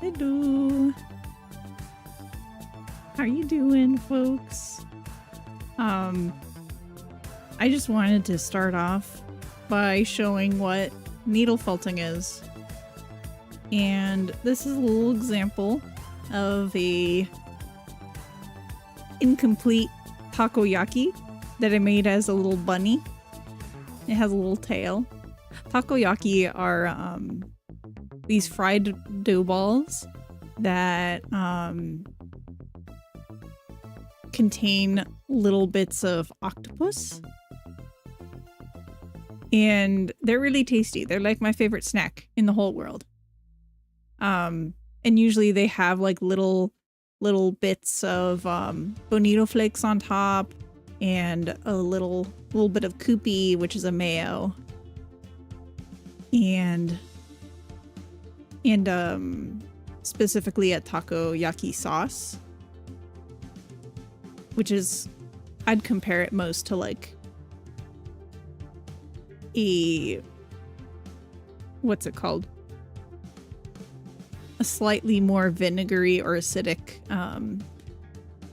Hello. How you doing, folks? I just wanted to start off by showing what needle felting is. And this is a little example of a incomplete takoyaki that I made as a little bunny. It has a little tail. Takoyaki are these fried dough balls that contain little bits of octopus. And they're really tasty. They're like my favorite snack in the whole world. And usually they have like little bits of bonito flakes on top and a little bit of kupi, which is a mayo. And specifically a takoyaki sauce, which is, I'd compare it most to like what's it called? A slightly more vinegary or acidic,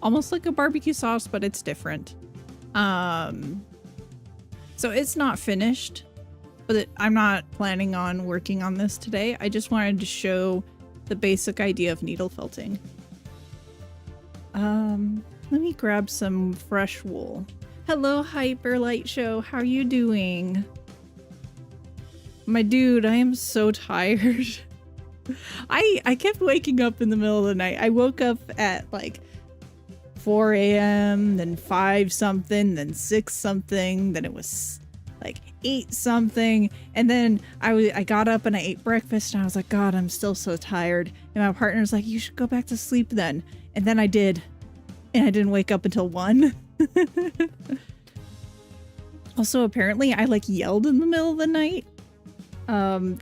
almost like a barbecue sauce, but it's different. So it's not finished, but I'm not planning on working on this today. I just wanted to show the basic idea of needle felting. Let me grab some fresh wool. Hello, Hyper Light Show. How are you doing? My dude, I am so tired. I kept waking up in the middle of the night. I woke up at like 4 a.m., then 5 something, then 6 something, then it was like 8 something, and then I got up and I ate breakfast and I was like, God, I'm still so tired. And my partner's like, you should go back to sleep then. And then I did, and I didn't wake up until 1. Also, apparently I like yelled in the middle of the night.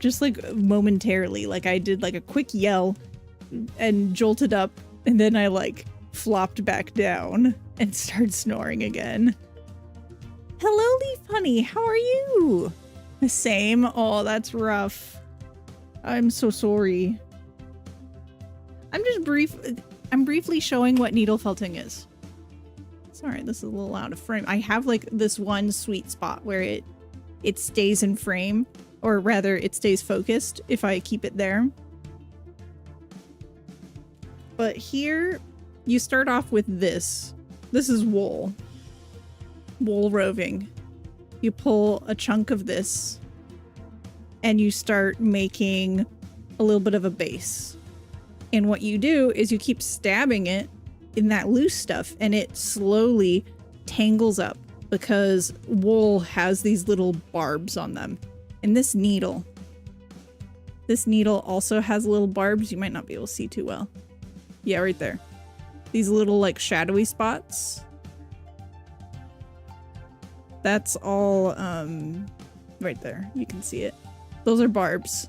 Just like momentarily, like I did like a quick yell and jolted up, and then I like flopped back down and started snoring again. Hello, Leaf Honey, how are you? The same. Oh, that's rough. I'm so sorry. I'm briefly showing what needle felting is. Sorry, this is a little out of frame. I have like this one sweet spot where it stays in frame, or rather it stays focused if I keep it there. But here you start off with this. This is wool. Wool roving. You pull a chunk of this and you start making a little bit of a base. And what you do is you keep stabbing it in that loose stuff and it slowly tangles up because wool has these little barbs on them. And this needle also has little barbs. You might not be able to see too well. Yeah, right there. These little like shadowy spots. That's all right there. You can see it. Those are barbs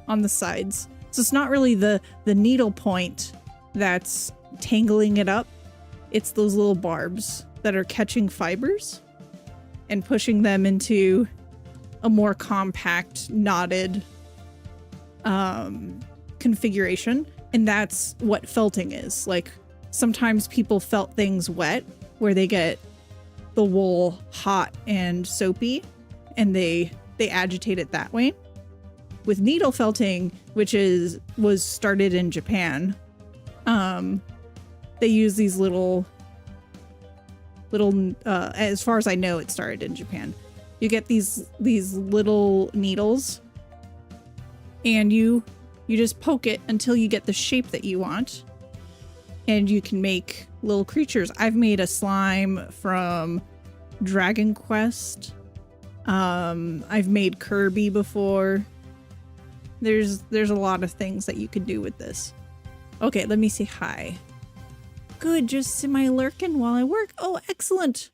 on the sides. So it's not really the needle point that's tangling it up. It's those little barbs that are catching fibers and pushing them into a more compact, knotted configuration. And that's what felting is. Like, sometimes people felt things wet, where they get the wool hot and soapy, and they agitate it that way. With needle felting, which was started in Japan, they use these little, as far as I know, it started in Japan. You get these little needles, and you just poke it until you get the shape that you want, and you can make little creatures. I've made a slime from Dragon Quest. I've made Kirby before. There's a lot of things that you could do with this. Okay, let me say hi. Good, just semi-lurking while I work. Oh, excellent.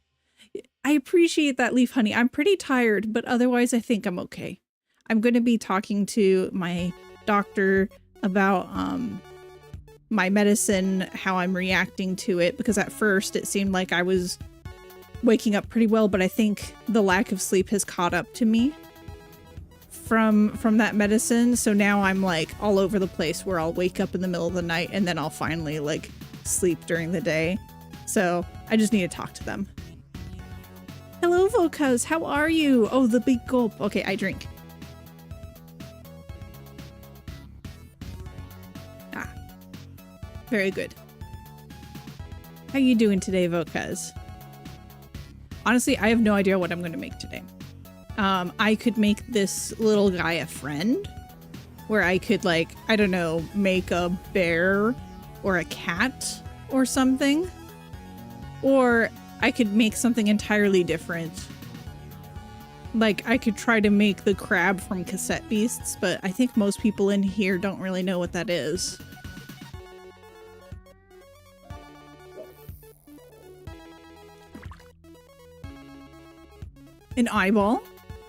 I appreciate that, Leaf Honey. I'm pretty tired, but otherwise I think I'm okay. I'm going to be talking to my doctor about my medicine, how I'm reacting to it, because at first it seemed like I was waking up pretty well, but I think the lack of sleep has caught up to me from that medicine, so now I'm like all over the place where I'll wake up in the middle of the night and then I'll finally like sleep during the day. So I just need to talk to them. Hello, Vocuz. How are you? Oh, the big gulp. Okay, I drink. Ah, very good. How you doing today, Vocuz? Honestly, I have no idea what I'm going to make today. I could make this little guy a friend, where I could, like, I don't know, make a bear or a cat or something. Or I could make something entirely different. Like, I could try to make the crab from Cassette Beasts, but I think most people in here don't really know what that is. An eyeball?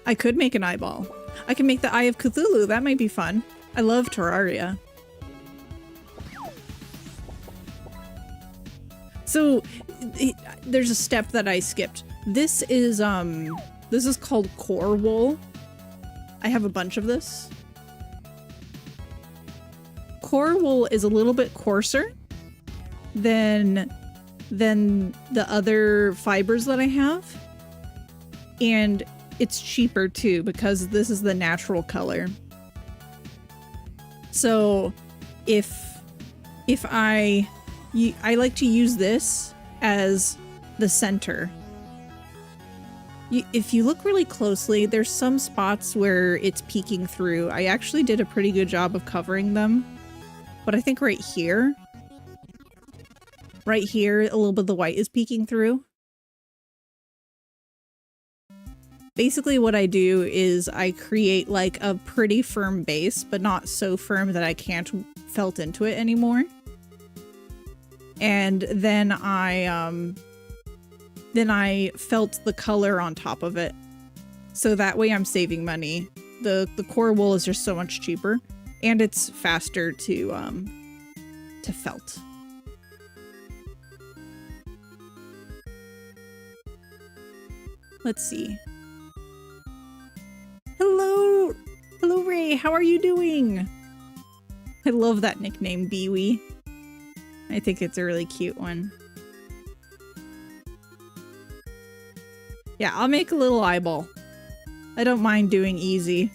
I could make an eyeball. I can make the Eye of Cthulhu. That might be fun. I love Terraria. So there's a step that I skipped. This is called core wool. I have a bunch of this. Core wool is a little bit coarser than the other fibers that I have. And it's cheaper too because this is the natural color. So if I like to use this as the center. If you look really closely, there's some spots where it's peeking through. I actually did a pretty good job of covering them. But I think right here, a little bit of the white is peeking through. Basically what I do is I create like a pretty firm base, but not so firm that I can't felt into it anymore. And then I felt the color on top of it. So that way I'm saving money. The core wool is just so much cheaper and it's faster to felt. Let's see. Hello! Hello, Ray! How are you doing? I love that nickname, Biwi. I think it's a really cute one. Yeah, I'll make a little eyeball. I don't mind doing easy.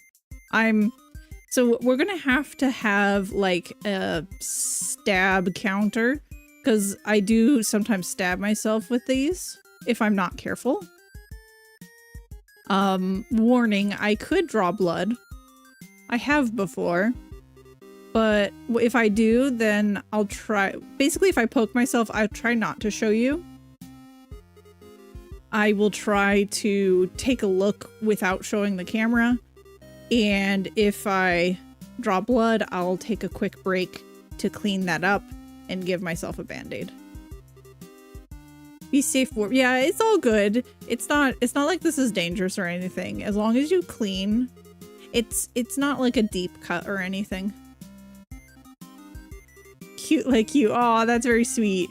So we're gonna have to have like a stab counter because I do sometimes stab myself with these if I'm not careful. Warning, I could draw blood. I have before. But if I do, then I'll try. Basically, if I poke myself, I'll try not to show you. I will try to take a look without showing the camera. And if I draw blood, I'll take a quick break to clean that up and give myself a band-aid. Be safe. Yeah, it's all good. It's not like this is dangerous or anything. As long as you clean, it's not like a deep cut or anything. Cute like you. Aw, that's very sweet.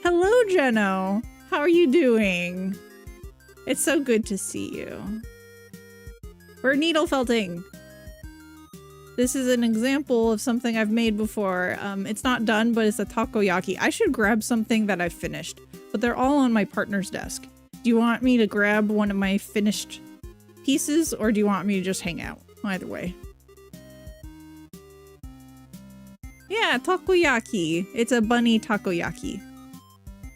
Hello, Jeno. How are you doing? It's so good to see you. We're needle felting. This is an example of something I've made before. It's not done, but it's a takoyaki. I should grab something that I've finished, but they're all on my partner's desk. Do you want me to grab one of my finished pieces, or do you want me to just hang out? Either way. Yeah, takoyaki. It's a bunny takoyaki.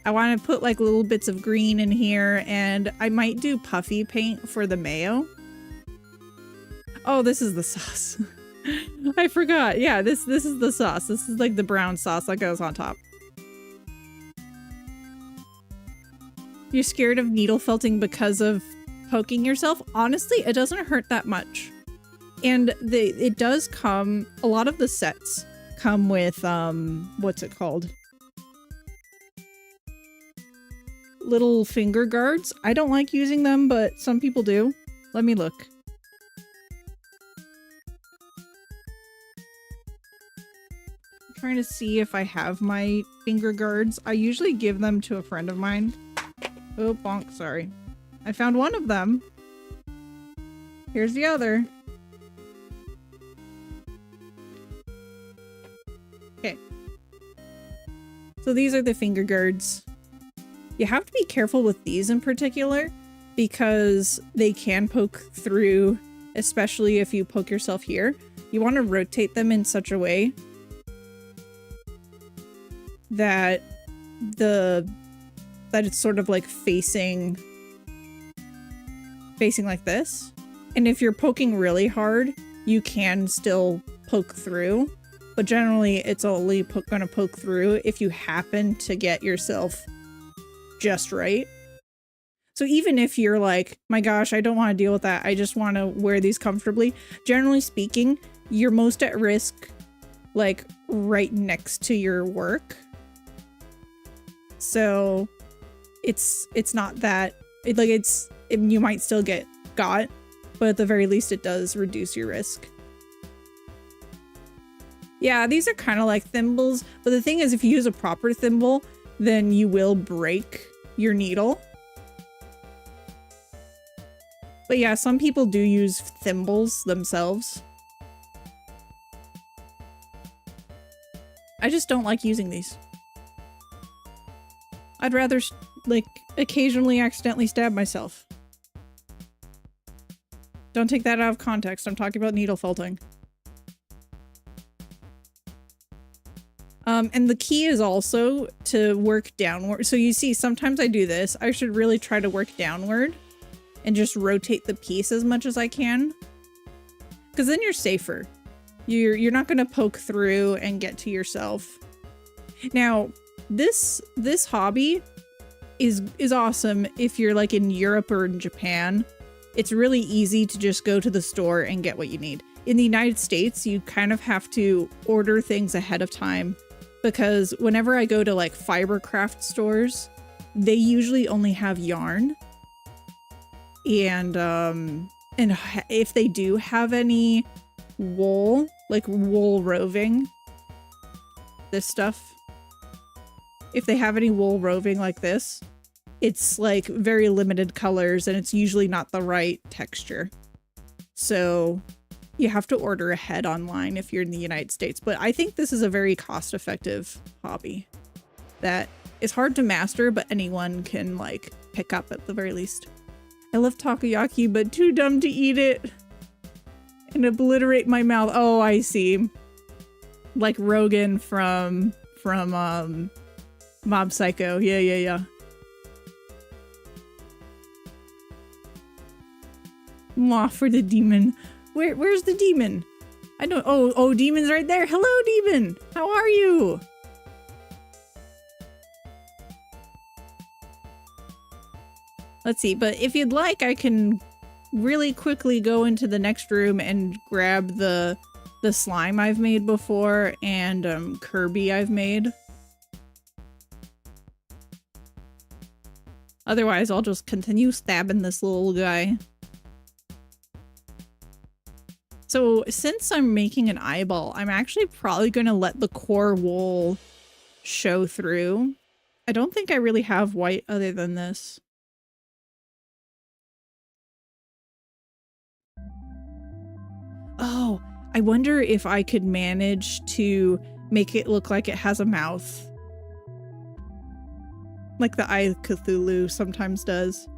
I want to put like little bits of green in here, and I might do puffy paint for the mayo. Oh, this is the sauce. I forgot. Yeah, this is the sauce. This is like the brown sauce that goes on top. You're scared of needle felting because of poking yourself? Honestly, it doesn't hurt that much. And it does come, a lot of the sets come with, what's it called? Little finger guards. I don't like using them, but some people do. Let me look. I'm trying to see if I have my finger guards. I usually give them to a friend of mine. Oh, bonk, sorry. I found one of them. Here's the other. Okay. So these are the finger guards. You have to be careful with these in particular because they can poke through, especially if you poke yourself here. You want to rotate them in such a way that it's sort of like facing like this. And if you're poking really hard, you can still poke through, but generally it's only gonna poke through if you happen to get yourself just right. So even if you're like, my gosh, I don't want to deal with that, I just want to wear these comfortably, generally speaking, you're most at risk like right next to your work. So it's not that you might still get got, but at the very least it does reduce your risk. Yeah, these are kind of like thimbles, but the thing is, if you use a proper thimble, then you will break your needle. But yeah, some people do use thimbles themselves. I just don't like using these. I'd rather, like, occasionally accidentally stab myself. Don't take that out of context. I'm talking about needle felting. And the key is also to work downward. So you see, sometimes I do this. I should really try to work downward and just rotate the piece as much as I can. Because then you're safer. You're not going to poke through and get to yourself. Now, this hobby is awesome if you're like in Europe or in Japan. It's really easy to just go to the store and get what you need. In the United States, you kind of have to order things ahead of time, because whenever I go to like fiber craft stores, they usually only have yarn. And if they do have any wool, like wool roving, this stuff, if they have any wool roving like this, it's like very limited colors and it's usually not the right texture. So you have to order ahead online if you're in the United States. But I think this is a very cost-effective hobby that is hard to master, but anyone can like pick up at the very least. I love takoyaki, but too dumb to eat it and obliterate my mouth. Oh, I see. Like Rogan from Mob Psycho. Yeah. Mwah for the demon. Where's the demon? I don't. Oh, demon's right there. Hello, demon. How are you? Let's see. But if you'd like, I can really quickly go into the next room and grab the slime I've made before and Kirby I've made. Otherwise, I'll just continue stabbing this little guy. So since I'm making an eyeball, I'm actually probably going to let the core wool show through. I don't think I really have white other than this. Oh, I wonder if I could manage to make it look like it has a mouth. Like the Eye of Cthulhu sometimes does.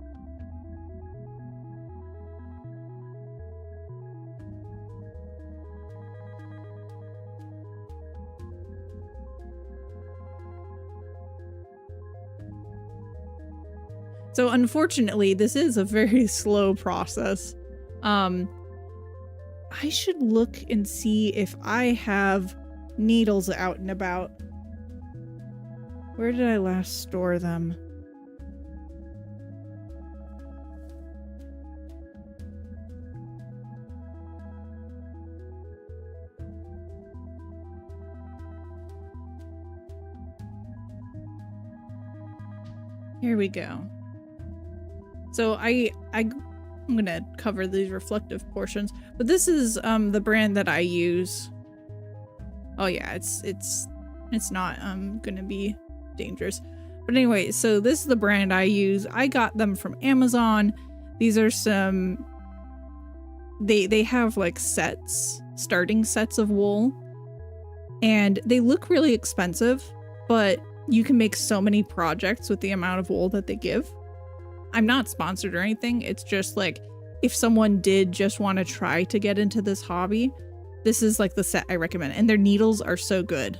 So unfortunately, this is a very slow process. I should look and see if I have needles out and about. Where did I last store them? Here we go. So I'm gonna cover these reflective portions, but this is the brand that I use. Oh yeah, it's not gonna be dangerous. But anyway, so this is the brand I use. I got them from Amazon. These are some they have like starting sets of wool, and they look really expensive, but you can make so many projects with the amount of wool that they give. I'm not sponsored or anything. It's just like, if someone did just want to try to get into this hobby, this is like the set I recommend. And their needles are so good.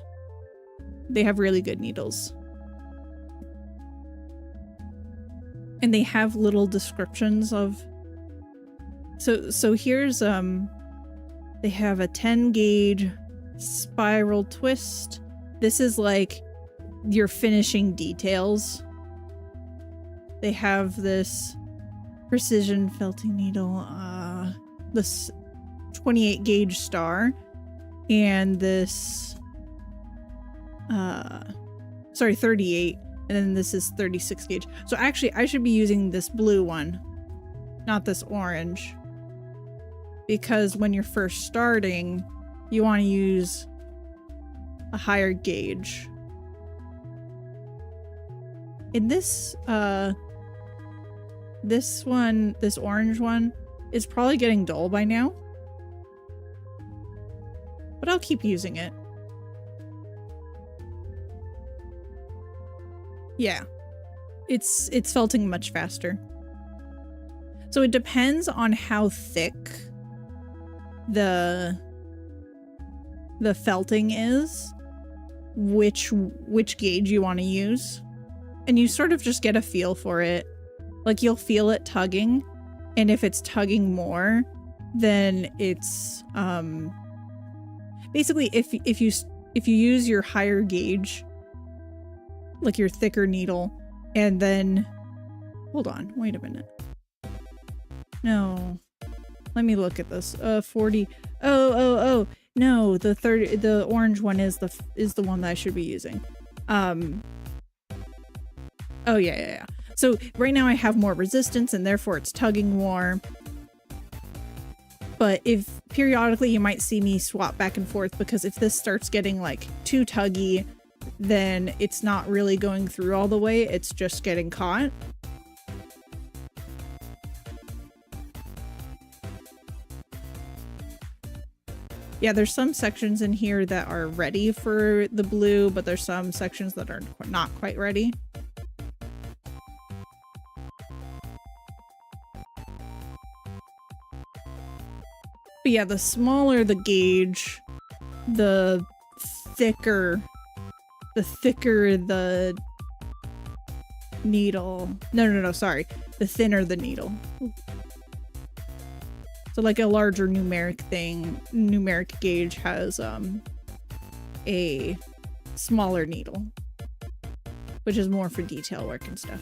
They have really good needles. And they have little descriptions of... So here's, they have a 10 gauge spiral twist. This is like your finishing details. They have this precision felting needle, this 28 gauge star, and this 38, and then this is 36 gauge. So actually I should be using this blue one, not this orange, because when you're first starting you want to use a higher gauge. In this this orange one is probably getting dull by now, but I'll keep using it. Yeah, it's felting much faster. So it depends on how thick the felting is, which gauge you want to use. And you sort of just get a feel for it. Like, you'll feel it tugging, and if it's tugging more, then it's basically if you use your higher gauge, like your thicker needle, and then hold on, wait a minute. No. Let me look at this. 40. Oh. No, the orange one is the one that I should be using. Oh yeah. So right now I have more resistance and therefore it's tugging more. But if periodically you might see me swap back and forth, because if this starts getting like too tuggy, then it's not really going through all the way, it's just getting caught. Yeah, there's some sections in here that are ready for the blue, but there's some sections that are not quite ready. But yeah, the smaller the gauge, the thicker the needle. No, sorry. The thinner the needle. So like a larger numeric gauge has a smaller needle, which is more for detail work and stuff.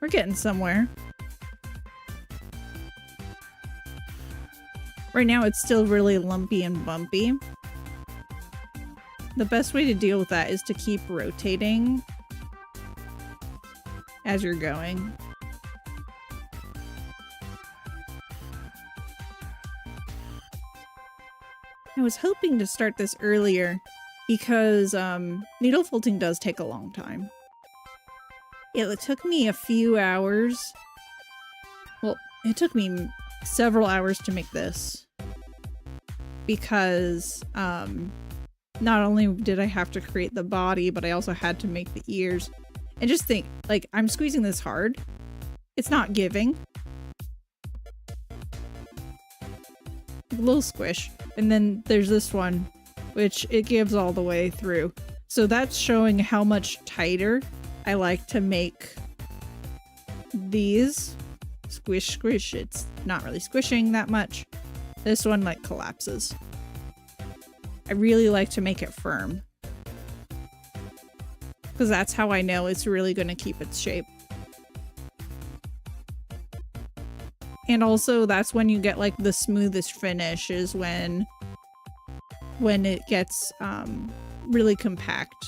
We're getting somewhere. Right now it's still really lumpy and bumpy. The best way to deal with that is to keep rotating as you're going. I was hoping to start this earlier because needle felting does take a long time. It took me a few hours. Well, it took me several hours to make this because not only did I have to create the body, but I also had to make the ears. And just think, like, I'm squeezing this hard. It's not giving. A little squish. And then there's this one, which it gives all the way through. So that's showing how much tighter I like to make these. Squish, squish. It's not really squishing that much. This one, like, collapses. I really like to make it firm, because that's how I know it's really going to keep its shape. And also that's when you get like the smoothest finish, is when it gets really compact,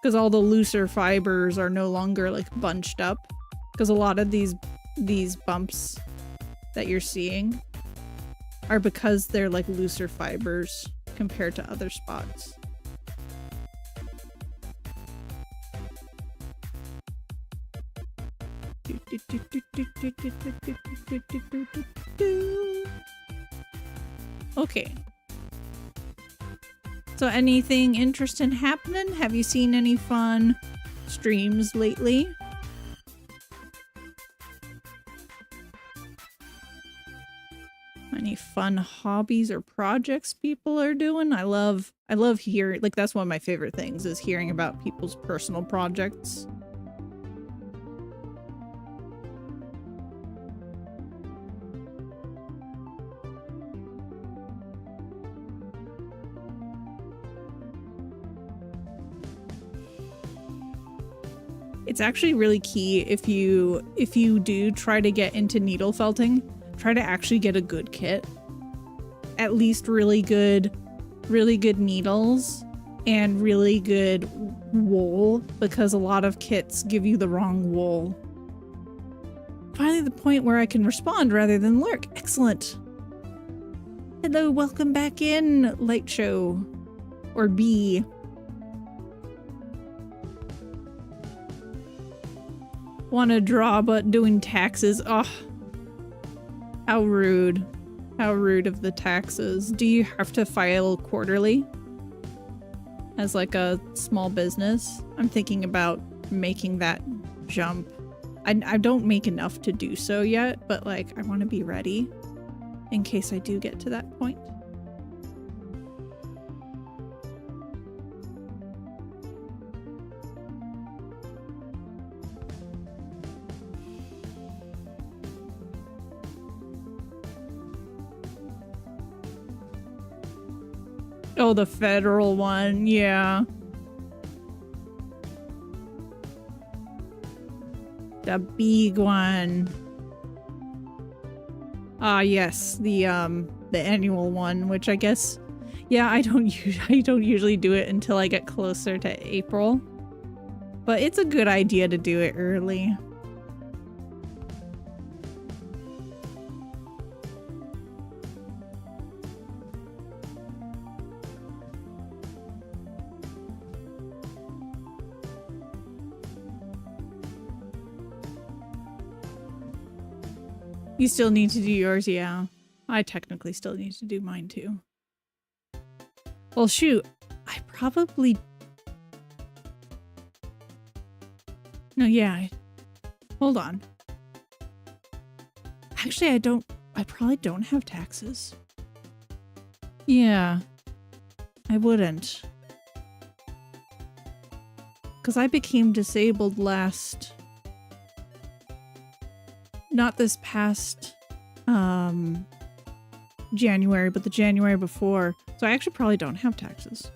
because all the looser fibers are no longer like bunched up, because a lot of these bumps that you're seeing are because they're like looser fibers compared to other spots. Okay. So anything interesting happening? Have you seen any fun streams lately? Any fun hobbies or projects people are doing? I love hearing, like, that's one of my favorite things is hearing about people's personal projects. It's actually really key if you do try to get into needle felting, try to actually get a good kit. At least really good needles and really good wool, because a lot of kits give you the wrong wool. Finally the point where I can respond rather than lurk. Excellent. Hello, welcome back in, Light Show. Or B. Wanna draw but doing taxes. Ugh. How rude. How rude of the taxes. Do you have to file quarterly? As like a small business? I'm thinking about making that jump. I don't make enough to do so yet, but like I want to be ready in case I do get to that point. Oh, the federal one, yeah. The big one. Ah, yes, the annual one, which I guess, yeah, I don't usually do it until I get closer to April. But it's a good idea to do it early. You still need to do yours, yeah. I technically still need to do mine too. Well, shoot. I probably... No, yeah. Hold on. Actually, I probably don't have taxes. Yeah. I wouldn't. Because I became disabled last... Not this past January, but the January before. So I actually probably don't have taxes.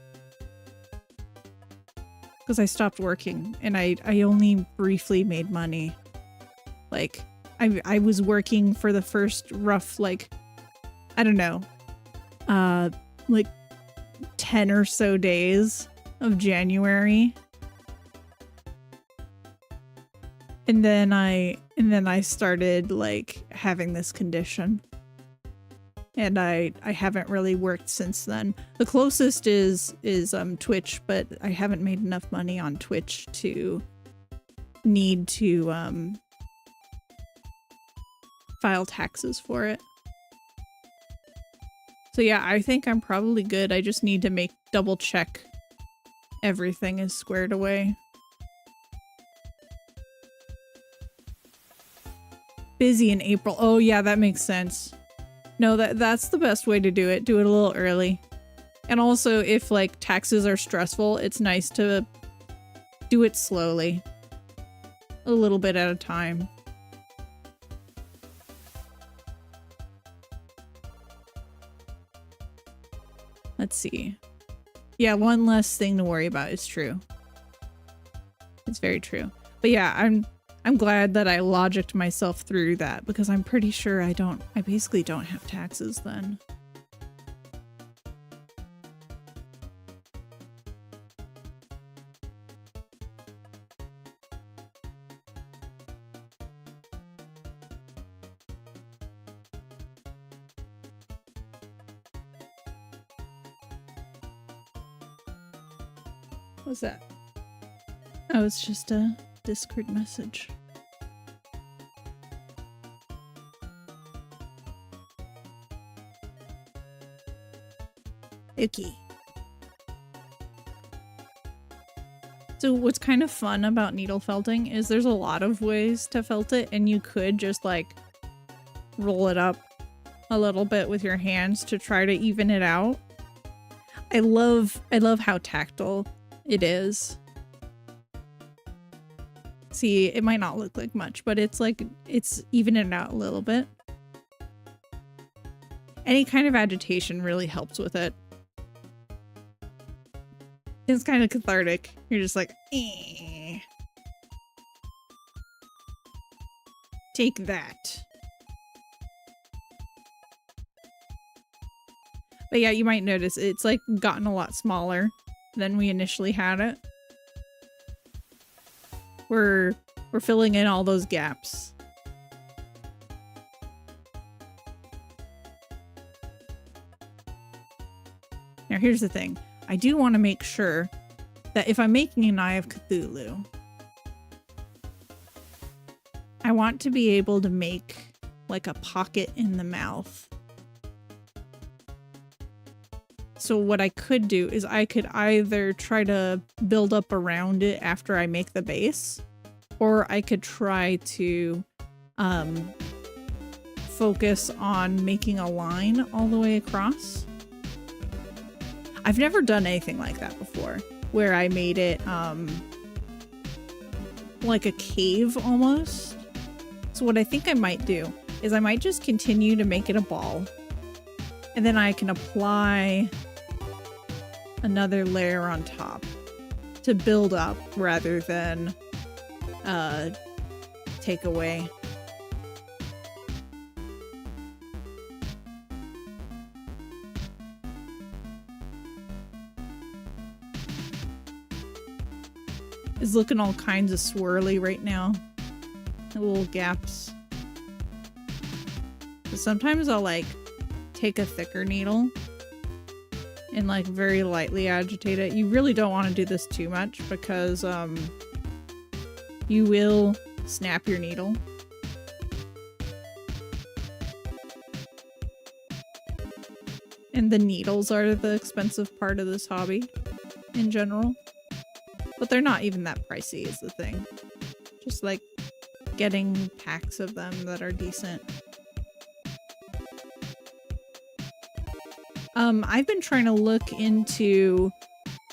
Because I stopped working and I only briefly made money. Like, I was working for the first rough, like, I don't know, like 10 or so days of January. And then I started like having this condition. And I haven't really worked since then. The closest is Twitch, but I haven't made enough money on Twitch to need to file taxes for it. So yeah, I think I'm probably good. I just need to double check everything is squared away. Busy in April. Oh yeah, that makes sense. No, that's the best way to do it. Do it a little early. And also, if like taxes are stressful, it's nice to do it slowly. A little bit at a time. Let's see. Yeah, one less thing to worry about is true. It's very true. But yeah, I'm glad that I logicked myself through that, because I'm pretty sure I basically don't have taxes then. What's that? Oh, it's just a Discord message. Okay. So what's kind of fun about needle felting is there's a lot of ways to felt it, and you could just like roll it up a little bit with your hands to try to even it out. I love how tactile it is. See, it might not look like much, but it's like, it's evening it out a little bit. Any kind of agitation really helps with it. It's kind of cathartic. You're just like, eh. Take that. But yeah, you might notice it's like gotten a lot smaller than we initially had it. We're filling in all those gaps. Now here's the thing. I do want to make sure that if I'm making an Eye of Cthulhu, I want to be able to make like a pocket in the mouth. So what I could do is I could either try to build up around it after I make the base, or I could try to focus on making a line all the way across. I've never done anything like that before, where I made it like a cave almost. So what I think I might do is I might just continue to make it a ball, and then I can apply another layer on top to build up rather than take away. It's looking all kinds of swirly right now. The little gaps. But sometimes I'll like take a thicker needle and like very lightly agitate it. You really don't want to do this too much because you will snap your needle. And the needles are the expensive part of this hobby in general. But they're not even that pricey is the thing. Just like getting packs of them that are decent. I've been trying to look into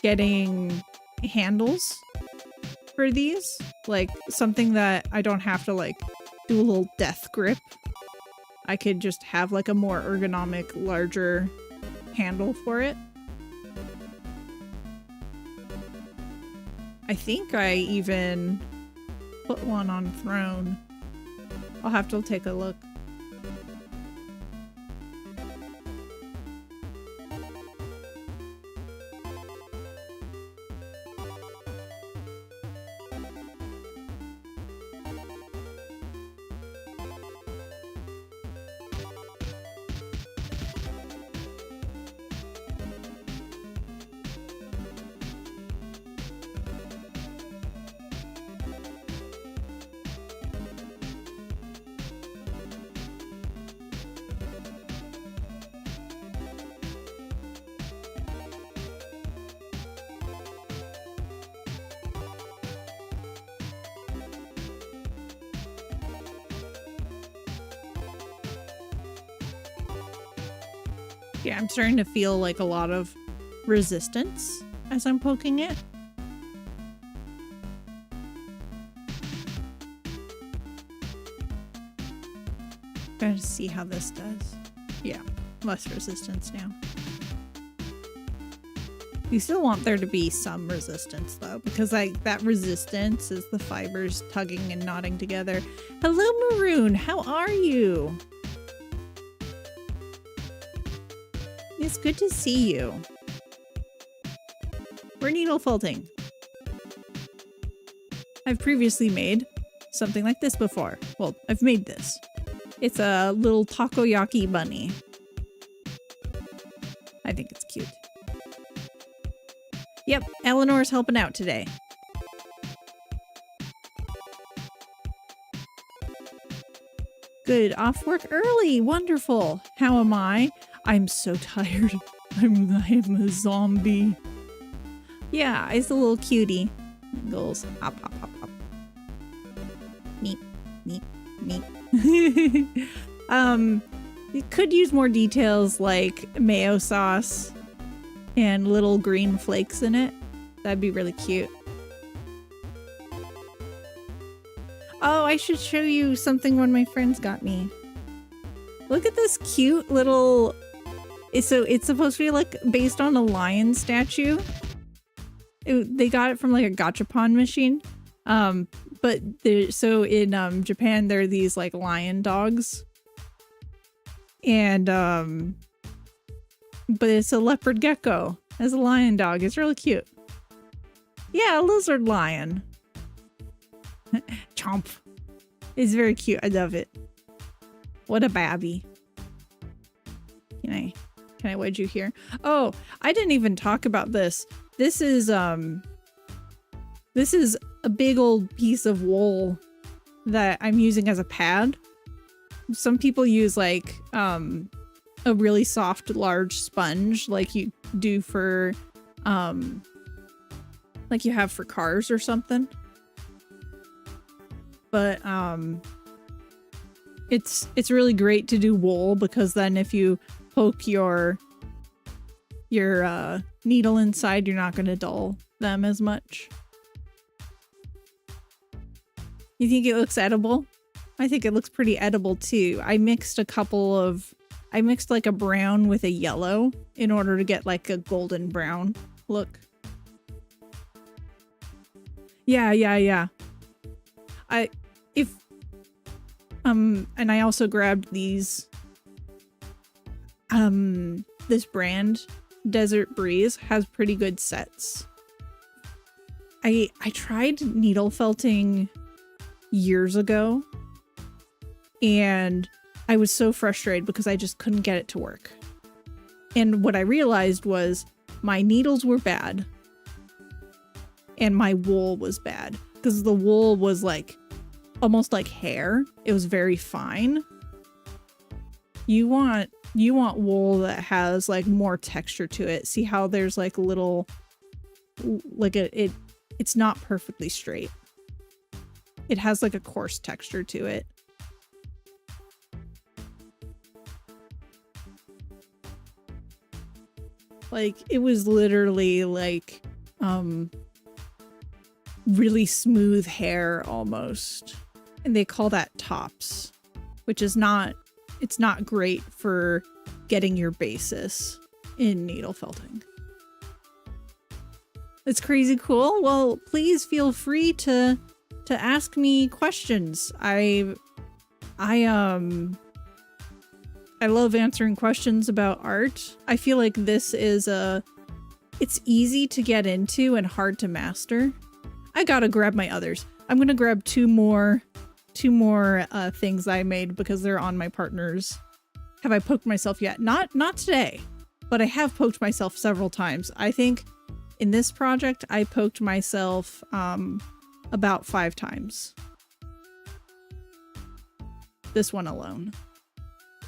getting handles for these. Like something that I don't have to like do a little death grip. I could just have like a more ergonomic, larger handle for it. I think I even put one on Throne. I'll have to take a look. Yeah, I'm starting to feel like a lot of resistance as I'm poking it. Gotta see how this does. Yeah, less resistance now. You still want there to be some resistance though, because like that resistance is the fibers tugging and knotting together. Hello Maroon, how are you? It's good to see you. We're needle felting. I've previously made something like this before. Well, I've made this. It's a little takoyaki bunny. I think it's cute. Yep, Eleanor's helping out today. Good, off work early. Wonderful. How am I? I'm so tired. I'm a zombie. Yeah, it's a little cutie. It goes hop, hop, hop, hop. Meep, meep, meep. You could use more details like mayo sauce and little green flakes in it. That'd be really cute. Oh, I should show you something one of my friends got me. Look at this cute little... So it's supposed to be like based on a lion statue. They got it from like a gachapon machine. But so in Japan, there are these like lion dogs. And but it's a leopard gecko as a lion dog. It's really cute. Yeah, a lizard lion. Chomp. It's very cute. I love it. What a babby. Can I wedge you here? Oh, I didn't even talk about this. This is a big old piece of wool that I'm using as a pad. Some people use like a really soft large sponge like you do for like you have for cars or something. But it's really great to do wool because then if you poke your needle inside, you're not going to dull them as much. You think it looks edible? I think it looks pretty edible too. I mixed like a brown with a yellow in order to get like a golden brown look. Yeah. And I also grabbed these, this brand, Desert Breeze, has pretty good sets. I tried needle felting years ago, and I was so frustrated because I just couldn't get it to work. And what I realized was my needles were bad, and my wool was bad, because the wool was like almost like hair. It was very fine. You want wool that has like more texture to it. See how there's like little, like it's not perfectly straight. It has like a coarse texture to it. Like it was literally like really smooth hair almost. And they call that tops, which is it's not great for getting your basis in needle felting. It's crazy cool. Well, please feel free to ask me questions. I love answering questions about art. I feel like this is it's easy to get into and hard to master. I gotta grab my others. I'm gonna grab two more things I made because they're on my partner's. Have I poked myself yet? Not today, but I have poked myself several times. I think in this project I poked myself about 5 times. This one alone.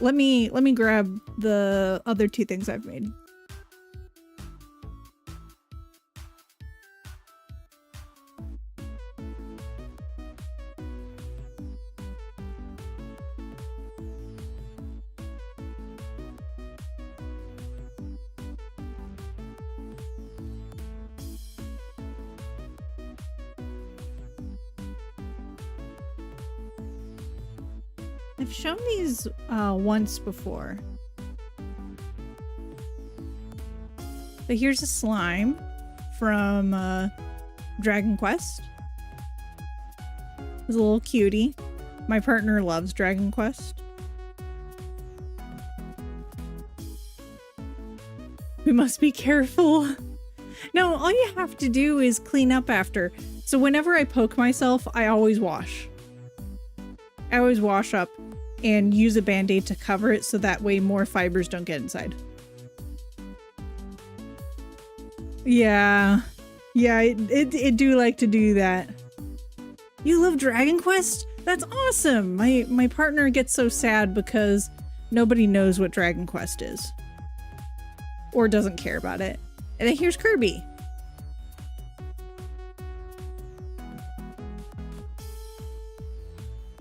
Let me grab the other 2 things I've made. I've shown these once before. But here's a slime from Dragon Quest. It's a little cutie. My partner loves Dragon Quest. We must be careful. No, all you have to do is clean up after. So whenever I poke myself, I always wash. I always wash up and use a band-aid to cover it so that way more fibers don't get inside. Yeah, it do like to do that. You love Dragon Quest? That's awesome! My partner gets so sad because nobody knows what Dragon Quest is. or doesn't care about it. And then here's Kirby.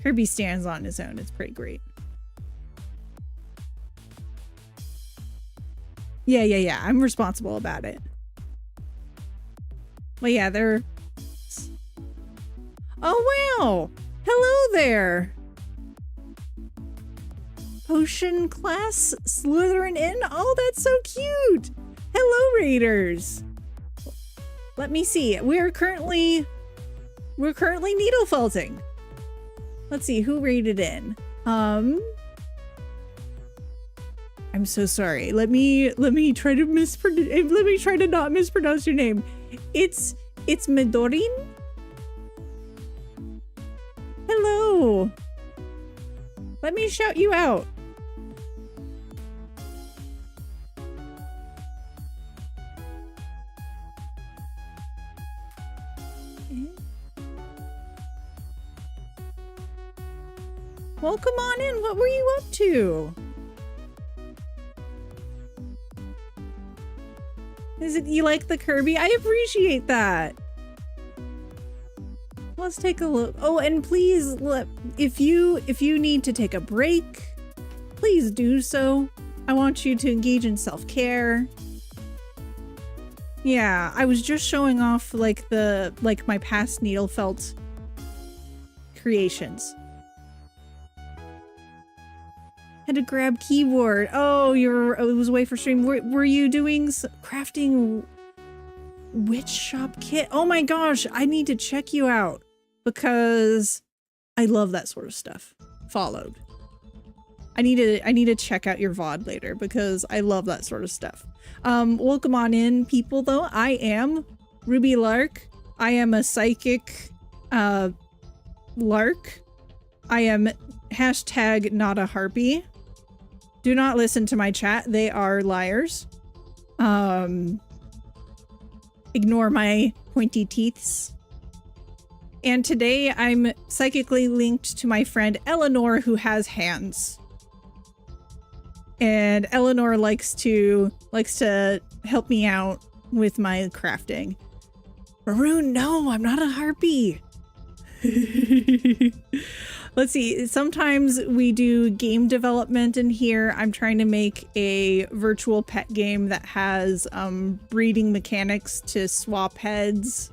Kirby stands on his own. It's pretty great. Yeah. I'm responsible about it. Well, yeah, they're... Oh, wow! Hello there! Potion class Slytherin in? Oh, that's so cute! Hello, Raiders! Let me see. We're currently needle felting. Let's see, who raided in? I'm so sorry. Let me try to not mispronounce your name. It's Midorin? Hello. Let me shout you out. Well, come on in. What were you up to? Is it you like the Kirby? I appreciate that. Let's take a look. Oh, and please, if you need to take a break, please do so. I want you to engage in self-care. Yeah, I was just showing off like my past needle felt creations. Had to grab keyboard. Oh, it was away for stream. Were you doing crafting witch shop kit? Oh my gosh, I need to check you out because I love that sort of stuff. Followed. I need to check out your VOD later because I love that sort of stuff. Welcome on in, people, though. I am Ruby Lark. I am a psychic Lark. I am hashtag not a harpy. Do not listen to my chat. They are liars. Ignore my pointy teeths. And today I'm psychically linked to my friend Eleanor, who has hands. And Eleanor likes to help me out with my crafting. Maroon, no, I'm not a harpy. Let's see, sometimes we do game development in here. I'm trying to make a virtual pet game that has breeding mechanics to swap heads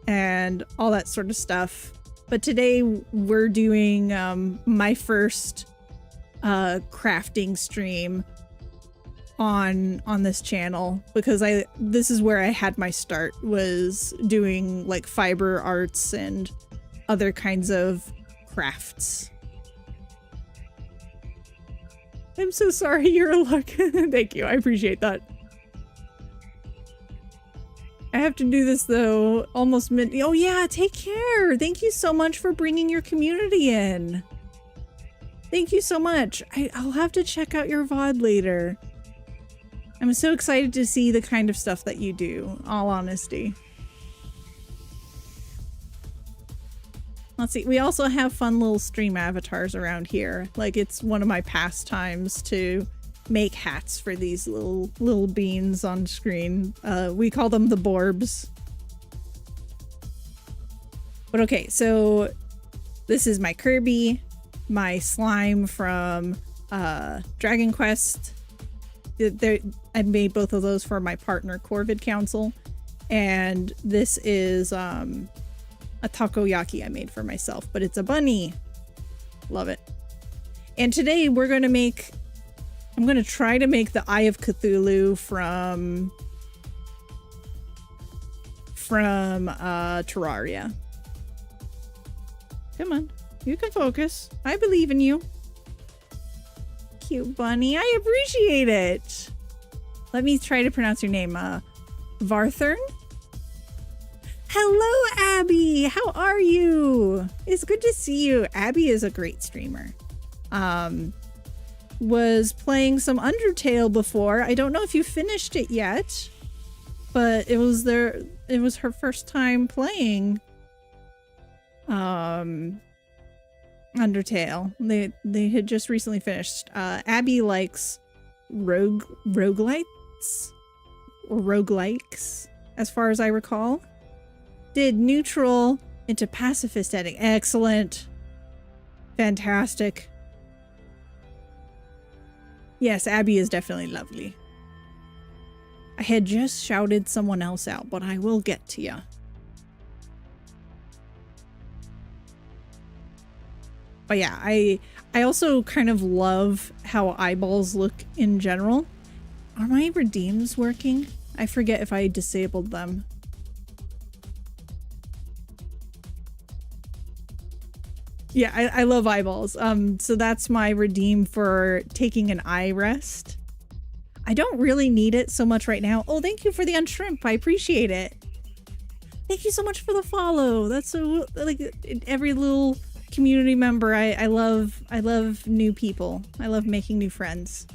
and all that sort of stuff. But today we're doing my first crafting stream on this channel because this is where I had my start, was doing like fiber arts and other kinds of crafts. I'm so sorry, you're a luck. Thank you, I appreciate that. I have to do this though, almost mid- Oh yeah, take care. Thank you so much for bringing your community in. Thank you so much. I'll have to check out your VOD later. I'm so excited to see the kind of stuff that you do, all honesty. Let's see, we also have fun little stream avatars around here. Like, it's one of my pastimes to make hats for these little beans on screen. We call them the Borbs. But okay, so this is my Kirby, my slime from Dragon Quest. I made both of those for my partner Corvid Council. And this is a takoyaki I made for myself, but it's a bunny. Love it. And today I'm gonna try to make the Eye of Cthulhu from Terraria. Come on, you can focus. I believe in you. Cute bunny, I appreciate it. Let me try to pronounce your name. Varthern? Hello, Abby! How are you? It's good to see you. Abby is a great streamer. Was playing some Undertale before. I don't know if you finished it yet, but it was her first time playing Undertale. They had just recently finished. Abby likes roguelite roguelites or roguelikes, as far as I recall. Did neutral into pacifist ending. Excellent. Fantastic. Yes, Abby is definitely lovely. I had just shouted someone else out, but I will get to you. But yeah, I also kind of love how eyeballs look in general. Are my redeems working? I forget if I disabled them. Yeah, I love eyeballs. So that's my redeem for taking an eye rest. I don't really need it so much right now. Oh, thank you for the unshrimp. I appreciate it. Thank you so much for the follow. That's so, like, every little community member. I love new people. I love making new friends.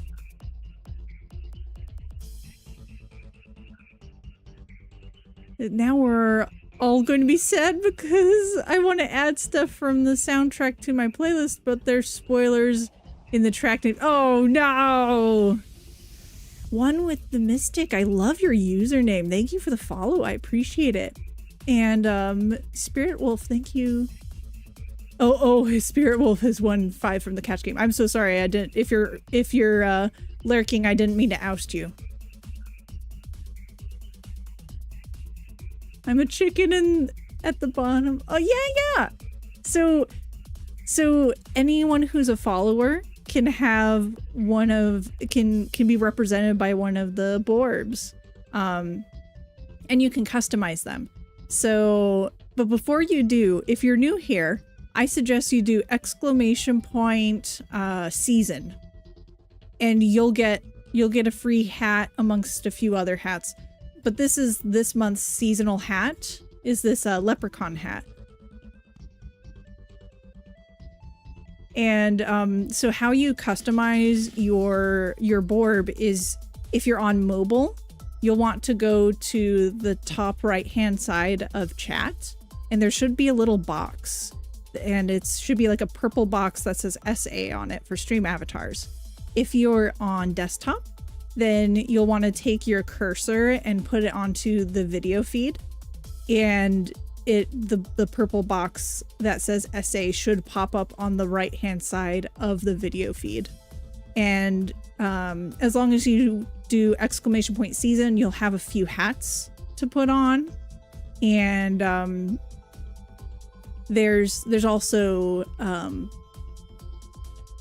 Now we're all going to be sad because I want to add stuff from the soundtrack to my playlist, but there's spoilers in the track name. Oh no! One with the Mystic. I love your username. Thank you for the follow. I appreciate it. And Spirit Wolf, thank you. Oh, Spirit Wolf has won 5 from the catch game. I'm so sorry. I didn't. If you're lurking, I didn't mean to oust you. I'm a chicken at the bottom. Oh yeah. So anyone who's a follower can have can be represented by one of the Borbs, and you can customize them. So, but before you do, if you're new here, I suggest you do ! Season, and you'll get a free hat amongst a few other hats. But this is this month's seasonal hat, is this leprechaun hat. And so how you customize your Borb is, if you're on mobile, you'll want to go to the top right hand side of chat, and there should be a little box, and it should be like a purple box that says SA on it for stream avatars. If you're on desktop, then you'll want to take your cursor and put it onto the video feed, and the purple box that says SA should pop up on the right hand side of the video feed. And as long as you do ! Season, you'll have a few hats to put on. And there's also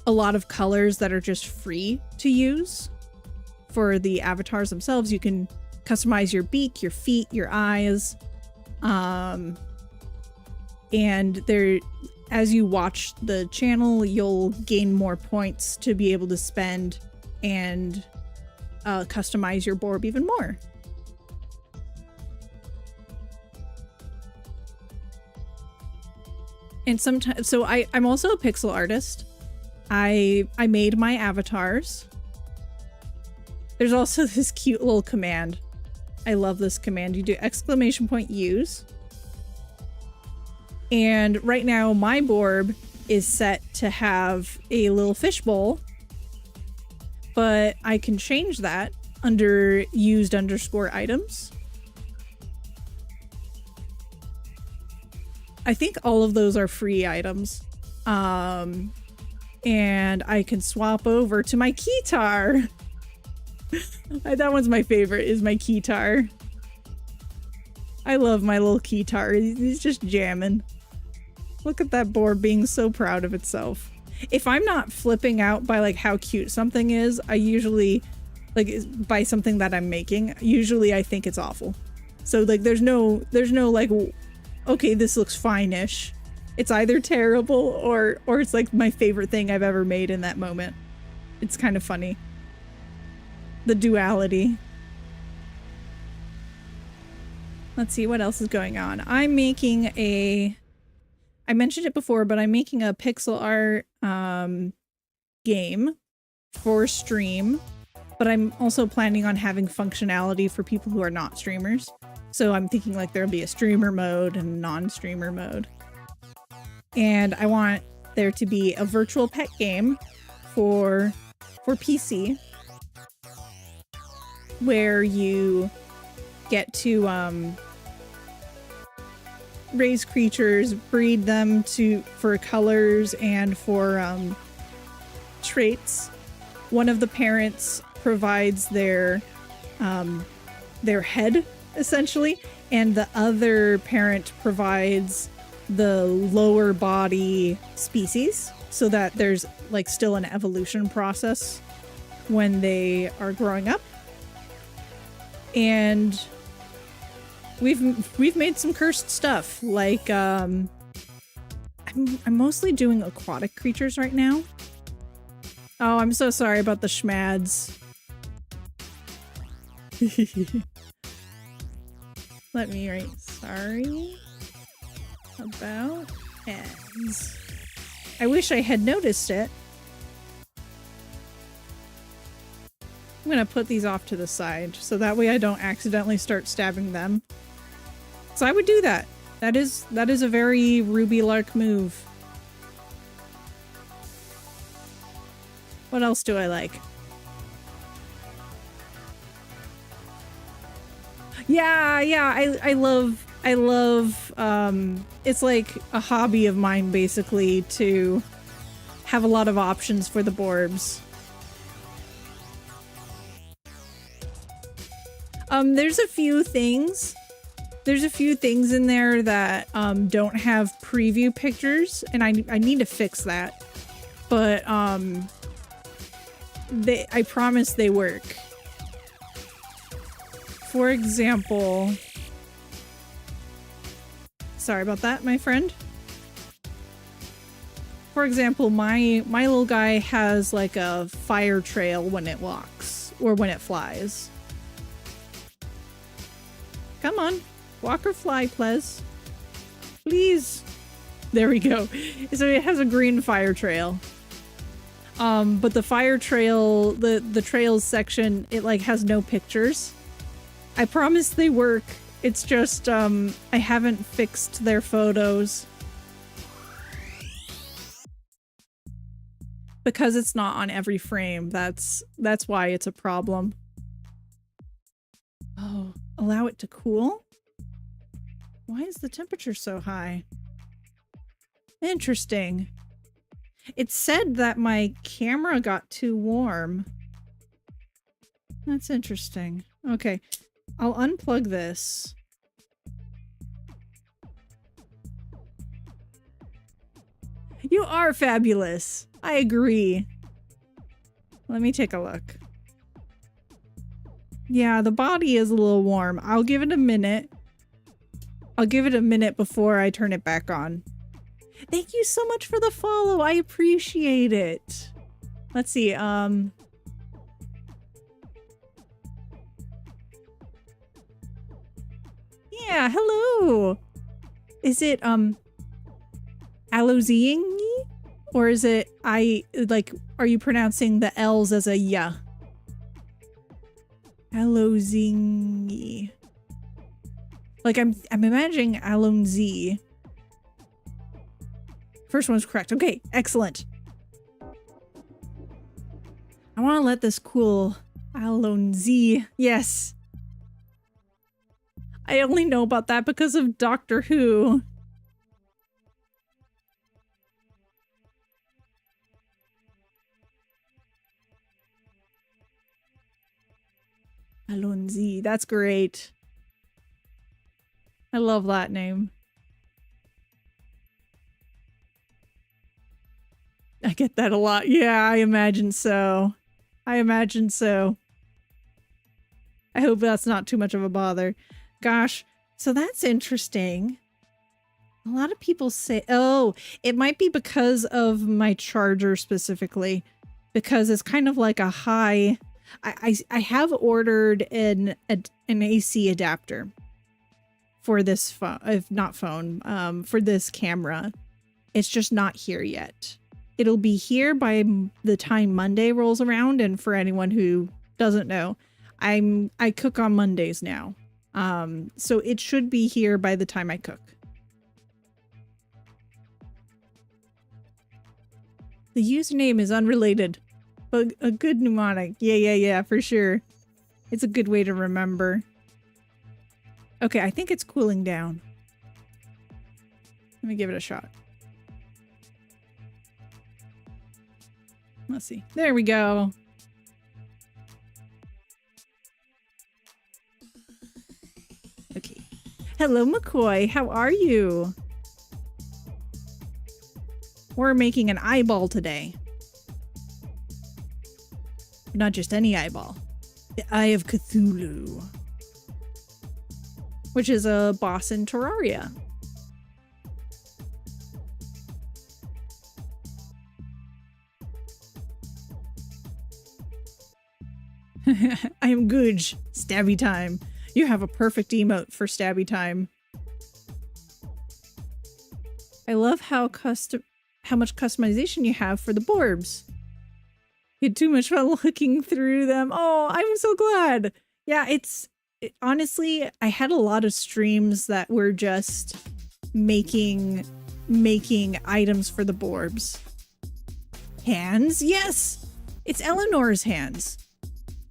a lot of colors that are just free to use. For the avatars themselves, you can customize your beak, your feet, your eyes. And there, as you watch the channel, you'll gain more points to be able to spend and customize your Borb even more. And sometimes, so I'm also a pixel artist. I made my avatars. There's also this cute little command. I love this command. You do ! Use. And right now my Borb is set to have a little fishbowl, but I can change that under used _items. I think all of those are free items. And I can swap over to my keytar. That one's my favorite, is my keytar. I love my little keytar. He's just jamming. Look at that Borb being so proud of itself. If I'm not flipping out by like how cute something is, I usually, like, by something that I'm making, usually I think it's awful. So like there's no like, okay, this looks fine-ish. It's either terrible or it's like my favorite thing I've ever made in that moment. It's kind of funny. The duality. Let's see what else is going on. I'm making I mentioned it before, but I'm making a pixel art game for stream, but I'm also planning on having functionality for people who are not streamers. So I'm thinking like there'll be a streamer mode and non-streamer mode. And I want there to be a virtual pet game for PC. where you get to raise creatures, breed them for colors and for traits. One of the parents provides their head, essentially, and the other parent provides the lower body species, so that there's like still an evolution process when they are growing up. And we've made some cursed stuff, like I'm mostly doing aquatic creatures right now. Oh, I'm so sorry about the schmads. Let me write sorry about eggs. I wish I had noticed it. I'm gonna put these off to the side so that way I don't accidentally start stabbing them. So I would do that. That is a very Ruby Lark move. What else do I like? Yeah, I love it's like a hobby of mine basically to have a lot of options for the Borbs. There's a few things in there that don't have preview pictures, and I need to fix that. But I promise they work. For example, sorry about that, my friend. For example, my little guy has like a fire trail when it walks or when it flies. Come on, walk or fly, please. Please. There we go. So it has a green fire trail. But the fire trail, the trails section, it like has no pictures. I promise they work. It's just, I haven't fixed their photos. Because it's not on every frame, that's why it's a problem. Oh, allow it to cool? Why is the temperature so high? Interesting. It said that my camera got too warm. That's interesting. Okay, I'll unplug this. You are fabulous. I agree. Let me take a look. Yeah, the body is a little warm. I'll give it a minute. I'll give it a minute before I turn it back on. Thank you so much for the follow. I appreciate it. Let's see. Yeah, hello. Is it Alozying? Or is it are you pronouncing the L's as a ya? Alozying. Like I'm imagining Alonzi. First one's correct. Okay, excellent. I want to let this cool. Alonzi. Yes. I only know about that because of Doctor Who. Alonzi. That's great. I love that name. I get that a lot. Yeah, I imagine so. I imagine so. I hope that's not too much of a bother. Gosh, so that's interesting. A lot of people say, oh, it might be because of my charger specifically, because it's kind of like a high. I have ordered an AC adapter for this phone, if not phone, for this camera. It's just not here yet. It'll be here by the time Monday rolls around, and for anyone who doesn't know, I cook on Mondays now. So it should be here by the time I cook. The username is unrelated, but a good mnemonic. Yeah, for sure. It's a good way to remember. Okay, I think it's cooling down. Let me give it a shot. Let's see. There we go. Okay. Hello, McCoy. How are you? We're making an eyeball today. Not just any eyeball. The Eye of Cthulhu. Which is a boss in Terraria. I am good. Stabby time. You have a perfect emote for stabby time. I love how much customization you have for the Borbs. You had too much fun looking through them. Oh, I'm so glad. Yeah, honestly, I had a lot of streams that were just making items for the Borbs. Hands? Yes! It's Eleanor's hands.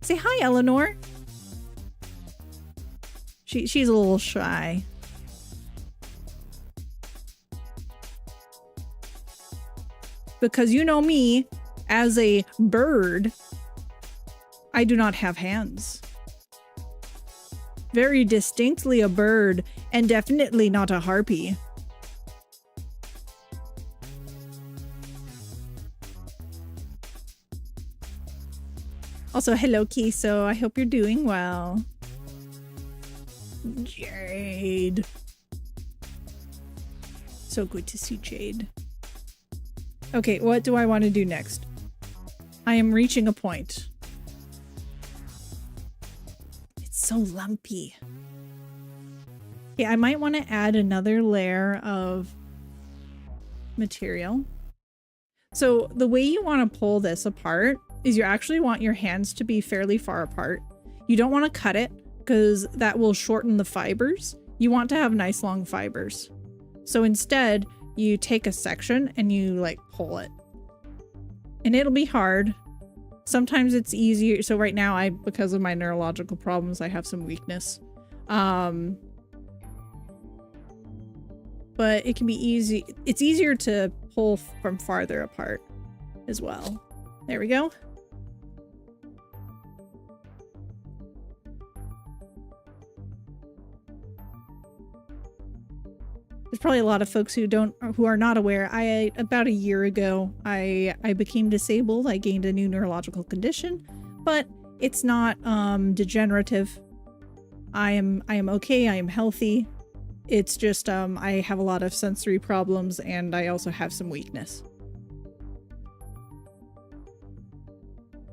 Say hi, Eleanor. She's a little shy. Because you know me, as a bird, I do not have hands. Very distinctly a bird, and definitely not a harpy. Also, hello, Kiso. I hope you're doing well. Jade. So good to see Jade. Okay, what do I want to do next? I am reaching a point. It's so lumpy. Okay, I might want to add another layer of material. So the way you want to pull this apart is you actually want your hands to be fairly far apart. You don't want to cut it because that will shorten the fibers. You want to have nice long fibers. So instead, you take a section and you like pull it. And it'll be hard. Sometimes it's easier. So right now, because of my neurological problems, I have some weakness. But it can be easy. It's easier to pull from farther apart as well. There we go. There's probably a lot of folks who are not aware. About a year ago, I became disabled. I gained a new neurological condition, but it's not degenerative. I am okay. I am healthy. It's just I have a lot of sensory problems and I also have some weakness.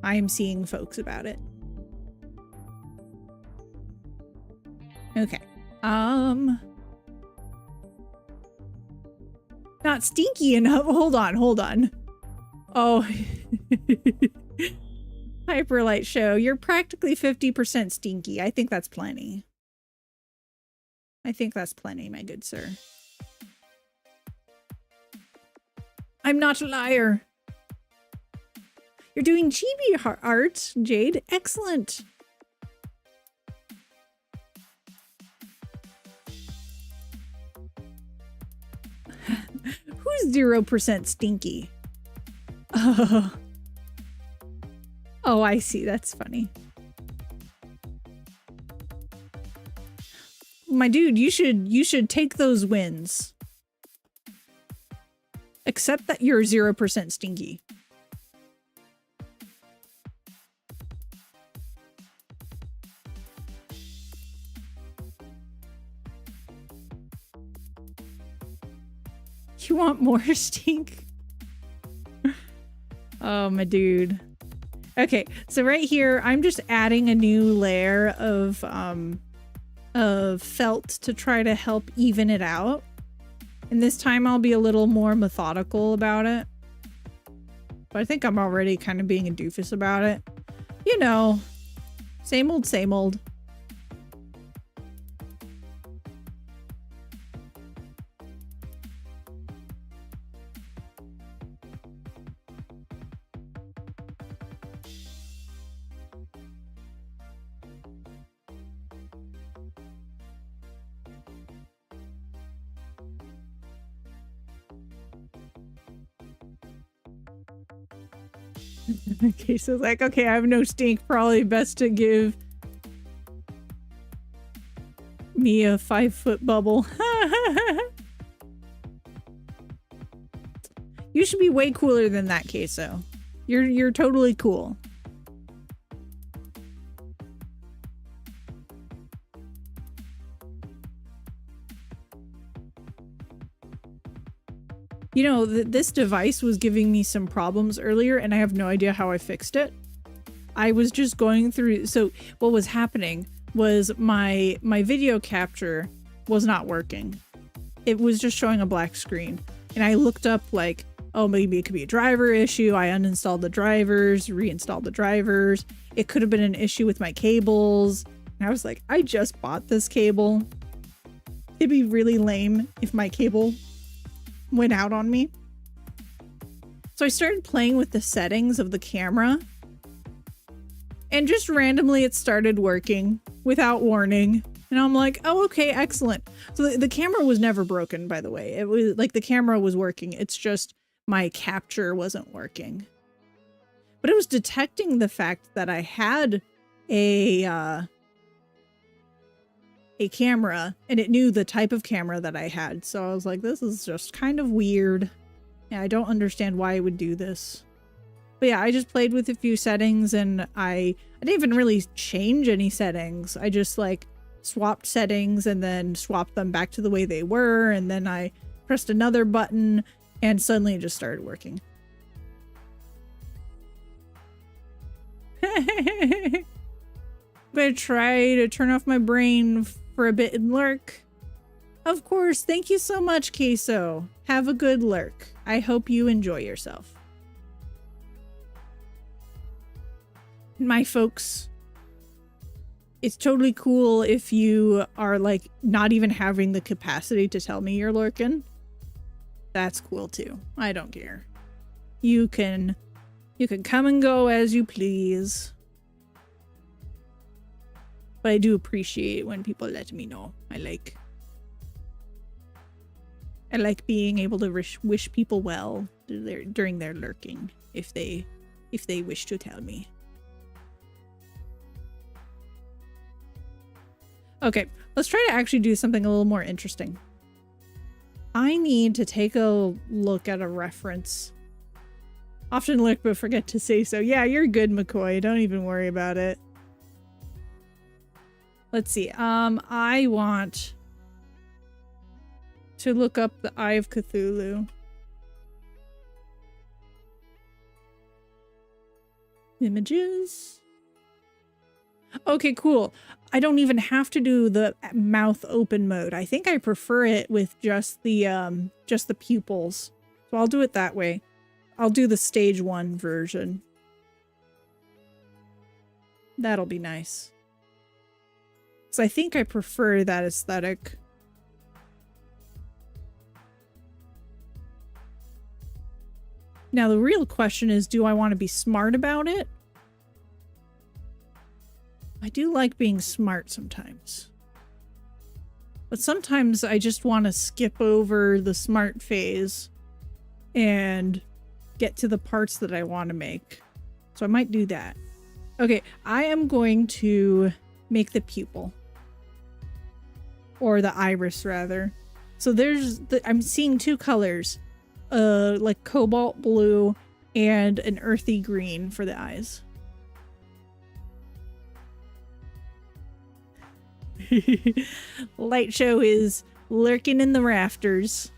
I am seeing folks about it. Okay. Not stinky enough. Hold on. Oh. Hyperlight show. You're practically 50% stinky. I think that's plenty. I think that's plenty, my good sir. I'm not a liar. You're doing chibi art, Jade. Excellent. Who's 0% stinky? Oh. Oh, I see. That's funny. My dude, you should take those wins. Accept that you're 0% stinky. You want more stink? Oh, my dude. Okay, so right here, I'm just adding a new layer of felt to try to help even it out. And this time I'll be a little more methodical about it. But I think I'm already kind of being a doofus about it. You know, same old, same old. Okay, so it's like, okay, I have no stink. Probably best to give me a 5-foot bubble. You should be way cooler than that, Queso. You're totally cool. You know, this device was giving me some problems earlier, and I have no idea how I fixed it. I was just going through... So what was happening was my video capture was not working. It was just showing a black screen. And I looked up like, oh, maybe it could be a driver issue. I uninstalled the drivers, reinstalled the drivers. It could have been an issue with my cables. And I was like, I just bought this cable. It'd be really lame if my cable went out on me. So I started playing with the settings of the camera, and just randomly it started working without warning. And I'm like, oh, okay, excellent. So the camera was never broken, by the way. It was like the camera was working. It's just my capture wasn't working. But it was detecting the fact that I had a camera, and it knew the type of camera that I had. So I was like, this is just kind of weird. Yeah, I don't understand why it would do this. But yeah, I just played with a few settings, and I didn't even really change any settings. I just like swapped settings and then swapped them back to the way they were, and then I pressed another button and suddenly it just started working. I'm gonna try to turn off my brain for a bit and lurk. Of course, thank you so much, Queso. Have a good lurk. I hope you enjoy yourself. My folks, it's totally cool if you are like not even having the capacity to tell me you're lurking. That's cool too. I don't care. You can come and go as you please. But I do appreciate when people let me know. I like being able to wish people well during their lurking, if they wish to tell me. Okay, let's try to actually do something a little more interesting. I need to take a look at a reference. Often look but forget to say so. Yeah, you're good, McCoy. Don't even worry about it. Let's see. I want to look up the Eye of Cthulhu. Images. Okay, cool. I don't even have to do the mouth open mode. I think I prefer it with just the pupils. So I'll do it that way. I'll do the stage 1 version. That'll be nice. So I think I prefer that aesthetic. Now the real question is, do I want to be smart about it? I do like being smart sometimes. But sometimes I just want to skip over the smart phase and get to the parts that I want to make. So I might do that. Okay, I am going to make the pupil. Or the iris, rather. So I'm seeing 2 colors. Like cobalt blue and an earthy green for the eyes. Light show is lurking in the rafters.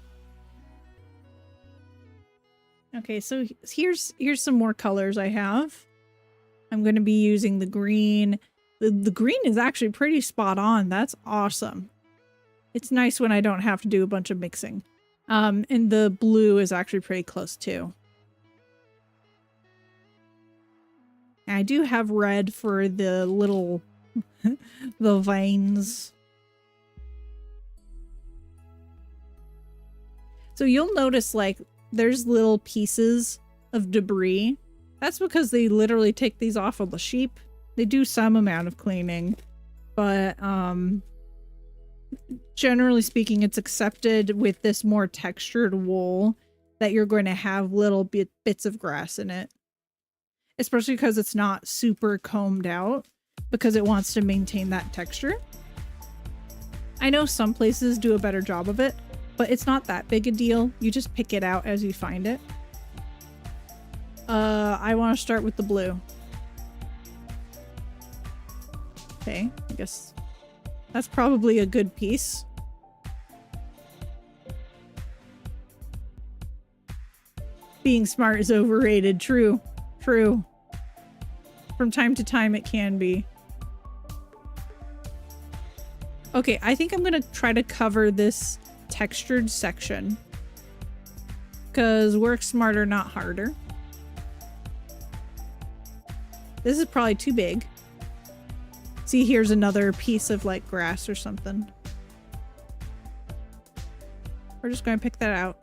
Okay, so here's some more colors I have. I'm going to be using the green. The green is actually pretty spot on. That's awesome. It's nice when I don't have to do a bunch of mixing. And the blue is actually pretty close too. And I do have red for the little the veins. So you'll notice like there's little pieces of debris. That's because they literally take these off of the sheep. They do some amount of cleaning, but generally speaking, it's accepted with this more textured wool that you're going to have little bits of grass in it. especially because it's not super combed out, because it wants to maintain that texture. I know some places do a better job of it, but it's not that big a deal. You just pick it out as you find it. I want to start with the blue. Okay, I guess that's probably a good piece. Being smart is overrated. True. True. From time to time it can be. Okay, I think I'm gonna try to cover this textured section. Because work smarter, not harder. This is probably too big. See, here's another piece of like grass or something. We're just gonna pick that out.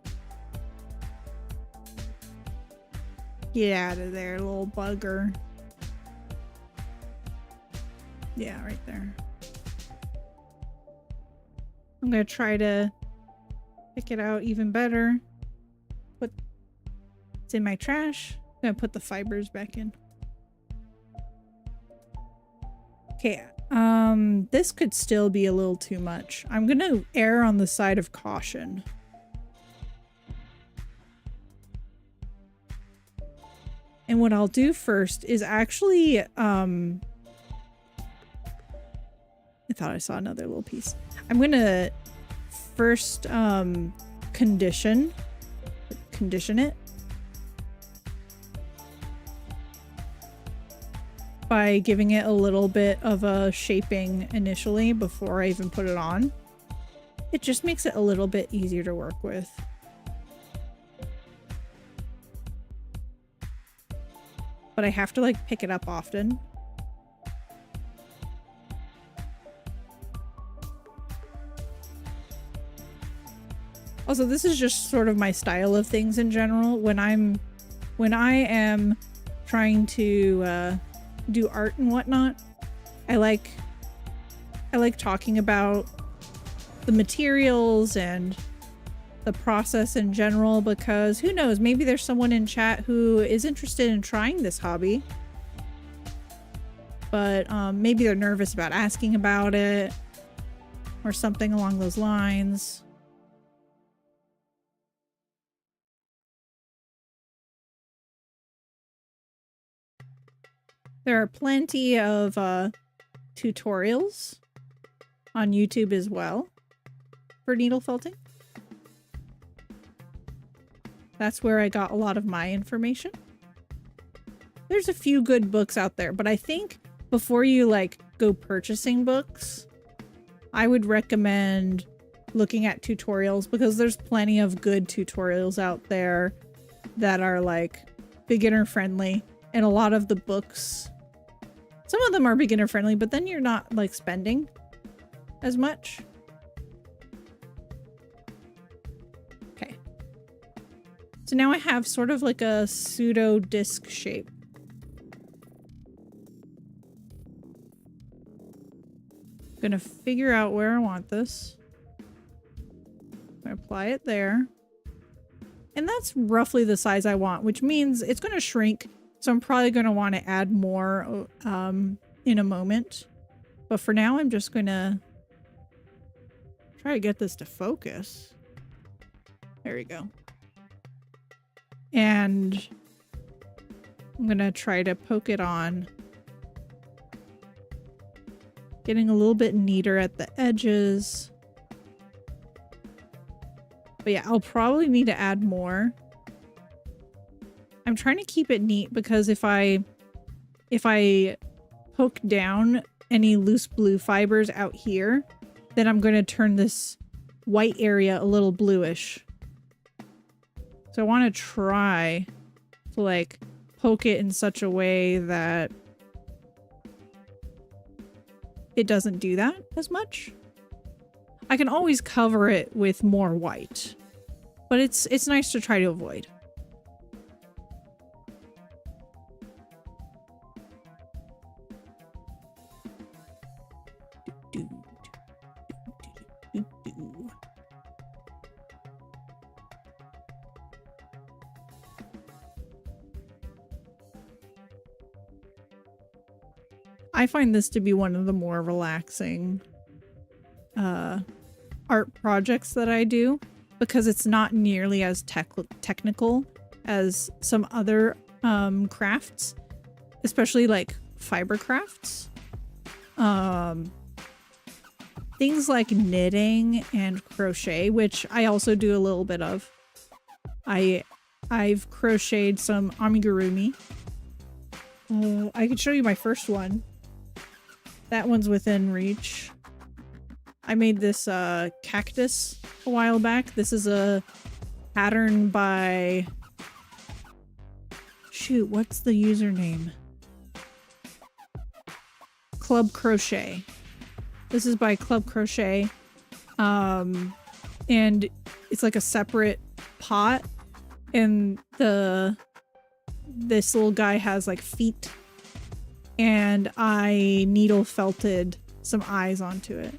Get out of there, little bugger. Yeah, right there. I'm gonna try to pick it out even better. Put it's in my trash. I'm gonna put the fibers back in. Okay, this could still be a little too much. I'm gonna err on the side of caution. And what I'll do first is actually, I thought I saw another little piece. I'm gonna first, condition it by giving it a little bit of a shaping initially before I even put it on. It just makes it a little bit easier to work with. But I have to like pick it up often. Also, this is just sort of my style of things in general. When I am trying to do art and whatnot, I like talking about the materials and the process in general, because who knows, maybe there's someone in chat who is interested in trying this hobby, but maybe they're nervous about asking about it or something along those lines. There are plenty of tutorials on YouTube as well for needle felting. That's where I got a lot of my information. There's a few good books out there, but I think before you like go purchasing books, I would recommend looking at tutorials, because there's plenty of good tutorials out there that are like beginner friendly, and a lot of the books, some of them are beginner friendly, but then you're not like spending as much. Okay. So now I have sort of like a pseudo disc shape. I'm gonna figure out where I want this. I'm gonna apply it there. And that's roughly the size I want, which means it's gonna shrink. So I'm probably going to want to add more in a moment. But for now, I'm just going to try to get this to focus. There we go. And I'm going to try to poke it on. Getting a little bit neater at the edges. But yeah, I'll probably need to add more. I'm trying to keep it neat, because if I poke down any loose blue fibers out here, then I'm going to turn this white area a little bluish. So I want to try to like poke it in such a way that it doesn't do that as much. I can always cover it with more white, but it's nice to try to avoid. I find this to be one of the more relaxing art projects that I do, because it's not nearly as technical as some other crafts, especially like fiber crafts. Things like knitting and crochet, which I also do a little bit of. I've crocheted some amigurumi. I could show you my first one. That one's within reach. I made this cactus a while back. This is a pattern by... Shoot, what's the username? Club Crochet. This is by Club Crochet. And it's like a separate pot. And this little guy has like feet. And I needle felted some eyes onto it.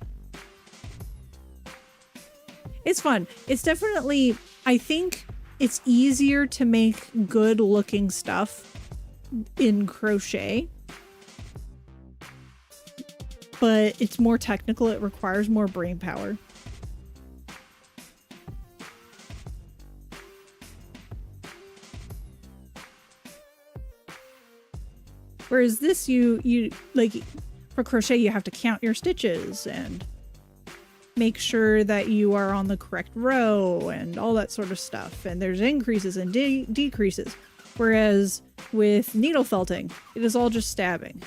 It's fun. It's definitely, I think it's easier to make good looking stuff in crochet, but it's more technical. It requires more brain power. Whereas this, you like, for crochet, you have to count your stitches and make sure that you are on the correct row and all that sort of stuff. And there's increases and decreases. Whereas with needle felting, it is all just stabbing.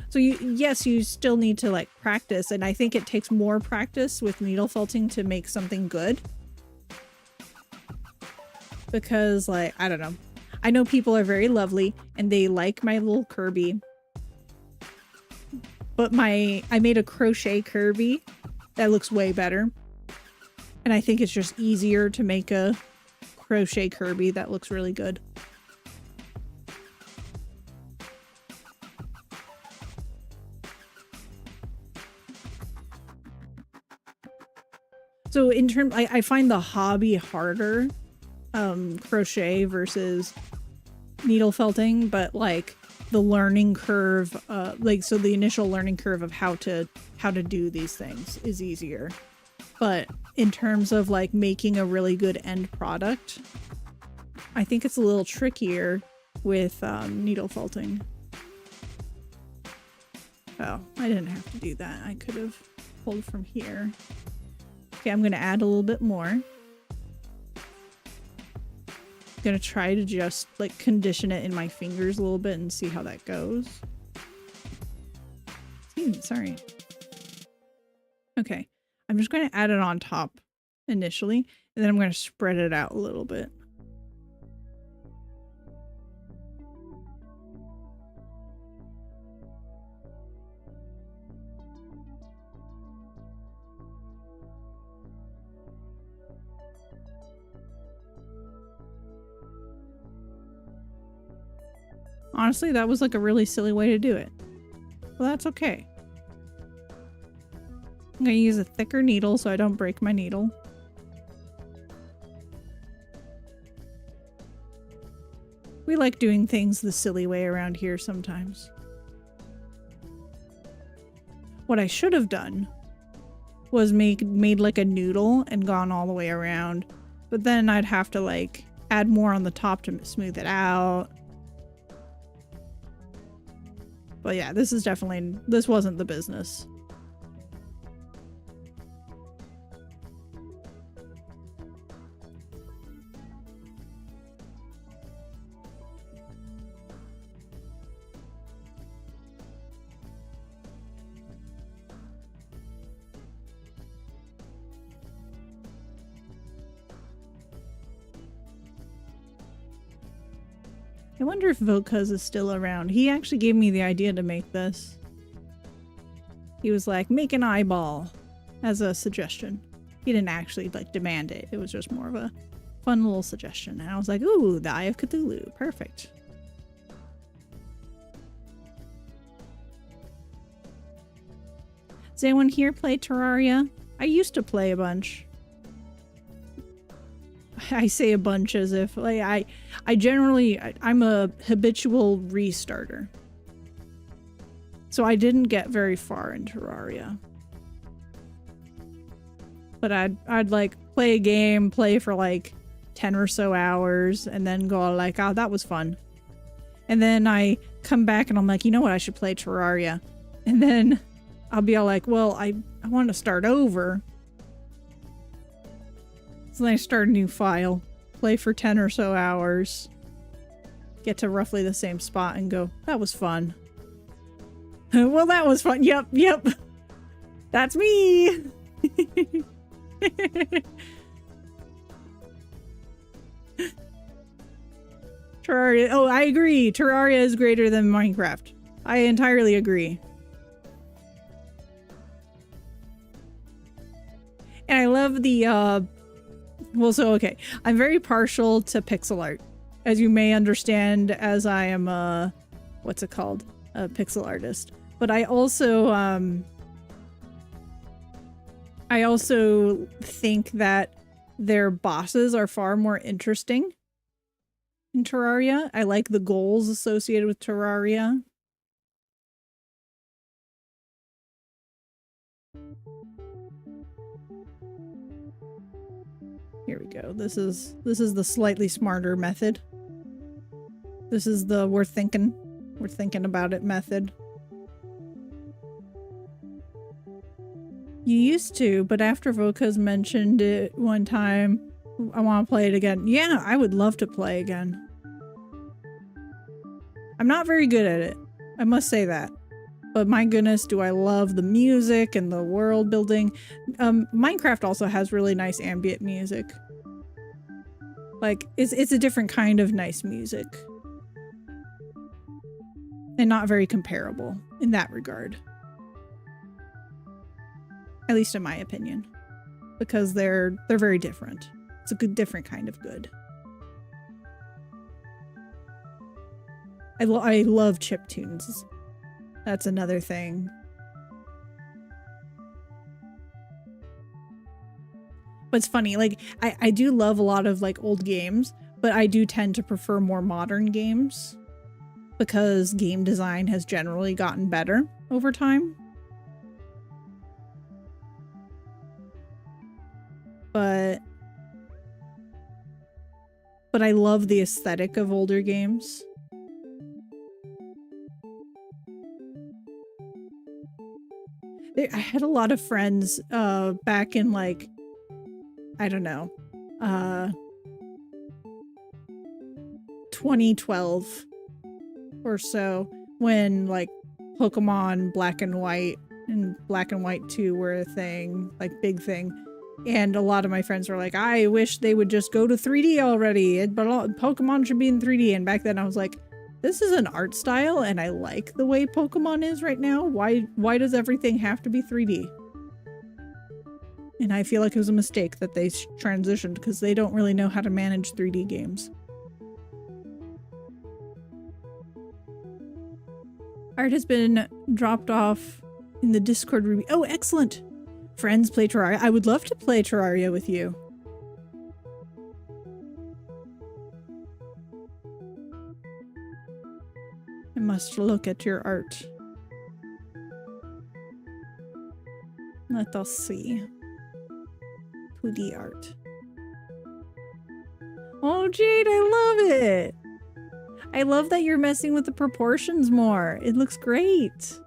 So yes, you still need to like practice. And I think it takes more practice with needle felting to make something good. Because like, I don't know. I know people are very lovely and they like my little Kirby. But I made a crochet Kirby that looks way better. And I think it's just easier to make a crochet Kirby that looks really good. So in terms, I find the hobby harder, crochet versus needle felting, but like the learning curve, so the initial learning curve of how to do these things is easier. But in terms of like making a really good end product, I think it's a little trickier with needle felting. Oh, I didn't have to do that. I could have pulled from here. Okay, I'm gonna add a little bit more. I'm gonna try to just like condition it in my fingers a little bit and see how that goes. Sorry. Okay, I'm just gonna add it on top initially, and then I'm gonna spread it out a little bit. Honestly, that was like a really silly way to do it. Well, that's okay. I'm gonna use a thicker needle so I don't break my needle. We like doing things the silly way around here sometimes. What I should have done was made like a noodle and gone all the way around, but then I'd have to like add more on the top to smooth it out. But yeah, this wasn't the business. I wonder if Vokuz is still around. He actually gave me the idea to make this. He was like, make an eyeball as a suggestion. He didn't actually like demand it. It was just more of a fun little suggestion. And I was like, ooh, the Eye of Cthulhu. Perfect. Does anyone here play Terraria? I used to play a bunch. I say a bunch as if like I'm a habitual restarter. So I didn't get very far in Terraria. But I'd like play a game, play for like 10 or so hours, and then go like, oh, that was fun. And then I come back and I'm like, you know what, I should play Terraria. And then I'll be all like, well, I want to start over. So then I start a new file, play for 10 or so hours, get to roughly the same spot and go, that was fun. Well, that was fun. Yep. That's me. Terraria. Oh, I agree. Terraria is greater than Minecraft. I entirely agree. And I love the, well, so, okay. I'm very partial to pixel art, as you may understand, as I am a, what's it called? A pixel artist. But I also think that their bosses are far more interesting in Terraria. I like the goals associated with Terraria. Here we go. This is the slightly smarter method. This is the we're thinking about it method. You used to, but after Voka's mentioned it one time, I want to play it again. Yeah, I would love to play again. I'm not very good at it, I must say that. But my goodness, do I love the music and the world building. Minecraft also has really nice ambient music. Like, it's a different kind of nice music. And not very comparable in that regard. At least in my opinion. Because they're very different. It's a different kind of good. I love chiptunes. That's another thing. But it's funny, like, I do love a lot of, like, old games, but I do tend to prefer more modern games because game design has generally gotten better over time. But I love the aesthetic of older games. I had a lot of friends back in, like, I don't know, 2012 or so, when like Pokemon Black and White and Black and White 2 were a thing, like big thing. And a lot of my friends were like, I wish they would just go to 3D already, but Pokemon should be in 3D. And back then I was like, this is an art style and I like the way Pokemon is right now. Why does everything have to be 3D? And I feel like it was a mistake that they transitioned because they don't really know how to manage 3D games. Art has been dropped off in the Discord. Oh, excellent! Friends play Terraria. I would love to play Terraria with you. I must look at your art. Let us see. 2D art. Oh, Jade, I love it! I love that you're messing with the proportions more. It looks great.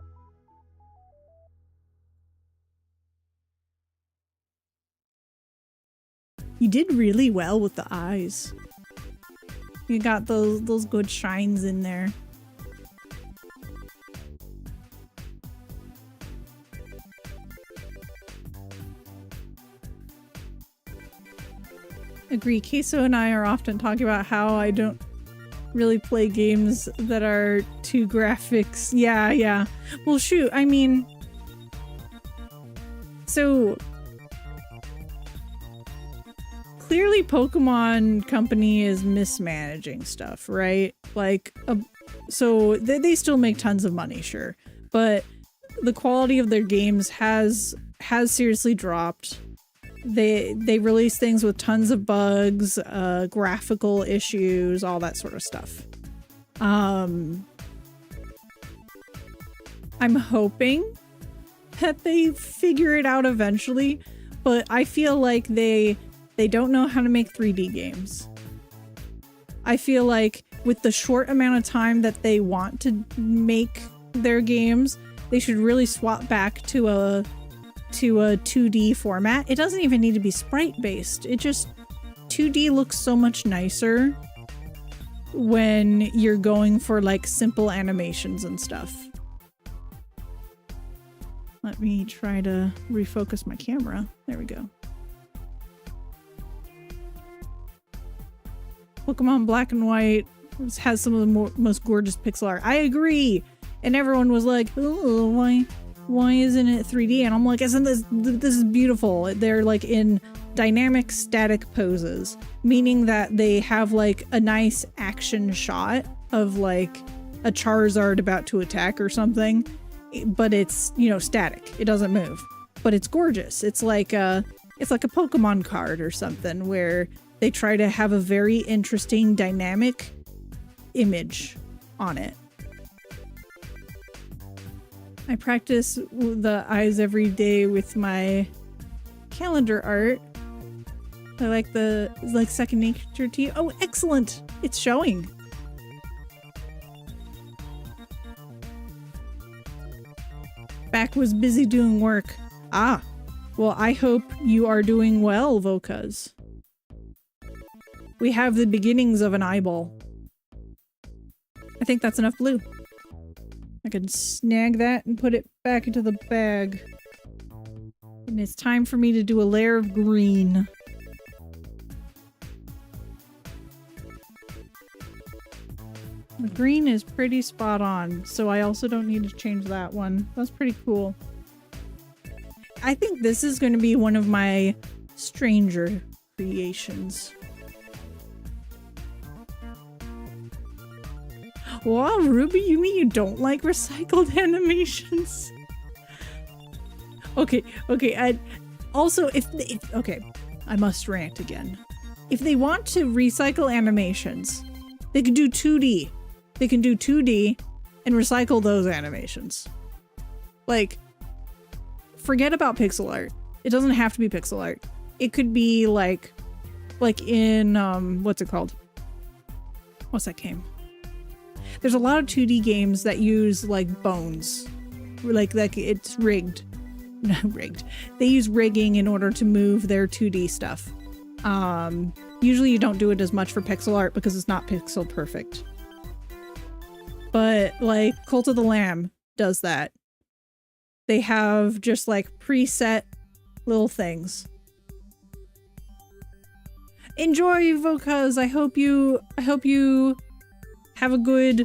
You did really well with the eyes. You got those good shines in there. Agree. Queso and I are often talking about how I don't really play games that are too graphics. Yeah. Well, shoot, I mean, so clearly Pokemon Company is mismanaging stuff, right? Like, so they still make tons of money, sure, but the quality of their games has seriously dropped. They release things with tons of bugs, graphical issues, all that sort of stuff. I'm hoping that they figure it out eventually, but I feel like they don't know how to make 3D games. I feel like with the short amount of time that they want to make their games, they should really swap back to a 2D format. It doesn't even need to be sprite based. It just 2D looks so much nicer when you're going for like simple animations and stuff. Let me try to refocus my camera. There we go. Pokemon Black and White has some of the most gorgeous pixel art. I agree. And everyone was like, oh, why isn't it 3D? And I'm like, isn't this is beautiful. They're like in dynamic static poses, meaning that they have like a nice action shot of like a Charizard about to attack or something, but it's, you know, static. It doesn't move, but it's gorgeous. It's like a Pokemon card or something where they try to have a very interesting dynamic image on it. I practice the eyes every day with my calendar art. I like the second nature to you. Oh, excellent! It's showing. Back was busy doing work. Ah, well, I hope you are doing well, Vocuz. We have the beginnings of an eyeball. I think that's enough blue. I can snag that and put it back into the bag. And it's time for me to do a layer of green. The green is pretty spot on, so I also don't need to change that one. That's pretty cool. I think this is going to be one of my stranger creations. Wow, Ruby, you mean you don't like recycled animations? Okay, also, okay, I must rant again. If they want to recycle animations, they can do 2D. They can do 2D and recycle those animations. Like, forget about pixel art. It doesn't have to be pixel art. It could be like in, what's it called? What's that game? There's a lot of 2D games that use like bones, like it's rigged. Not rigged. They use rigging in order to move their 2D stuff. Usually you don't do it as much for pixel art because it's not pixel perfect. But like Cult of the Lamb does that. They have just like preset little things. Enjoy, Vocuz. I hope you have a good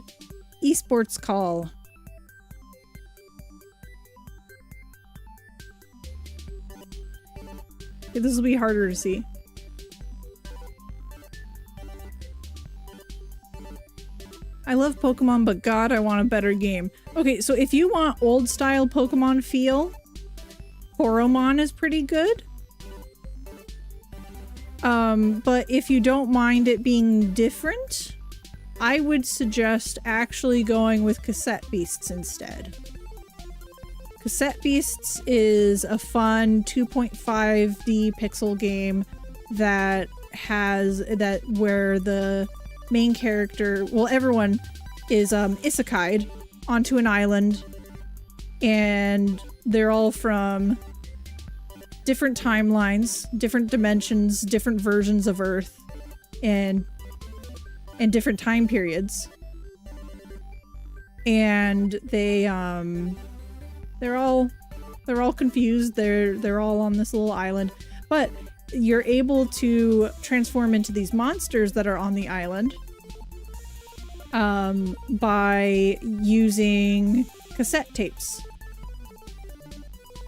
esports call. Okay, this will be harder to see. I love Pokemon, but God, I want a better game. Okay, so if you want old style Pokemon feel, Coromon is pretty good. But if you don't mind it being different, I would suggest actually going with Cassette Beasts instead. Cassette Beasts is a fun 2.5D pixel game that where the main character, well, everyone is isekai'd onto an island, and they're all from different timelines, different dimensions, different versions of Earth, and different time periods. And they're all confused. They're all on this little island, but you're able to transform into these monsters that are on the island by using cassette tapes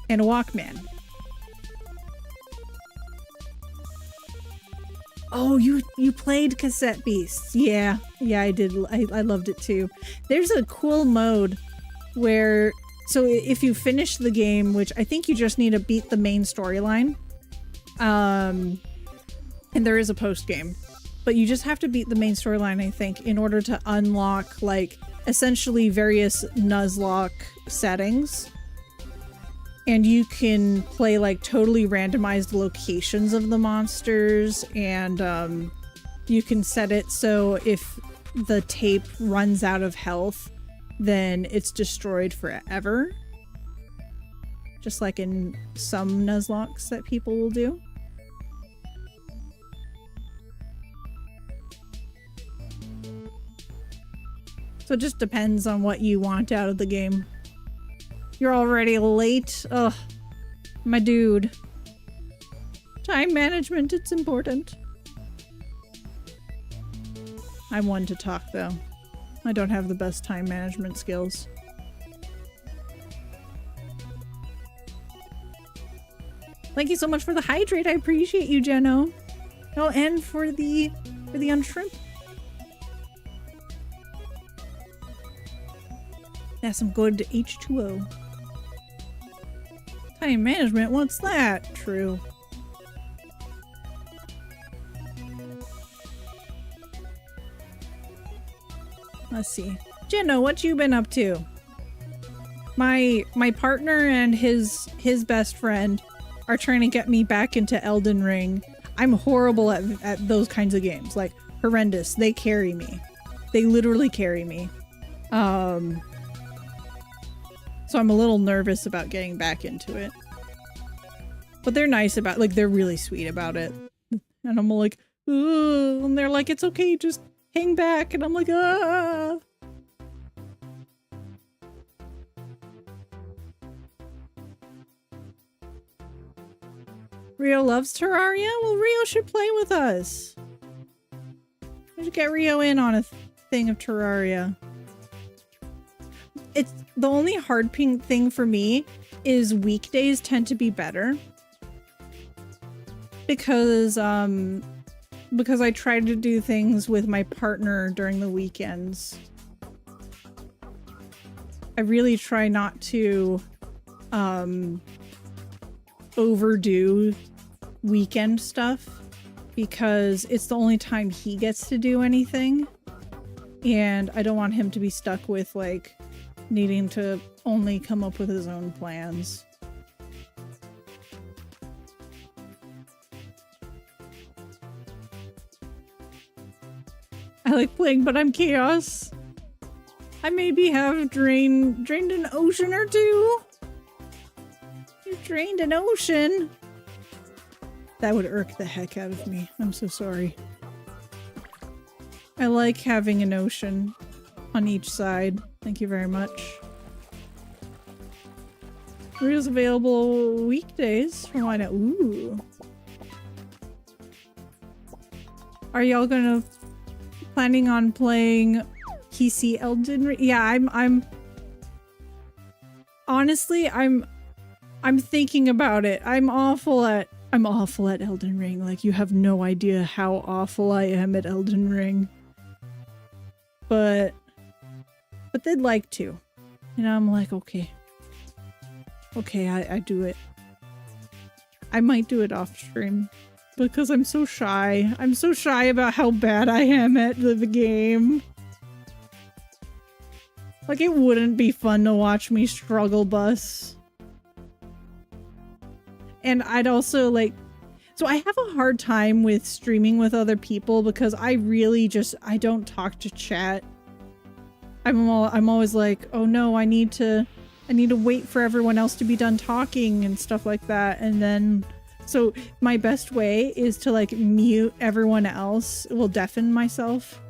and a Walkman. Oh, you played Cassette Beasts. Yeah, I did. I loved it too. There's a cool mode where, so if you finish the game, which I think you just need to beat the main storyline, and there is a post game, but you just have to beat the main storyline, I think, in order to unlock like essentially various Nuzlocke settings. And you can play like totally randomized locations of the monsters, and you can set it so if the tape runs out of health, then it's destroyed forever. Just like in some Nuzlocks that people will do. So it just depends on what you want out of the game. You're already late. Ugh. My dude. Time management, it's important. I'm one to talk though. I don't have the best time management skills. Thank you so much for the hydrate. I appreciate you, Jeno. Oh, and for the unshrimp. That's some good H2O. Time management, what's that? True. Let's see. Jeno, what you been up to? My partner and his best friend are trying to get me back into Elden Ring. I'm horrible at those kinds of games. Like, horrendous. They carry me. They literally carry me. So I'm a little nervous about getting back into it. But they're nice about, like, they're really sweet about it. And I'm like, ooh, and they're like, it's okay, just hang back. And I'm like, ah. Rio loves Terraria? Well, Rio should play with us. We should get Rio in on a thing of Terraria. It's the only hard thing for me is weekdays tend to be better because I try to do things with my partner during the weekends. I really try not to overdo weekend stuff because it's the only time he gets to do anything, and I don't want him to be stuck with like needing to only come up with his own plans. I like playing, but I'm chaos. I maybe have drained an ocean or two. You drained an ocean. That would irk the heck out of me. I'm so sorry. I like having an ocean on each side. Thank you very much. Rio's available weekdays. Why not? Ooh. Are y'all gonna planning on playing PC Elden Ring? Yeah, I'm honestly I'm thinking about it. I'm awful at Elden Ring. Like, you have no idea how awful I am at Elden Ring. But they'd like to. And I'm like, okay. Okay, I do it. I might do it off stream. Because I'm so shy. I'm so shy about how bad I am at the game. Like, it wouldn't be fun to watch me struggle bus. And I'd also like... So I have a hard time with streaming with other people because I really just... I don't talk to chat. I'm always like, oh no, I need to wait for everyone else to be done talking and stuff like that. And then... So my best way is to like mute everyone else, will deafen myself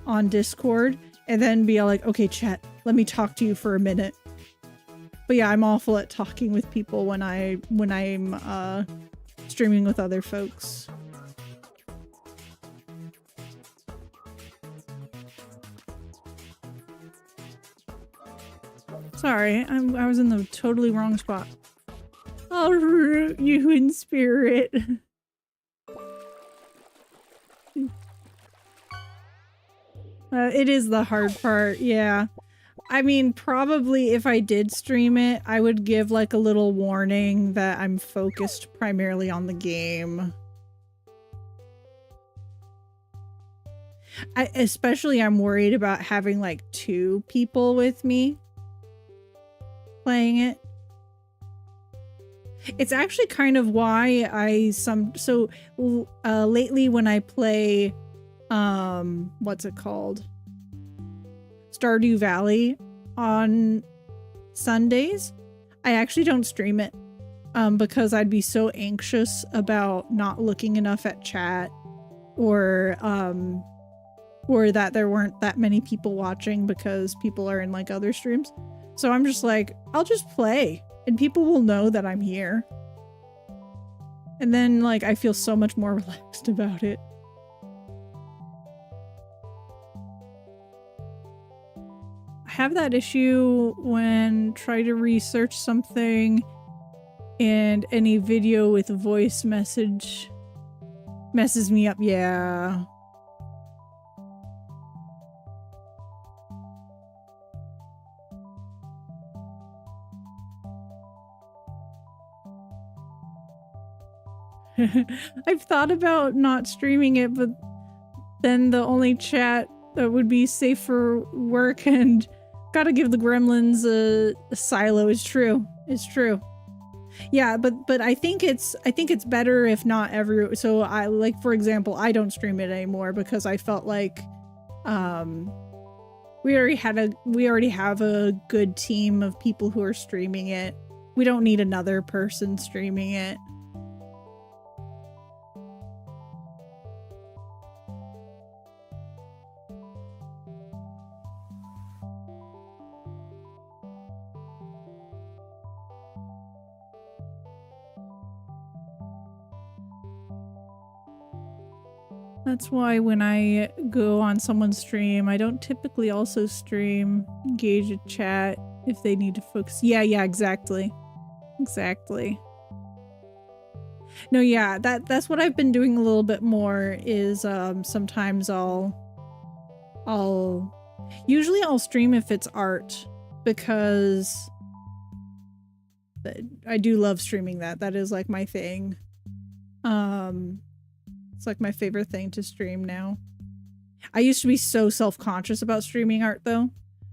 on Discord, and then be like, okay, chat, let me talk to you for a minute. But yeah, I'm awful at talking with people when I'm streaming with other folks. Sorry, I was in the totally wrong spot. I'll root you in spirit. It is the hard part, yeah. I mean, probably if I did stream it, I would give like a little warning that I'm focused primarily on the game. Especially I'm worried about having like 2 people with me playing it. It's actually kind of why lately when I play what's it called? Stardew Valley on Sundays, I actually don't stream it because I'd be so anxious about not looking enough at chat or that there weren't that many people watching because people are in like other streams. So I'm just like, I'll just play and people will know that I'm here. And then like I feel so much more relaxed about it. I have that issue when try to research something and any video with a voice message messes me up. Yeah. I've thought about not streaming it, but then the only chat that would be safe for work and gotta give the gremlins a silo is true. It's true. Yeah, but I think it's better if not every. So I like, for example, I don't stream it anymore because I felt like we already have a good team of people who are streaming it. We don't need another person streaming it. That's why when I go on someone's stream, I don't typically also stream, engage a chat if they need to focus. Yeah, exactly. Exactly. No, yeah, that's what I've been doing a little bit more is sometimes usually I'll stream if it's art because I do love streaming that. That is like my thing. It's like my favorite thing to stream now. I used to be so self-conscious about streaming art though.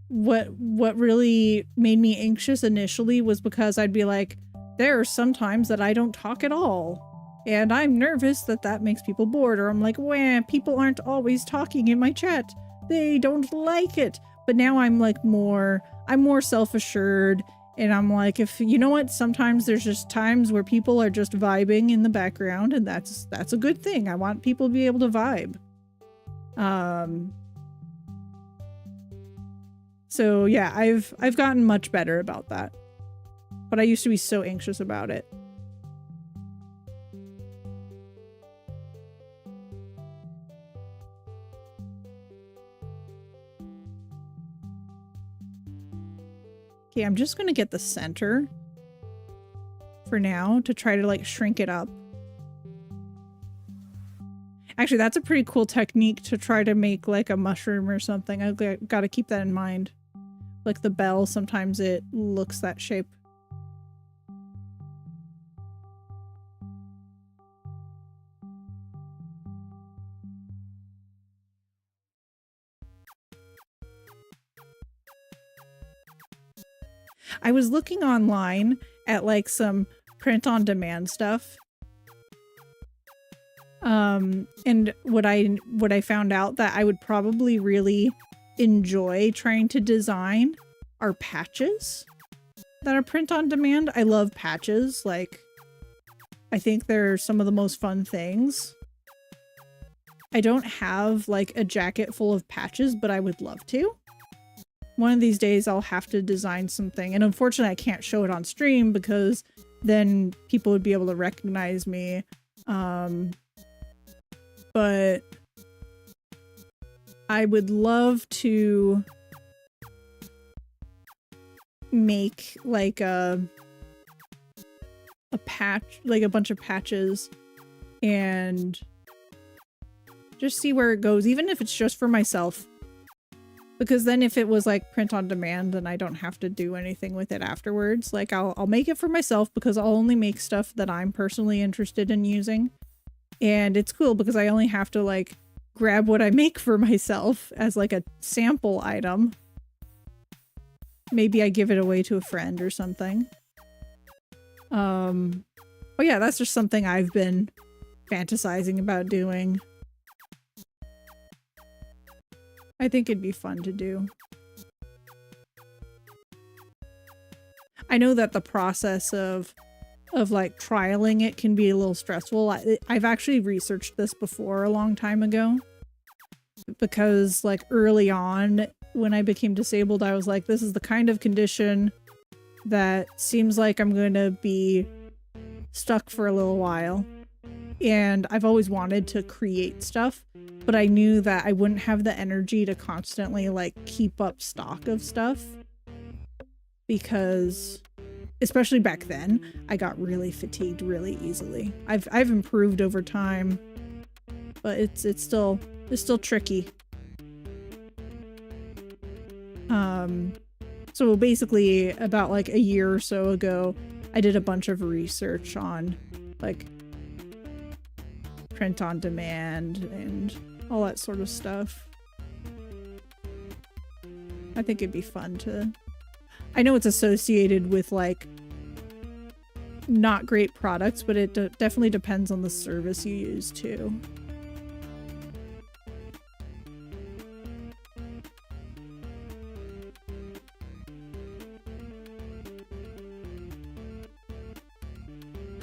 What really made me anxious initially was because I'd be like, there are some times that I don't talk at all. And I'm nervous that that makes people bored. Or I'm like, wah, people aren't always talking in my chat. They don't like it. But now I'm like I'm more self-assured. And I'm like, if you know what, sometimes there's just times where people are just vibing in the background, and that's a good thing. I want people to be able to vibe. So yeah, I've gotten much better about that. But I used to be so anxious about it. Okay, I'm just gonna get the center for now to try to like shrink it up. Actually, that's a pretty cool technique to try to make like a mushroom or something. I've got to keep that in mind. Like the bell, sometimes it looks that shape. I was looking online at like some print on demand stuff. And what I found out that I would probably really enjoy trying to design are patches that are print on demand. I love patches. Like, I think they're some of the most fun things. I don't have like a jacket full of patches, but I would love to. One of these days I'll have to design something, and unfortunately I can't show it on stream because then people would be able to recognize me. But I would love to make like a patch, like a bunch of patches, and just see where it goes, even if it's just for myself. Because then if it was like print on demand, then I don't have to do anything with it afterwards. Like I'll make it for myself because I'll only make stuff that I'm personally interested in using. And it's cool because I only have to like grab what I make for myself as like a sample item. Maybe I give it away to a friend or something. Oh yeah, that's just something I've been fantasizing about doing. I think it'd be fun to do. I know that the process of like trialing it can be a little stressful. I've actually researched this before a long time ago, because like early on when I became disabled, I was like, this is the kind of condition that seems like I'm going to be stuck for a little while. And I've always wanted to create stuff, but I knew that I wouldn't have the energy to constantly like keep up stock of stuff, because especially back then, I got really fatigued really easily. I've improved over time, but it's still tricky. So basically about like a year or so ago, I did a bunch of research on like print on demand and all that sort of stuff. I think it'd be fun to... I know it's associated with like not great products, but it definitely depends on the service you use too.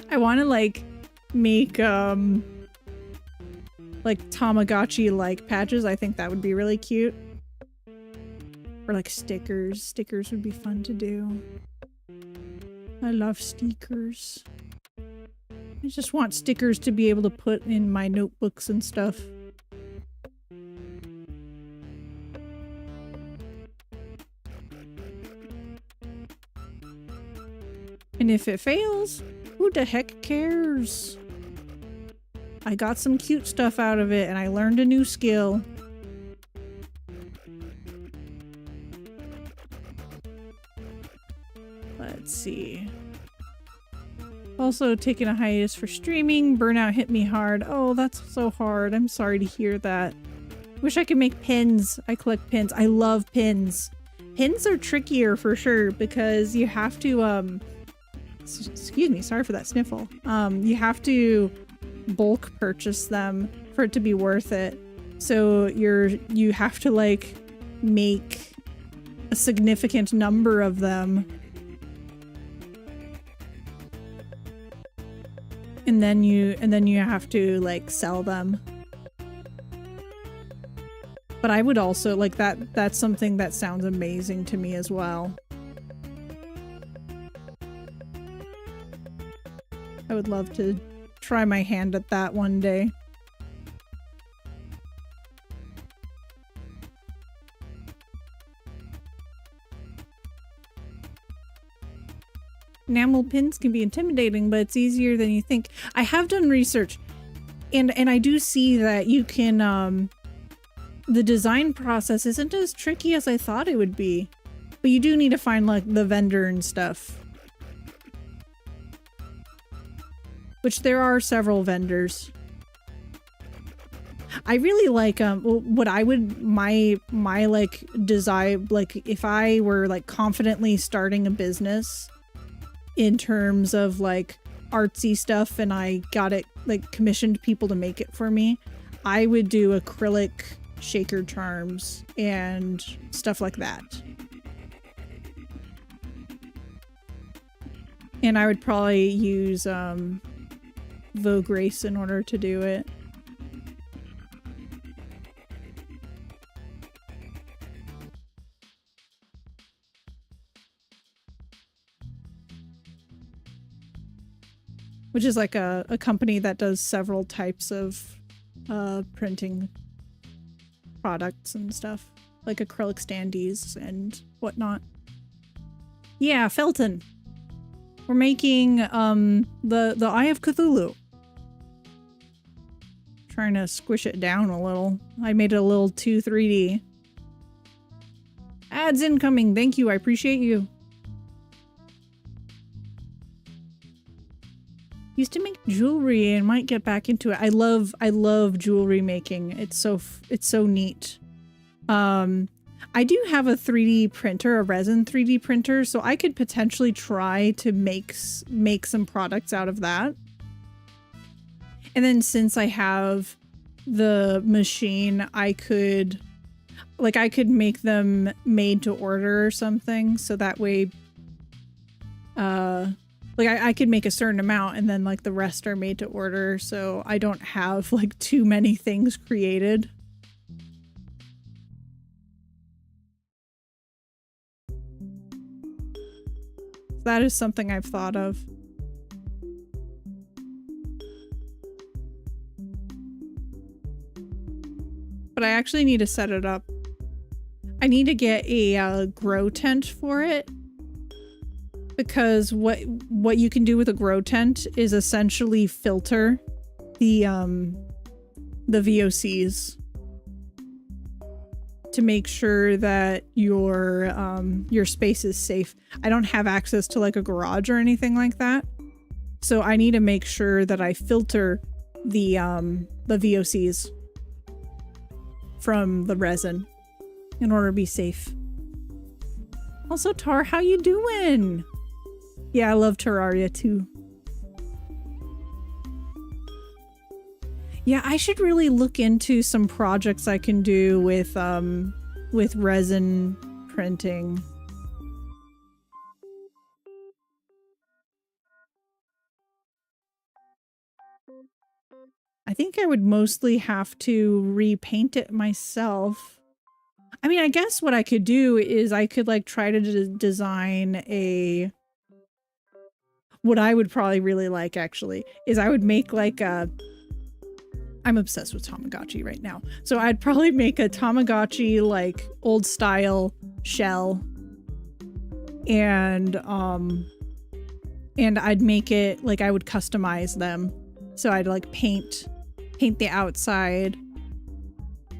I want to like make like Tamagotchi like patches. I think that would be really cute. Or like stickers. Stickers would be fun to do. I love stickers. I just want stickers to be able to put in my notebooks and stuff. And if it fails, who the heck cares? I got some cute stuff out of it and I learned a new skill. Let's see. Also taking a hiatus for streaming. Burnout hit me hard. Oh, that's so hard. I'm sorry to hear that. Wish I could make pins. I collect pins. I love pins. Pins are trickier for sure because you have to, excuse me, sorry for that sniffle. You have to bulk purchase them for it to be worth it. So you have to like make a significant number of them. And then you have to like sell them. But I would also like that's something that sounds amazing to me as well. I would love to try my hand at that one day. Enamel pins can be intimidating, but it's easier than you think. I have done research and I do see that you can the design process isn't as tricky as I thought it would be. But you do need to find like the vendor and stuff. Which there are several vendors. I really like what I would my like design, like if I were like confidently starting a business in terms of like artsy stuff and I got it like commissioned people to make it for me, I would do acrylic shaker charms and stuff like that. And I would probably use Vogue Race in order to do it. Which is like a company that does several types of printing products and stuff. Like acrylic standees and whatnot. Yeah, Felton. We're making the Eye of Cthulhu. Trying to squish it down a little. I made it a little too 3D. Ads incoming. Thank you. I appreciate you. Used to make jewelry and might get back into it. I love jewelry making. It's so neat. I do have a 3D printer, a resin 3D printer, so I could potentially try to make some products out of that. And then since I have the machine, I could make them made to order or something, so that way like I could make a certain amount and then like the rest are made to order, so I don't have like too many things created. That is something I've thought of. But I actually need to set it up. I need to get a grow tent for it. Because what you can do with a grow tent is essentially filter the VOCs to make sure that your space is safe. I don't have access to like a garage or anything like that, so I need to make sure that I filter the VOCs from the resin in order to be safe. Also, Tar, how you doing? Yeah, I love Terraria too. Yeah, I should really look into some projects I can do with resin printing. I think I would mostly have to repaint it myself. I mean, I guess what I could do is I could like try to design a... What I would probably really like, actually, is I would make like a... I'm obsessed with Tamagotchi right now. So I'd probably make a Tamagotchi, like, old style shell. And I'd make it, like, I would customize them. So I'd, like, paint the outside.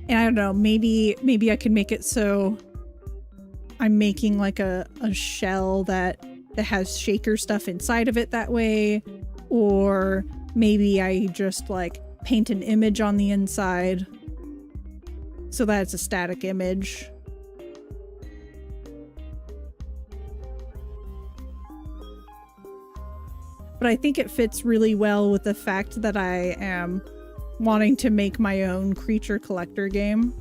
And I don't know, maybe I could make it so I'm making, like, a shell that has shaker stuff inside of it that way, or maybe I just like paint an image on the inside so that it's a static image. But I think it fits really well with the fact that I am wanting to make my own creature collector game.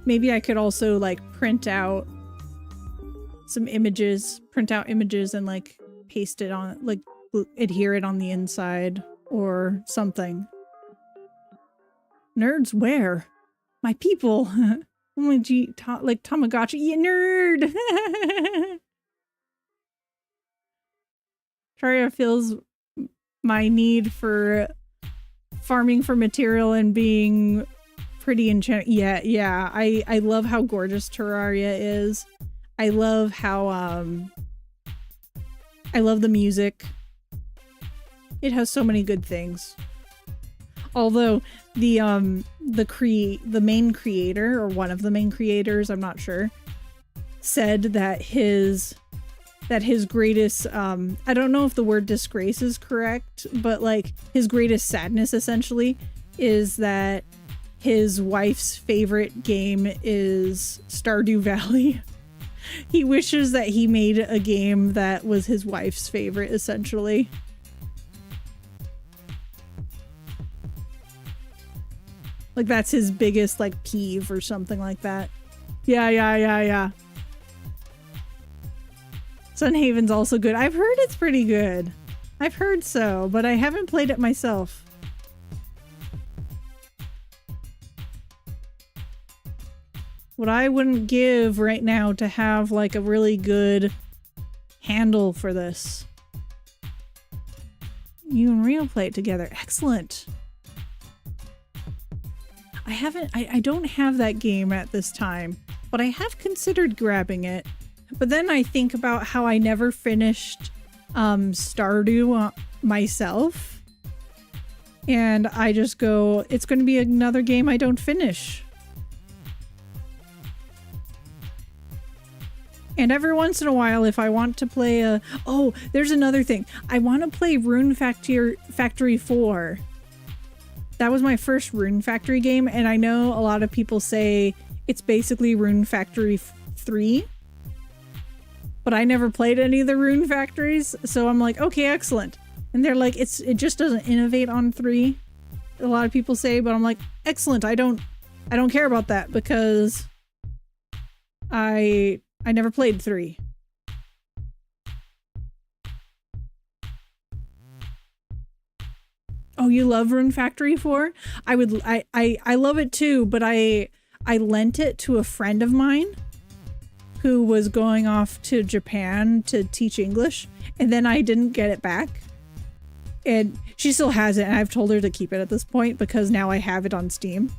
Maybe I could also like print out some images, and like paste it on, like adhere it on the inside or something. Nerds where? My people. OMG, like Tamagotchi, you nerd! Terraria feels my need for farming for material and being pretty enchanting. Yeah. I love how gorgeous Terraria is. I love how, I love the music. It has so many good things. Although the main creator, or one of the main creators, I'm not sure, said that his greatest, I don't know if the word disgrace is correct, but like his greatest sadness essentially is that his wife's favorite game is Stardew Valley. He wishes that he made a game that was his wife's favorite, essentially. Like that's his biggest like peeve or something like that. Yeah. Sunhaven's also good. I've heard it's pretty good. I've heard so, but I haven't played it myself. What I wouldn't give right now to have like a really good handle for this. You and Rio play it together. Excellent. I don't have that game at this time, but I have considered grabbing it. But then I think about how I never finished Stardew myself. And I just go, it's going to be another game I don't finish. And every once in a while, if I want to play a... Oh, there's another thing. I want to play Rune Factory 4. That was my first Rune Factory game, and I know a lot of people say it's basically Rune Factory 3. But I never played any of the Rune Factories, so I'm like, okay, excellent. And they're like, it just doesn't innovate on 3. A lot of people say, but I'm like, excellent. I don't care about that because I never played 3. Oh, you love Rune Factory 4? I love it too, but I lent it to a friend of mine who was going off to Japan to teach English, and then I didn't get it back. And she still has it, and I've told her to keep it at this point because now I have it on Steam.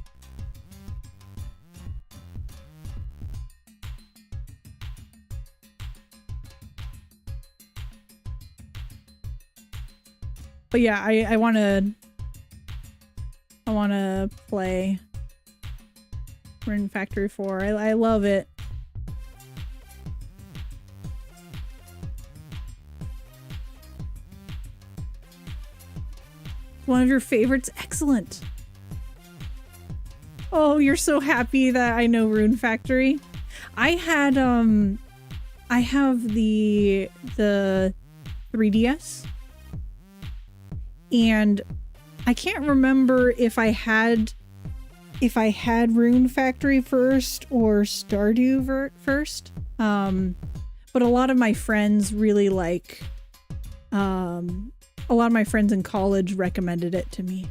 But yeah, I wanna play Rune Factory 4. I love it. One of your favorites? Excellent. Oh, you're so happy that I know Rune Factory. I have the 3DS. And I can't remember if I had Rune Factory first or Stardew first. But a lot of my friends really like a lot of my friends in college recommended it to me.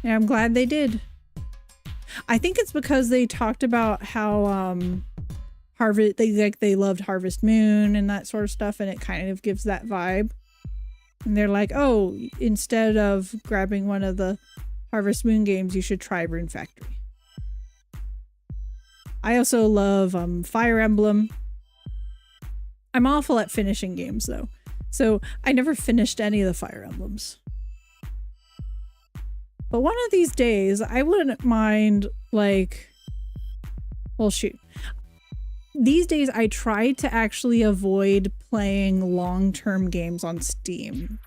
And I'm glad they did. I think it's because they talked about how they loved Harvest Moon and that sort of stuff, and it kind of gives that vibe. And they're like, oh, instead of grabbing one of the Harvest Moon games, you should try Rune Factory. I also love Fire Emblem. I'm awful at finishing games though, so I never finished any of the Fire Emblems. But one of these days, I wouldn't mind, like, well, shoot. These days, I try to actually avoid playing long-term games on stream,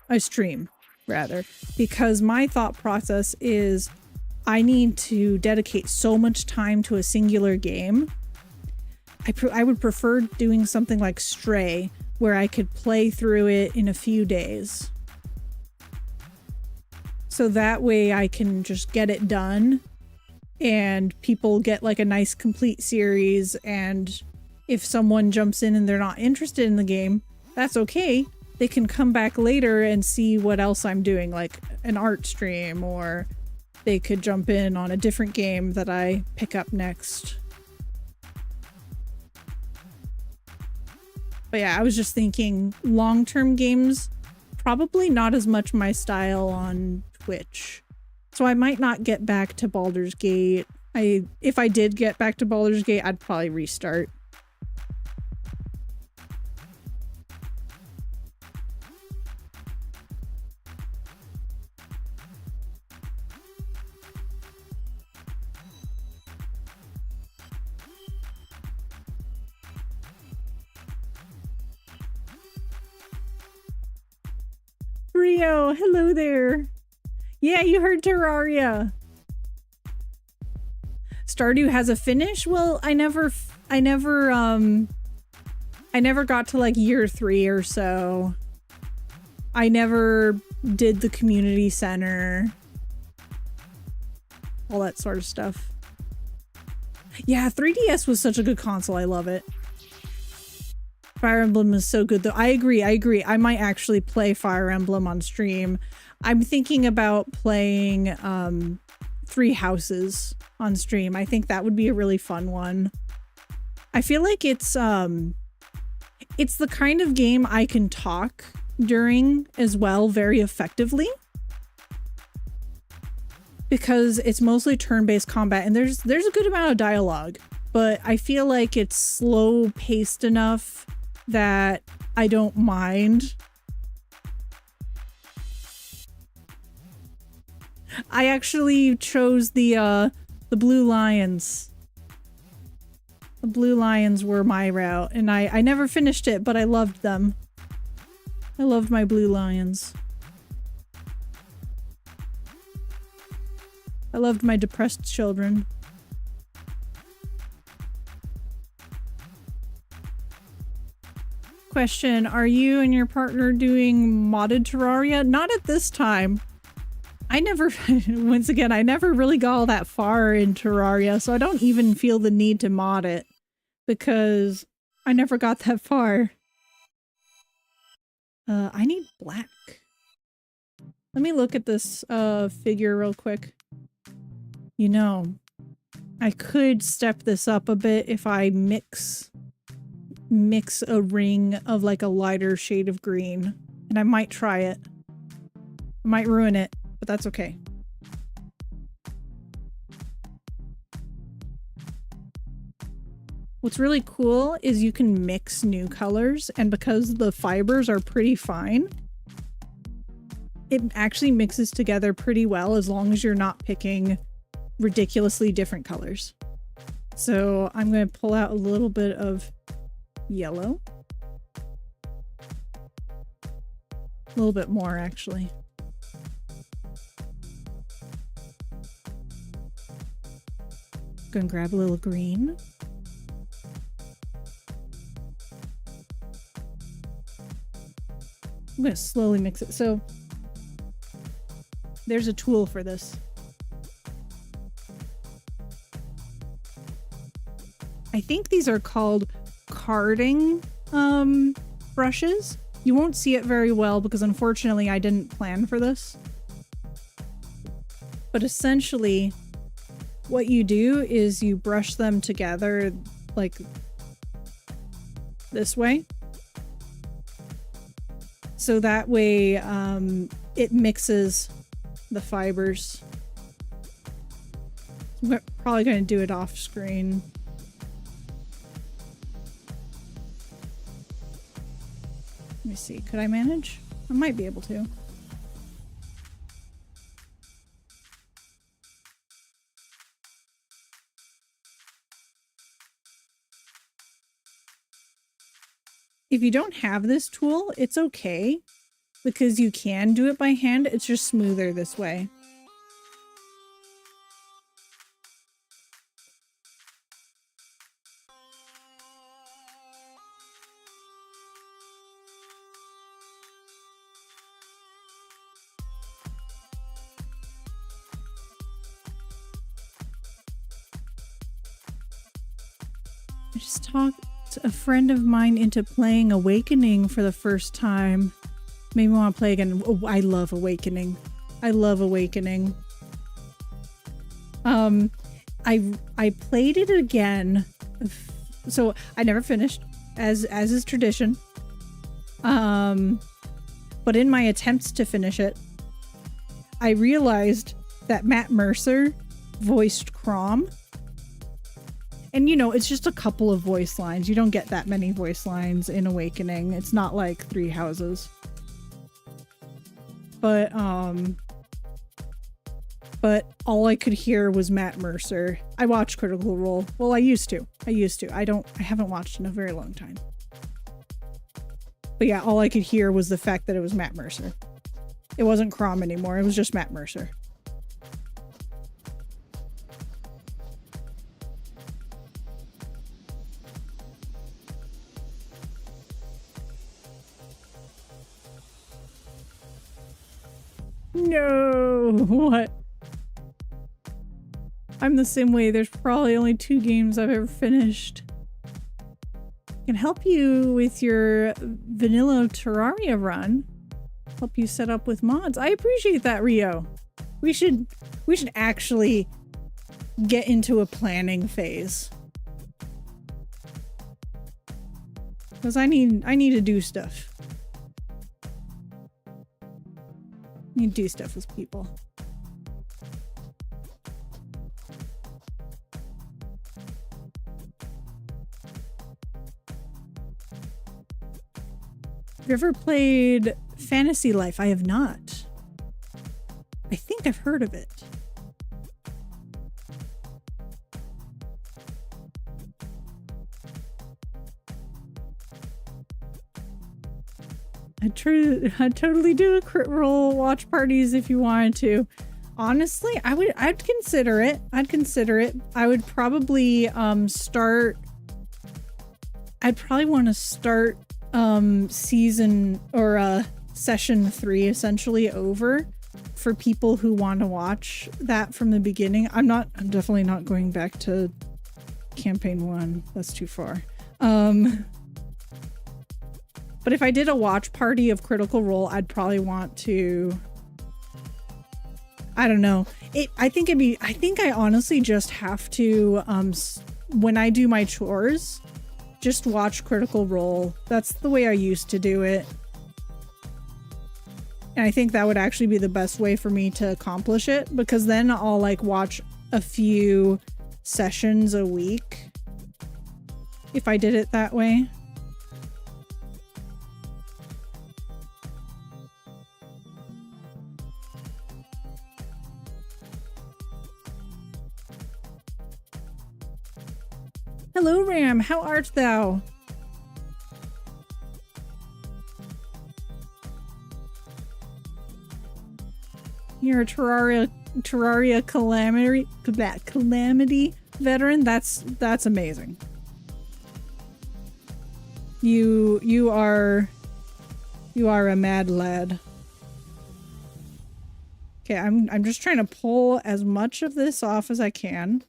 rather, because my thought process is I need to dedicate so much time to a singular game. I would prefer doing something like Stray, where I could play through it in a few days. So that way I can just get it done and people get like a nice complete series, and if someone jumps in and they're not interested in the game, that's okay. They can come back later and see what else I'm doing, like an art stream, or they could jump in on a different game that I pick up next. But yeah, I was just thinking long-term games, probably not as much my style on Twitch. So I might not get back to Baldur's Gate. If I did get back to Baldur's Gate, I'd probably restart. Rio, hello there. Yeah, you heard Terraria. Stardew has a finish? Well, I never got to like year 3 or so. I never did the community center. All that sort of stuff. Yeah, 3DS was such a good console. I love it. Fire Emblem is so good though. I agree. I might actually play Fire Emblem on stream. I'm thinking about playing Three Houses on stream. I think that would be a really fun one. I feel like it's the kind of game I can talk during as well very effectively, because it's mostly turn-based combat and there's a good amount of dialogue, but I feel like it's slow paced enough that I don't mind. I actually chose the Blue Lions. The blue lions were my route, and I never finished it, but I loved them. I loved my blue lions. I loved my depressed children. Question, are you and your partner doing modded Terraria? Not at this time. I never, once again, I never really got all that far in Terraria, so I don't even feel the need to mod it because I never got that far. I need black. Let me look at this figure real quick. You know, I could step this up a bit if I mix a ring of like a lighter shade of green, and I might try it. I might ruin it, but that's okay. What's really cool is you can mix new colors, and because the fibers are pretty fine, it actually mixes together pretty well as long as you're not picking ridiculously different colors. So I'm going to pull out a little bit of yellow. A little bit more, actually. Gonna grab a little green. I'm gonna slowly mix it. So there's a tool for this. I think these are called carding brushes. You won't see it very well because unfortunately I didn't plan for this. But essentially what you do is you brush them together like this way. So that way it mixes the fibers. I'm probably going to do it off screen. Let me see, could I manage? I might be able to. If you don't have this tool, it's okay, because you can do it by hand. It's just smoother this way. I just talked a friend of mine into playing Awakening for the first time. Made me want to play again. Oh, I love Awakening. I love Awakening. I played it again. So I never finished, as is tradition. But in my attempts to finish it, I realized that Matt Mercer voiced Crom. And you know, it's just a couple of voice lines. You don't get that many voice lines in Awakening. It's not like Three Houses. But all I could hear was Matt Mercer. I watched Critical Role. Well, I used to. I haven't watched in a very long time. But yeah, all I could hear was the fact that it was Matt Mercer. It wasn't Crom anymore. It was just Matt Mercer. No, what? I'm the same way. There's probably only 2 games I've ever finished. I can help you with your vanilla Terraria run. Help you set up with mods. I appreciate that, Rio. We should actually get into a planning phase. Because I need to do stuff. You do stuff with people. Have you ever played Fantasy Life? I have not. I think I've heard of it. I'd totally do a crit roll watch parties if you wanted to. Honestly, I'd consider it. I'd consider it. I would probably start. I'd probably want to start season or session 3 essentially over for people who want to watch that from the beginning. I'm definitely not going back to campaign 1. That's too far. But if I did a watch party of Critical Role, I'd probably want to, I don't know. I think I honestly just have to, when I do my chores, just watch Critical Role. That's the way I used to do it. And I think that would actually be the best way for me to accomplish it, because then I'll like watch a few sessions a week if I did it that way. Hello, Ram. How art thou? You're a Terraria calamity veteran. That's amazing. You are a mad lad. Okay, I'm just trying to pull as much of this off as I can.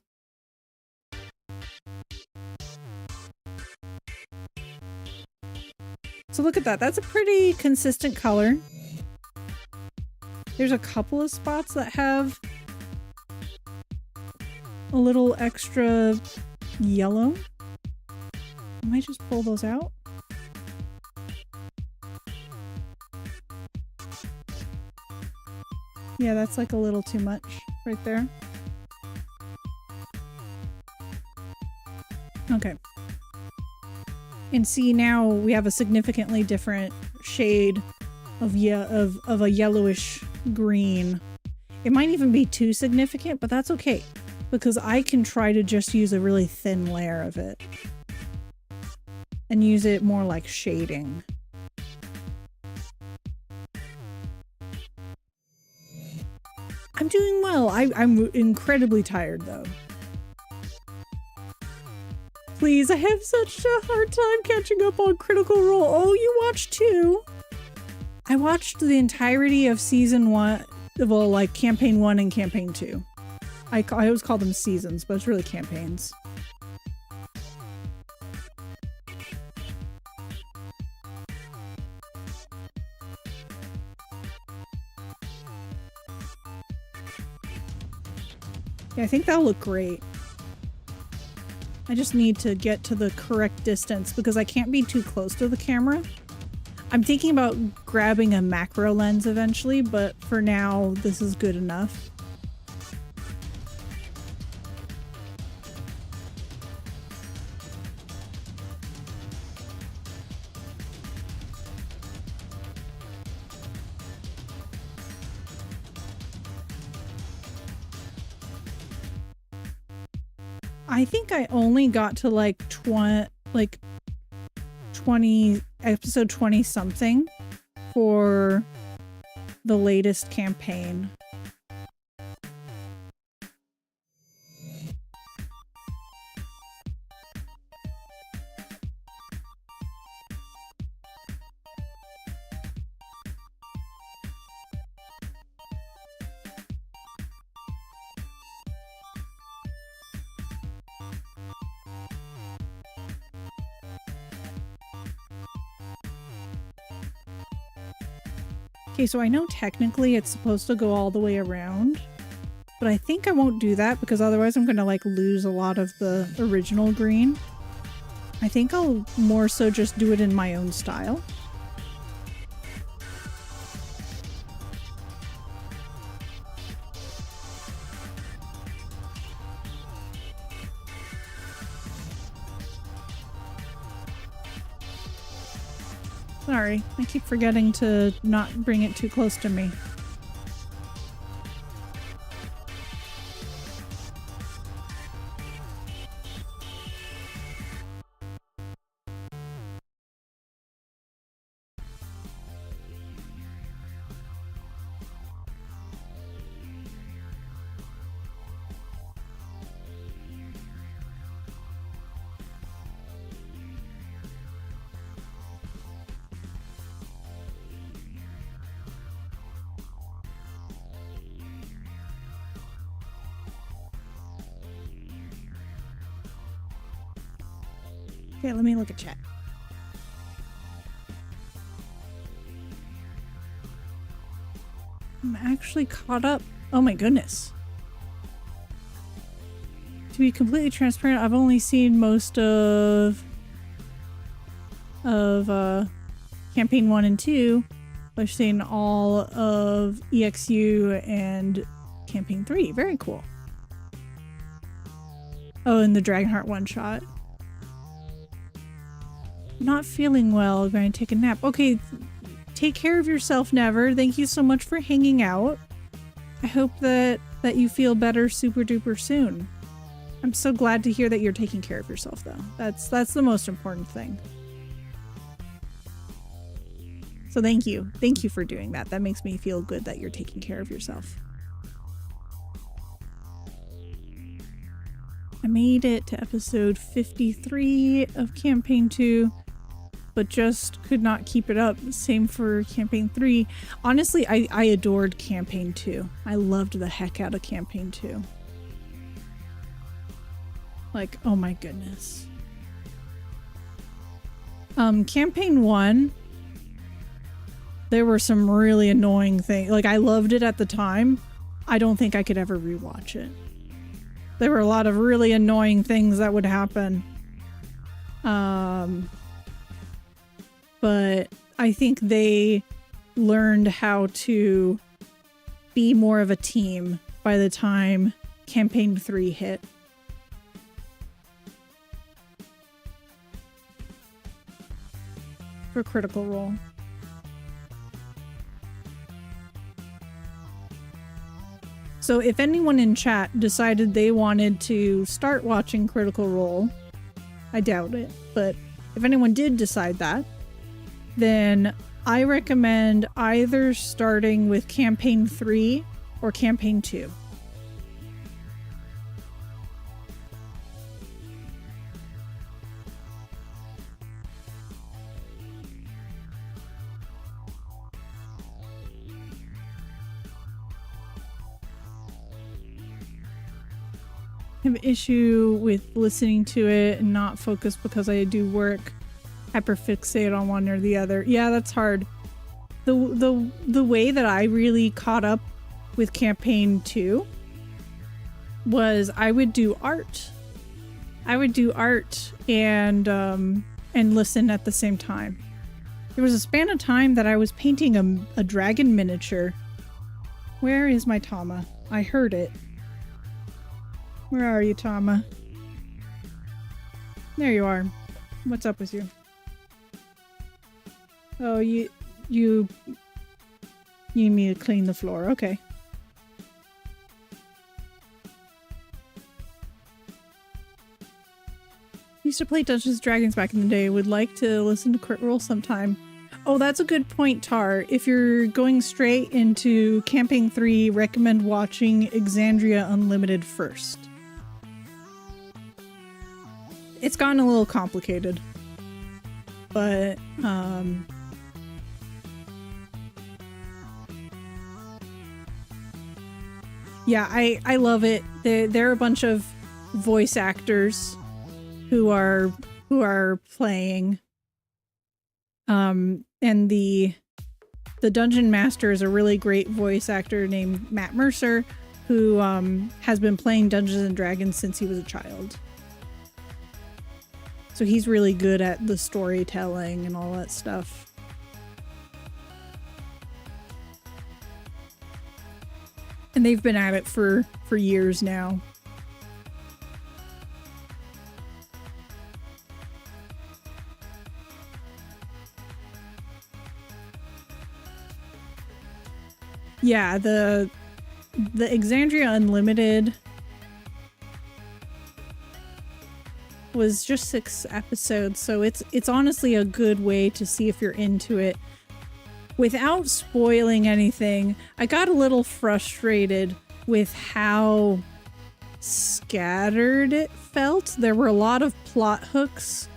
So look at that. That's a pretty consistent color. There's a couple of spots that have a little extra yellow. I might just pull those out. Yeah, that's like a little too much right there. Okay. And see, now we have a significantly different shade of a yellowish green. It might even be too significant, but that's okay, because I can try to just use a really thin layer of it and use it more like shading. I'm doing well. I'm incredibly tired though. Please, I have such a hard time catching up on Critical Role. Oh, you watched 2? I watched the entirety of season 1, well, like campaign 1 and campaign 2. I always call them seasons, but it's really campaigns. Yeah, I think that'll look great. I just need to get to the correct distance because I can't be too close to the camera. I'm thinking about grabbing a macro lens eventually, but for now, this is good enough. I think I only got to like 20 episode 20 something for the latest campaign. Okay, so I know technically it's supposed to go all the way around, but I think I won't do that because otherwise I'm gonna like lose a lot of the original green. I think I'll more so just do it in my own style. Sorry, I keep forgetting to not bring it too close to me. Okay, let me look at chat. I'm actually caught up. Oh my goodness. To be completely transparent, I've only seen most of campaign 1 and 2. I've seen all of EXU and campaign 3. Very cool. Oh, and the Dragonheart one-shot. Not feeling well. Going to take a nap. Okay, take care of yourself, Never. Thank you so much for hanging out. I hope that you feel better super duper soon. I'm so glad to hear that you're taking care of yourself, though. That's the most important thing. So thank you. Thank you for doing that. That makes me feel good that you're taking care of yourself. I made it to episode 53 of campaign 2, but just could not keep it up. Same for campaign 3. Honestly, I adored campaign 2. I loved the heck out of campaign 2. Like, oh my goodness. Campaign 1, there were some really annoying things. Like, I loved it at the time. I don't think I could ever rewatch it. There were a lot of really annoying things that would happen. But I think they learned how to be more of a team by the time campaign 3 hit. For Critical Role. So if anyone in chat decided they wanted to start watching Critical Role, I doubt it, but if anyone did decide that, then I recommend either starting with campaign 3 or campaign 2. I have an issue with listening to it and not focus because I do work. Hyperfixate on one or the other. Yeah, that's hard. The way that I really caught up with campaign 2 was I would do art. I would do art and listen at the same time. There was a span of time that I was painting a dragon miniature. Where is my Tama? I heard it. Where are you, Tama? There you are. What's up with you? Oh, you need me to clean the floor. Okay. Used to play Dungeons & Dragons back in the day. Would like to listen to Crit Role sometime. Oh, that's a good point, Tar. If you're going straight into campaign 3, recommend watching Exandria Unlimited first. It's gotten a little complicated, but yeah, I love it. There are a bunch of voice actors who are playing, and the dungeon master is a really great voice actor named Matt Mercer, who has been playing Dungeons and Dragons since he was a child. So he's really good at the storytelling and all that stuff. And they've been at it for years now. Yeah, the Exandria Unlimited was just 6 episodes, so it's honestly a good way to see if you're into it. Without spoiling anything, I got a little frustrated with how scattered it felt. There were a lot of plot hooks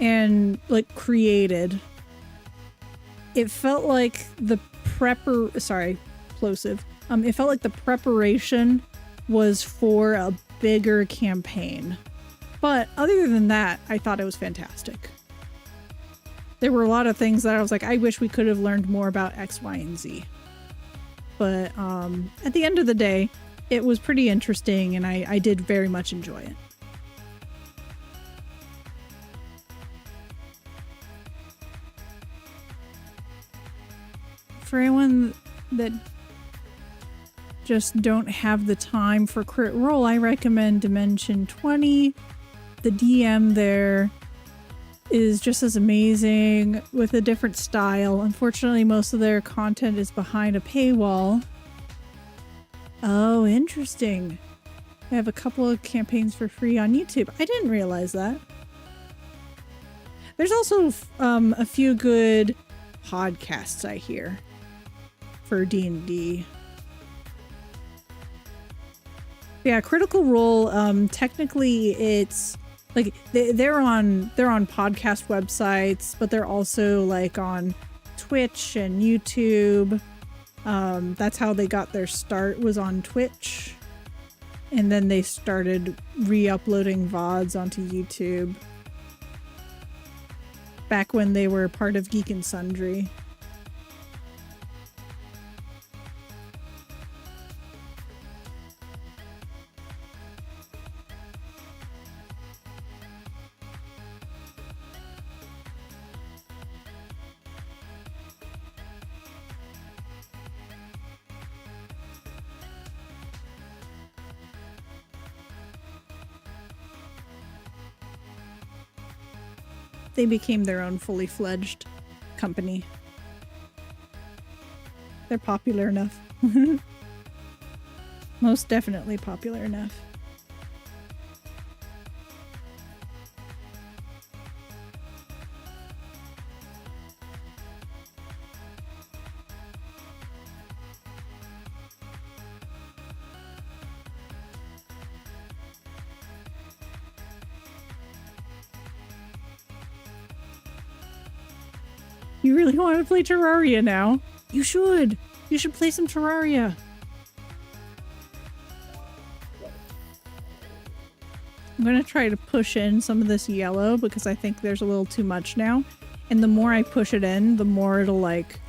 and like created. It felt like the plosive. It felt like the preparation was for a bigger campaign. But other than that, I thought it was fantastic. There were a lot of things that I was like, I wish we could have learned more about X, Y, and Z. But at the end of the day, it was pretty interesting, and I did very much enjoy it. For anyone that just don't have the time for Crit Role, I recommend Dimension 20. The DM there is just as amazing with a different style. Unfortunately, most of their content is behind a paywall. Oh, interesting. I have a couple of campaigns for free on YouTube. I didn't realize that. There's also a few good podcasts I hear for D&D. Yeah, Critical Role, technically it's like they're on podcast websites, but they're also like on Twitch and YouTube. That's how they got their start, was on Twitch. And then they started re-uploading VODs onto YouTube. Back when they were part of Geek and Sundry. They became their own fully fledged company. They're popular enough. Most definitely popular enough. You really want to play Terraria now? You should! You should play some Terraria! I'm gonna try to push in some of this yellow because I think there's a little too much now. And the more I push it in, the more it'll like,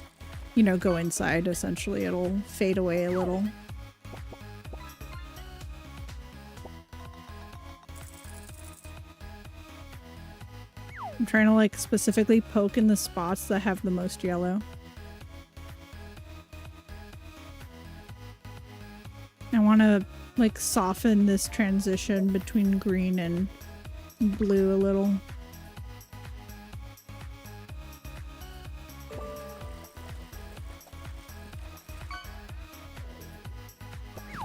you know, go inside essentially. It'll fade away a little. I'm trying to like specifically poke in the spots that have the most yellow. I want to like soften this transition between green and blue a little.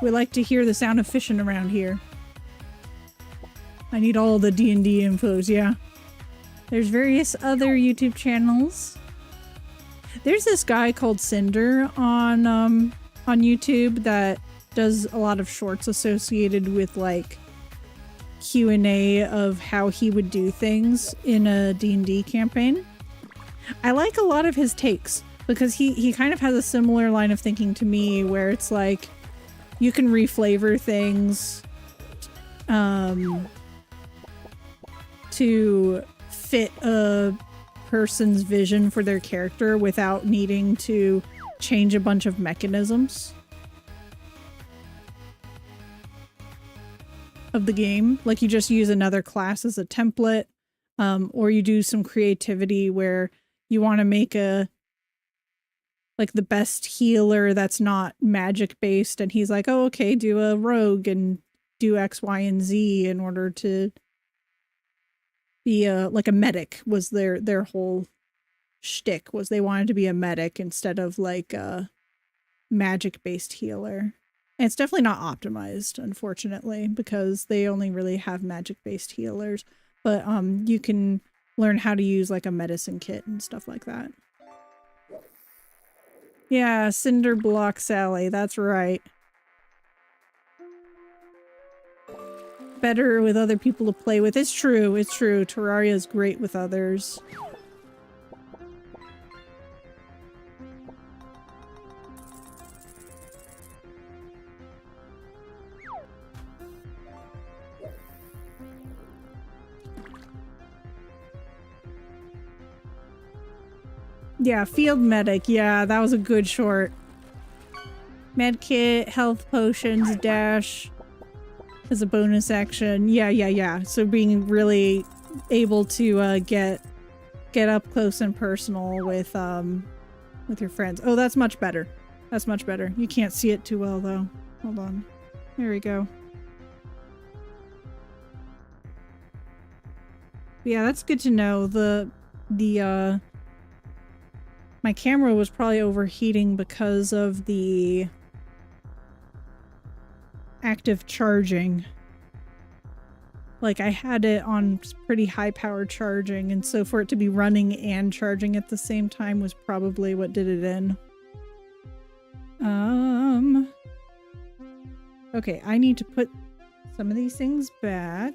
We like to hear the sound of fishing around here. I need all the D&D infos, yeah. There's various other YouTube channels. There's this guy called Cinder on YouTube that does a lot of shorts associated with like Q&A of how he would do things in a D&D campaign. I like a lot of his takes because he kind of has a similar line of thinking to me where it's like you can reflavor things to fit a person's vision for their character without needing to change a bunch of mechanisms of the game. Like you just use another class as a template, or you do some creativity where you want to make a like the best healer that's not magic based, and he's like, oh okay, do a rogue and do X, Y, and Z in order to be like a medic. Was their whole shtick, was they wanted to be a medic instead of like a magic based healer. And it's definitely not optimized, unfortunately, because they only really have magic based healers, but you can learn how to use like a medicine kit and stuff like that. Yeah, Cinder Block Sally, that's right. Better with other people to play with. It's true, it's true. Terraria is great with others. Yeah, field medic. Yeah, that was a good short. Medkit, health potions, dash as a bonus action. Yeah. So being really able to get up close and personal with your friends. Oh, that's much better. That's much better. You can't see it too well though. Hold on. There we go. Yeah, that's good to know. My camera was probably overheating because of the active charging. Like, I had it on pretty high power charging, and so for it to be running and charging at the same time was probably what did it in. Okay, I need to put some of these things back.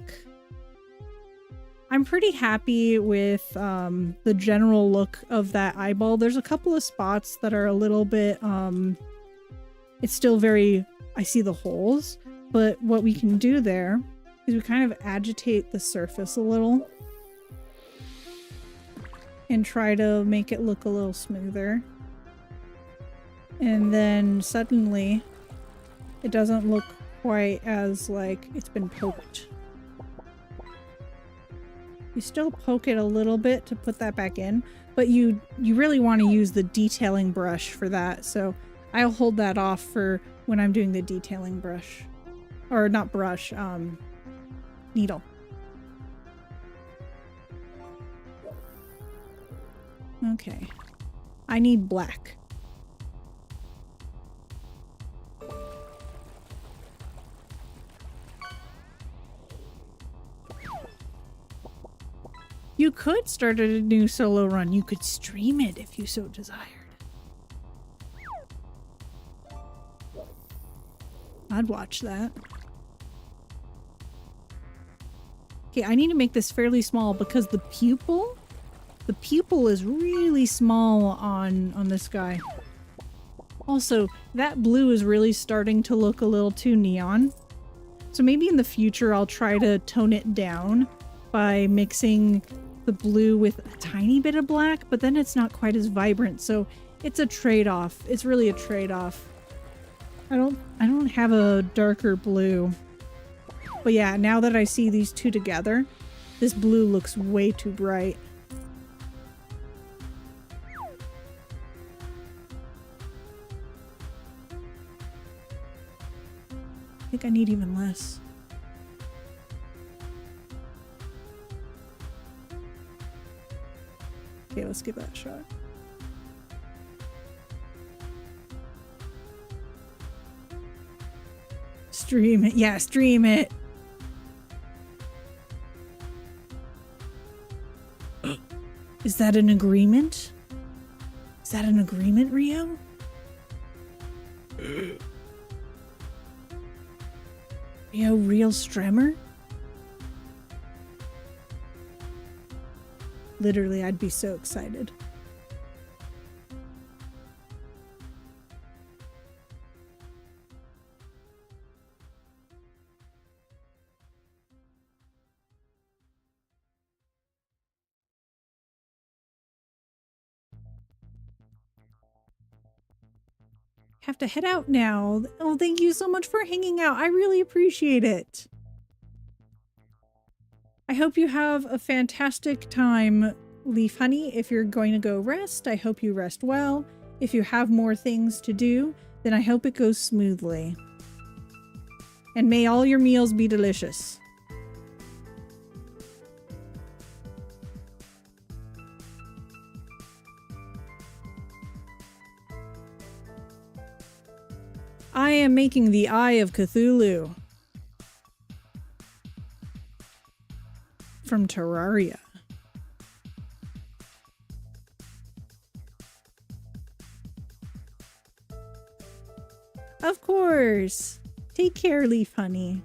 I'm pretty happy with the general look of that eyeball. There's a couple of spots that are a little bit, it's still very, I see the holes, but what we can do there is we kind of agitate the surface a little and try to make it look a little smoother. And then suddenly it doesn't look quite as like it's been poked. You still poke it a little bit to put that back in, but you really want to use the detailing brush for that. So I'll hold that off for when I'm doing the detailing brush. Or not brush, needle. Okay. I need black. You could start a new solo run. You could stream it if you so desired. I'd watch that. Okay, I need to make this fairly small because the pupil is really small on this guy. Also, that blue is really starting to look a little too neon. So maybe in the future I'll try to tone it down by mixing the blue with a tiny bit of black, but then it's not quite as vibrant. So it's a trade-off. It's really a trade-off. I don't have a darker blue. But yeah, now that I see these two together, this blue looks way too bright. I think I need even less. Okay, let's give that a shot. Stream it. Yeah, stream it. Is that an agreement? Is that an agreement, Rio? Rio, real Stremmer? Literally, I'd be so excited. Have to head out now. Oh, thank you so much for hanging out. I really appreciate it. I hope you have a fantastic time, Leaf Honey. If you're going to go rest, I hope you rest well. If you have more things to do, then I hope it goes smoothly. And may all your meals be delicious. I am making the Eye of Cthulhu from Terraria. Of course. Take care, Leaf Honey.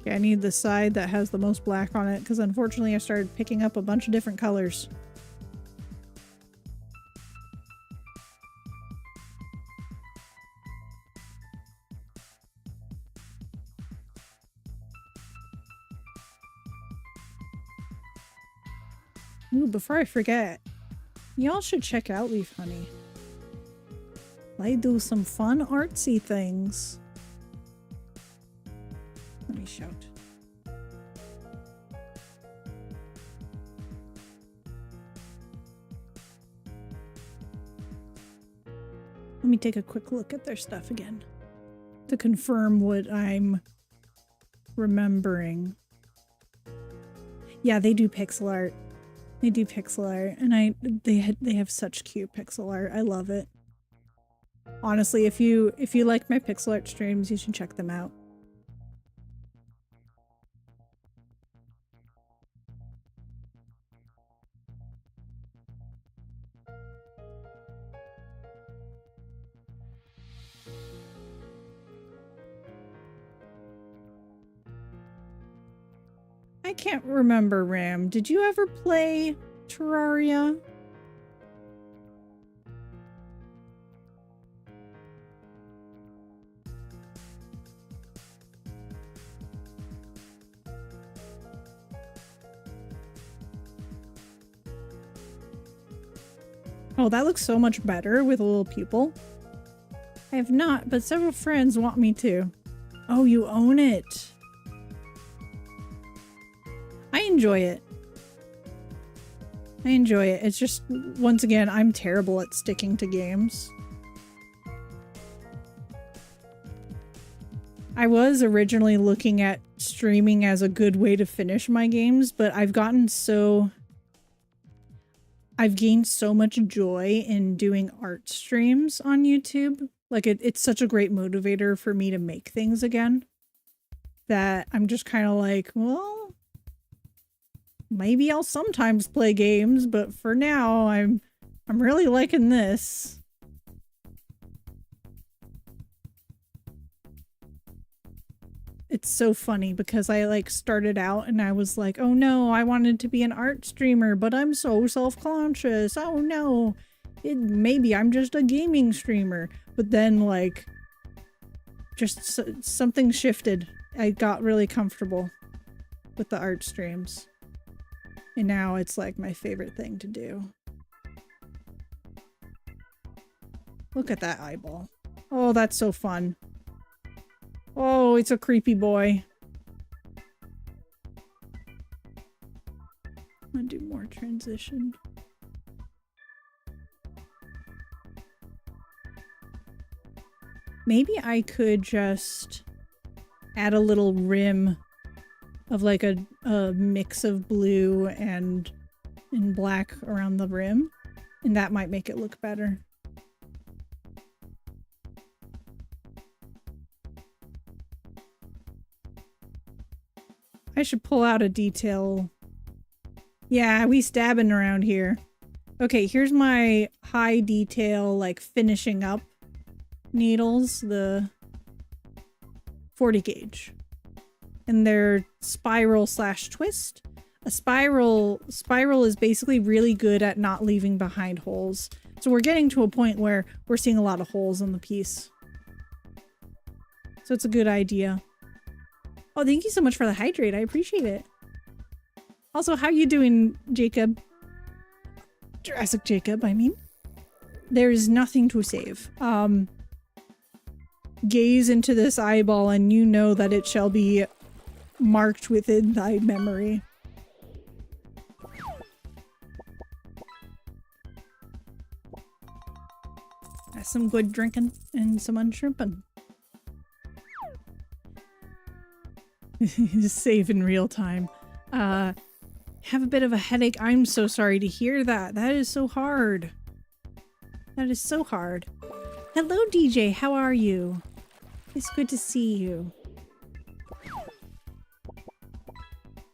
Okay, I need the side that has the most black on it because unfortunately I started picking up a bunch of different colors. Ooh, before I forget, y'all should check out Leaf Honey. They do some fun artsy things. Let me shout. Let me take a quick look at their stuff again to confirm what I'm remembering. Yeah, they do pixel art. They do pixel art, and they have such cute pixel art. I love it. Honestly, if you like my pixel art streams, you should check them out. I can't remember, Ram. Did you ever play Terraria? Oh, that looks so much better with a little pupil. I have not, but several friends want me to. Oh, you own it. I enjoy it. I enjoy it. It's just, once again, I'm terrible at sticking to games. I was originally looking at streaming as a good way to finish my games, but I've gained so much joy in doing art streams on YouTube. Like, it's such a great motivator for me to make things again that I'm just kind of like, well, maybe I'll sometimes play games, but for now, I'm really liking this. It's so funny because I like started out and I was like, oh no, I wanted to be an art streamer, but I'm so self-conscious. Oh no, maybe I'm just a gaming streamer. But then like, just something shifted. I got really comfortable with the art streams. And now it's like my favorite thing to do. Look at that eyeball. Oh, that's so fun. Oh, it's a creepy boy. I'm gonna do more transition. Maybe I could just add a little rim of like a mix of blue and black around the rim, and that might make it look better. I should pull out a detail. Yeah, we stabbing around here. Okay, here's my high detail, like finishing up needles, the 40 gauge. And they're spiral / twist. A spiral is basically really good at not leaving behind holes. So we're getting to a point where we're seeing a lot of holes in the piece. So it's a good idea. Oh, thank you so much for the hydrate. I appreciate it. Also, how you doing, Jacob? Jurassic Jacob, I mean. There's nothing to save. Gaze into this eyeball and you know that it shall be marked within thy memory. That's some good drinking and some unshrimping. Save in real time. Have a bit of a headache. I'm so sorry to hear that. That is so hard. That is so hard. Hello, DJ. How are you? It's good to see you.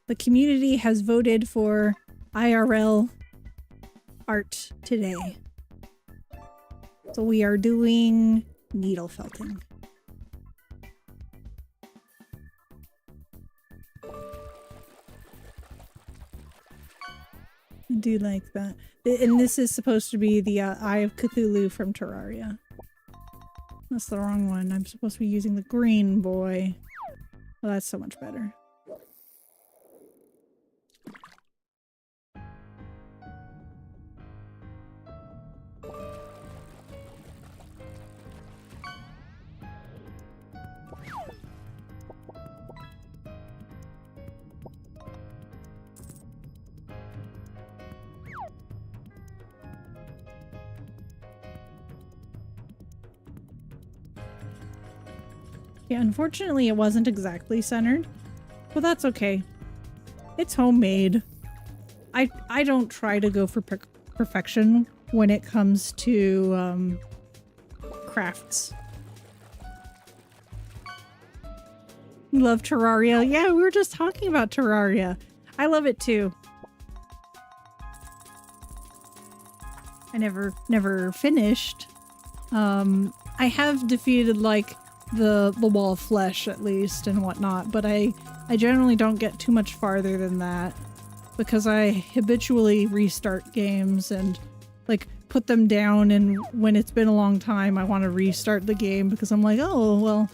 The community has voted for IRL art today. So we are doing needle felting. I do like that. And this is supposed to be the Eye of Cthulhu from Terraria. That's the wrong one. I'm supposed to be using the green boy. Well, that's so much better. Yeah, unfortunately it wasn't exactly centered, but that's okay. It's homemade. I don't try to go for perfection when it comes to crafts. You love Terraria? Yeah, we were just talking about Terraria. I love it too. I never finished. I have defeated like the wall of flesh at least and whatnot, but I generally don't get too much farther than that because I habitually restart games and like put them down, and when it's been a long time I want to restart the game because I'm like, oh well,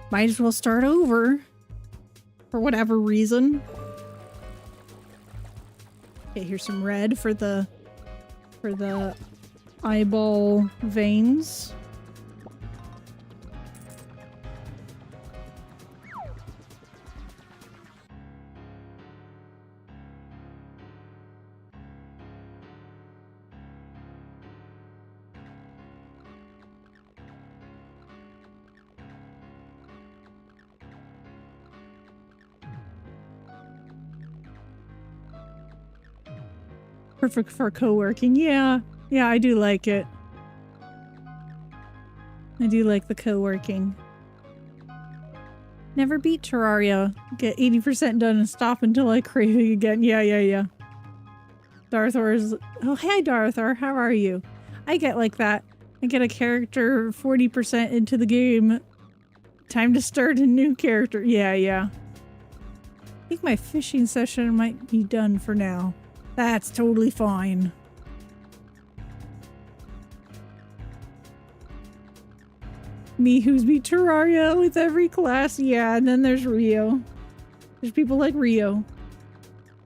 might as well start over for whatever reason. Okay, here's some red for the eyeball veins. Perfect for co-working. Yeah, I do like it. I do like the co-working. Never beat Terraria. Get 80% done and stop until I crave it again. Yeah. Darthor's... Oh, hey Darthor, how are you? I get like that. I get a character 40% into the game. Time to start a new character. Yeah. I think my fishing session might be done for now. That's totally fine. Me who's beat Terraria with every class. Yeah, and then there's Rio. There's people like Rio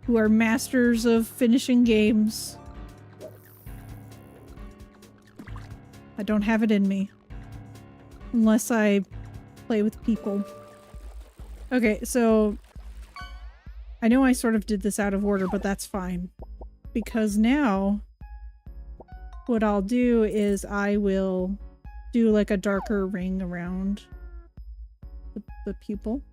who are masters of finishing games. I don't have it in me. Unless I play with people. Okay, so I know I sort of did this out of order, but that's fine. Because now what I'll do is I will do like a darker ring around the pupil.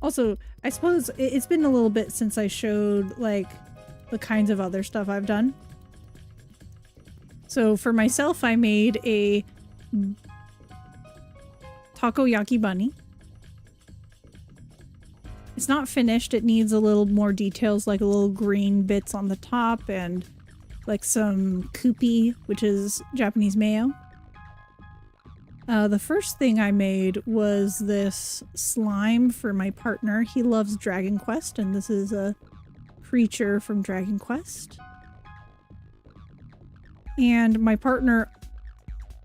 Also, I suppose it's been a little bit since I showed like the kinds of other stuff I've done. So for myself, I made a takoyaki bunny. It's not finished. It needs a little more details, like a little green bits on the top and like some kupi, which is Japanese mayo. The first thing I made was this slime for my partner. He loves Dragon Quest, and this is a creature from Dragon Quest. And my partner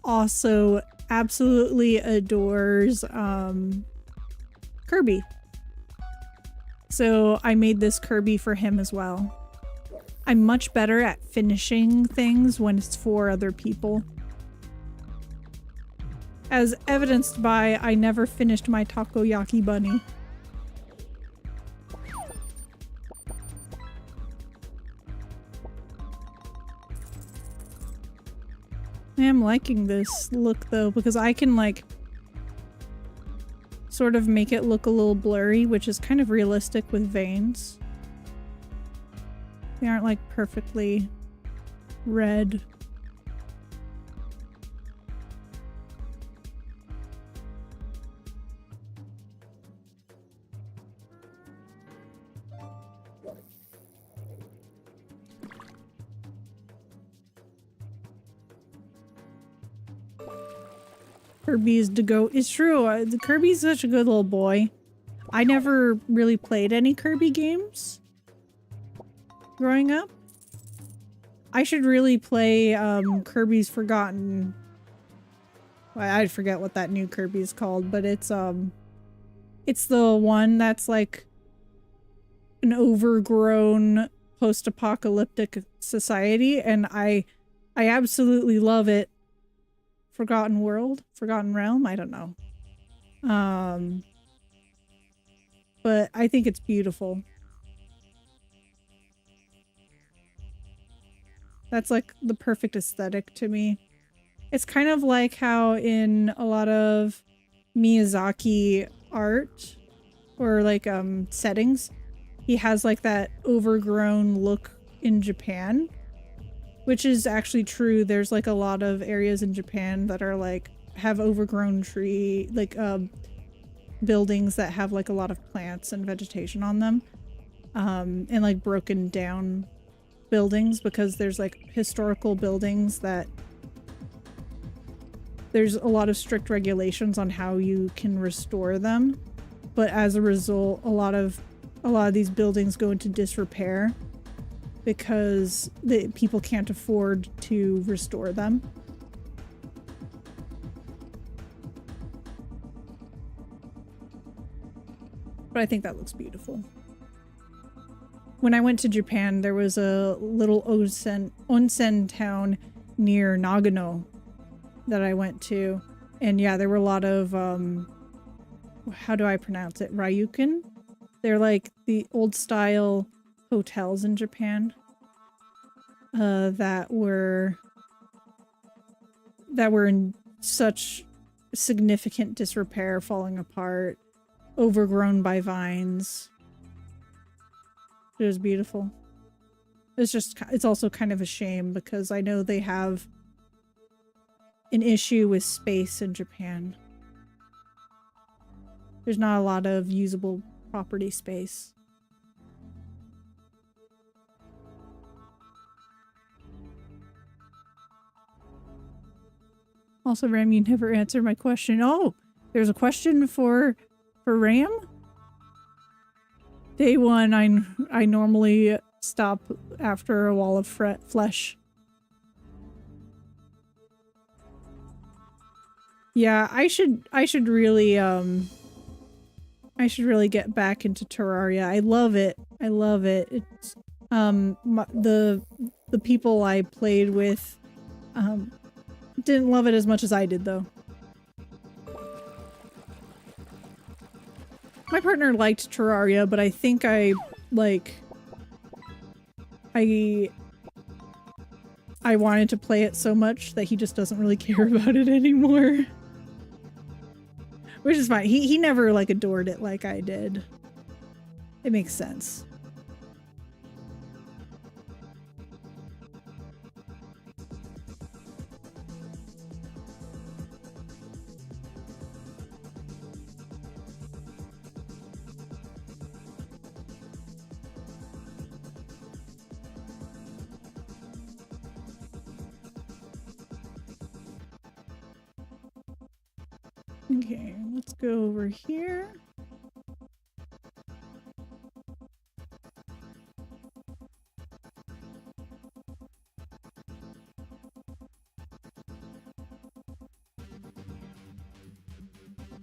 also absolutely adores Kirby. So I made this Kirby for him as well. I'm much better at finishing things when it's for other people. As evidenced by I never finished my takoyaki bunny. I am liking this look though, because I can like sort of make it look a little blurry, which is kind of realistic with veins. They aren't like perfectly red. Kirby's to go. It's true. Kirby's such a good little boy. I never really played any Kirby games growing up. I should really play Kirby's Forgotten. Well, I forget what that new Kirby is called, but it's the one that's like an overgrown post-apocalyptic society, and I absolutely love it. Forgotten World? Forgotten Realm? I don't know. but I think it's beautiful. That's like the perfect aesthetic to me. It's kind of like how in a lot of Miyazaki art or like settings, he has like that overgrown look in Japan, which is actually true. There's like a lot of areas in Japan that are like have overgrown tree, like buildings that have like a lot of plants and vegetation on them, and like broken down buildings, because there's like historical buildings that there's a lot of strict regulations on how you can restore them, but as a result a lot of these buildings go into disrepair because people can't afford to restore them. But I think that looks beautiful. When I went to Japan, there was a little onsen town near Nagano that I went to. And yeah, there were a lot of, how do I pronounce it? Ryukin? They're like the old style hotels in Japan that were in such significant disrepair, falling apart, overgrown by vines. It was beautiful. It's also kind of a shame because I know they have an issue with space in Japan. There's not a lot of usable property space. Also, Ram, you never answered my question. Oh, there's a question for Ram? Day one, I normally stop after a wall of flesh. Yeah, I should really get back into Terraria. I love it. I love it. It's the people I played with didn't love it as much as I did though. My partner liked Terraria, but I think I wanted to play it so much that he just doesn't really care about it anymore. Which is fine. He never like adored it like I did. It makes sense. Okay, let's go over here.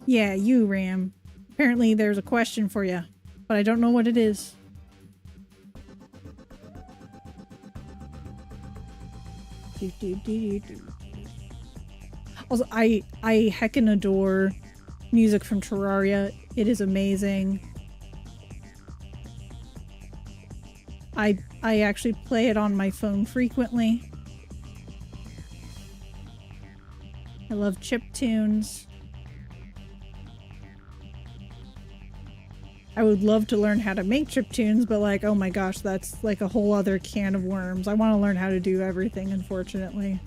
Yeah, you, Ram. Apparently there's a question for you, but I don't know what it is. Also, I heckin' adore music from Terraria. It is amazing. I actually play it on my phone frequently. I love chip tunes. I would love to learn how to make chip tunes, but like, oh my gosh, that's like a whole other can of worms. I want to learn how to do everything, unfortunately.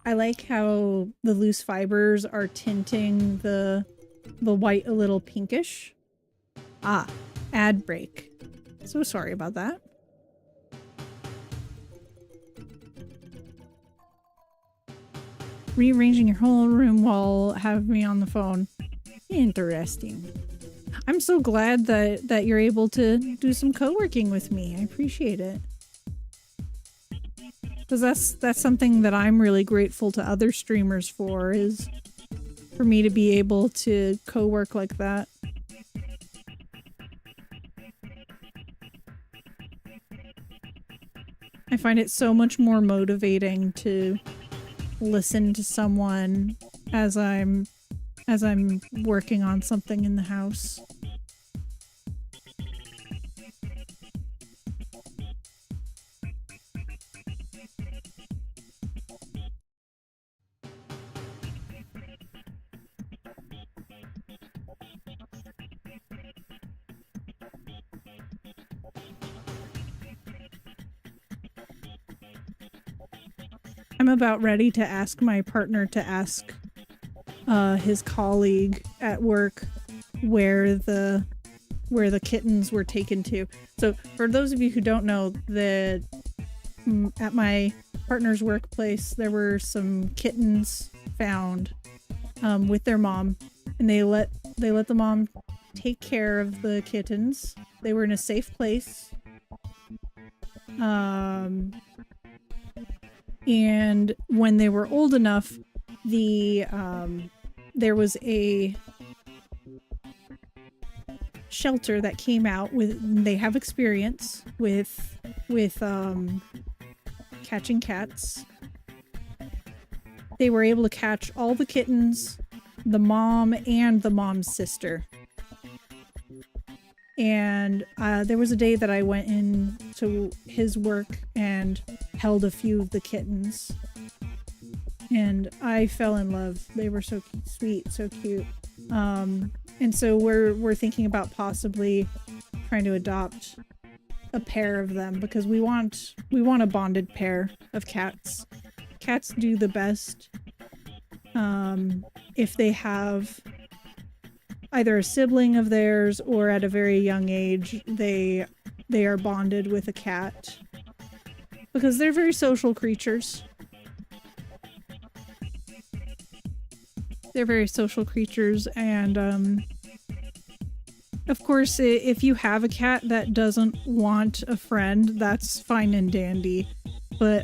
I like how the loose fibers are tinting the white a little pinkish. Ah, ad break. So sorry about that. Rearranging your whole room while having me on the phone. Interesting. I'm so glad that you're able to do some co-working with me. I appreciate it. Because that's something that I'm really grateful to other streamers for, is for me to be able to co-work like that. I find it so much more motivating to listen to someone as I'm working on something in the house. I'm about ready to ask my partner to ask his colleague at work where the kittens were taken to. So for those of you who don't know, that at my partner's workplace there were some kittens found with their mom, and they let the mom take care of the kittens. They were in a safe place. And when they were old enough, there was a shelter that came out with, they have experience with catching cats. They were able to catch all the kittens, the mom and the mom's sister. And there was a day that I went in to his work and held a few of the kittens. And I fell in love. They were so sweet, so cute. And so we're thinking about possibly trying to adopt a pair of them, because we want a bonded pair of cats. Cats do the best if they have either a sibling of theirs, or at a very young age they are bonded with a cat, because they're very social creatures. They're very social creatures, and of course, if you have a cat that doesn't want a friend, that's fine and dandy. But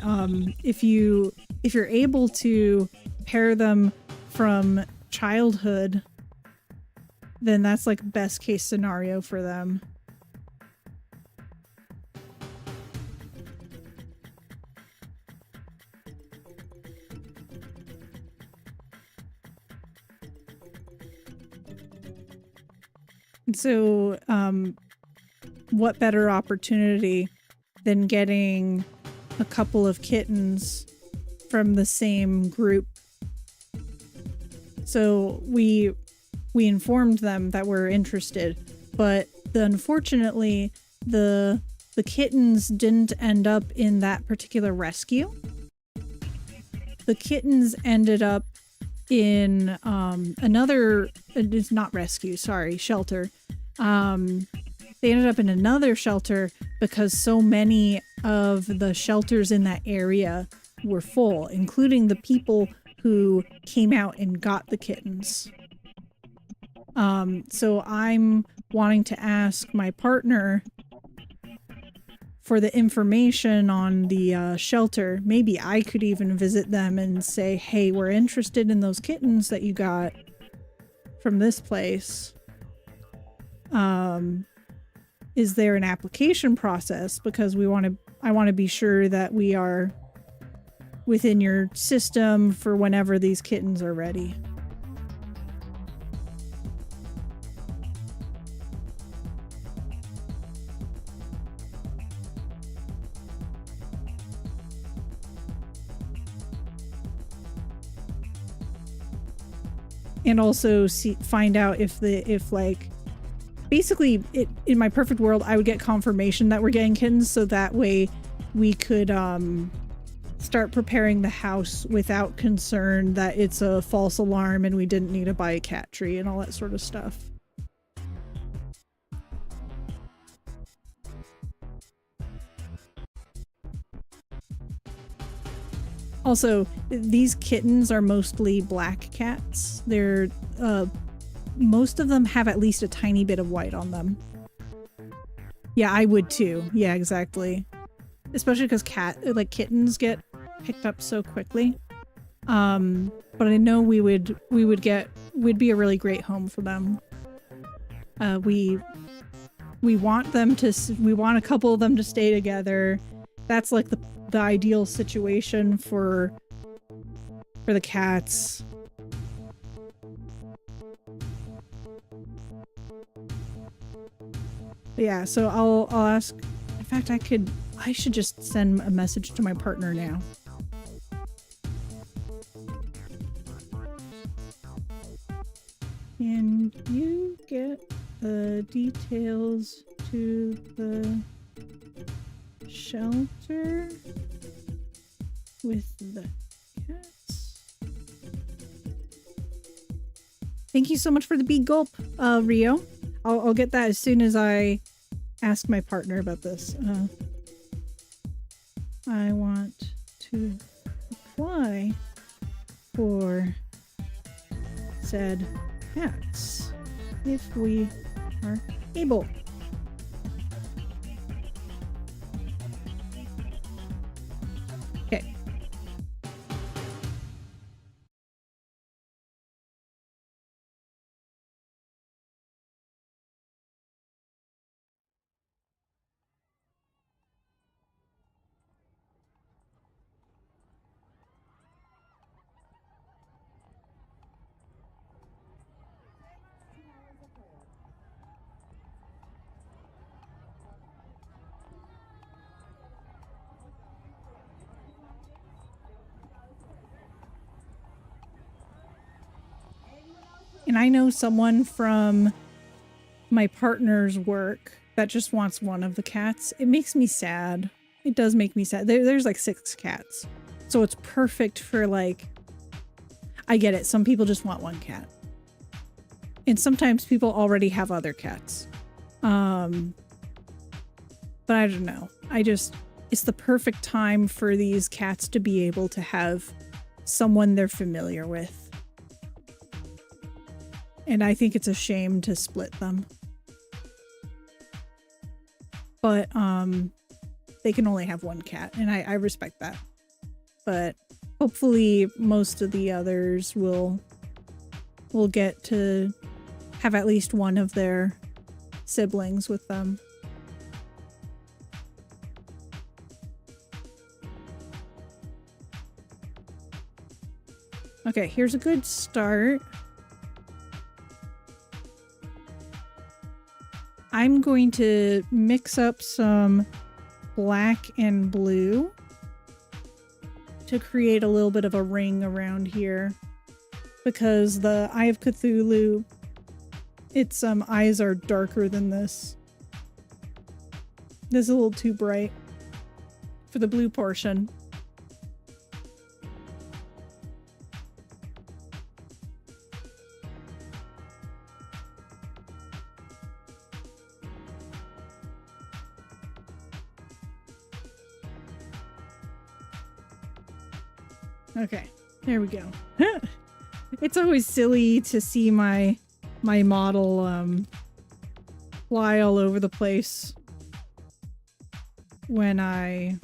if you're able to pair them from childhood, then that's like best case scenario for them. And so, what better opportunity than getting a couple of kittens from the same group? So we informed them that we're interested, but unfortunately the kittens didn't end up in that particular rescue. The kittens ended up in another, it's not rescue, sorry, shelter. They ended up in another shelter because so many of the shelters in that area were full, including the people who came out and got the kittens. So I'm wanting to ask my partner for the information on the shelter. Maybe I could even visit them and say, hey, we're interested in those kittens that you got from this place. Is there an application process? Because I want to be sure that we are within your system for whenever these kittens are ready. And also find out if basically in my perfect world, I would get confirmation that we're getting kittens, so that way we could start preparing the house without concern that it's a false alarm and we didn't need to buy a cat tree and all that sort of stuff. Also, these kittens are mostly black cats. They're most of them have at least a tiny bit of white on them. Yeah, I would too. Yeah, exactly. Especially because kittens get picked up so quickly. But I know we'd be a really great home for them. We want them to, we want a couple of them to stay together. That's like the ideal situation for the cats. But yeah, so I'll ask. In fact, I should just send a message to my partner now. Can you get the details to the shelter with the cats? Thank you so much for the big gulp, Rio. I'll get that as soon as I ask my partner about this. I want to apply for said cats if we are able. Okay. And I know someone from my partner's work that just wants one of the cats. It makes me sad. It does make me sad. There's like 6 cats. So it's perfect for like, I get it. Some people just want one cat. And sometimes people already have other cats. But I don't know. It's the perfect time for these cats to be able to have someone they're familiar with. And I think it's a shame to split them. But they can only have one cat, and I respect that. But hopefully most of the others will get to have at least one of their siblings with them. Okay, here's a good start. I'm going to mix up some black and blue to create a little bit of a ring around here, because the Eye of Cthulhu, its eyes are darker than this. This is a little too bright for the blue portion. Okay, there we go. It's always silly to see my model fly all over the place when I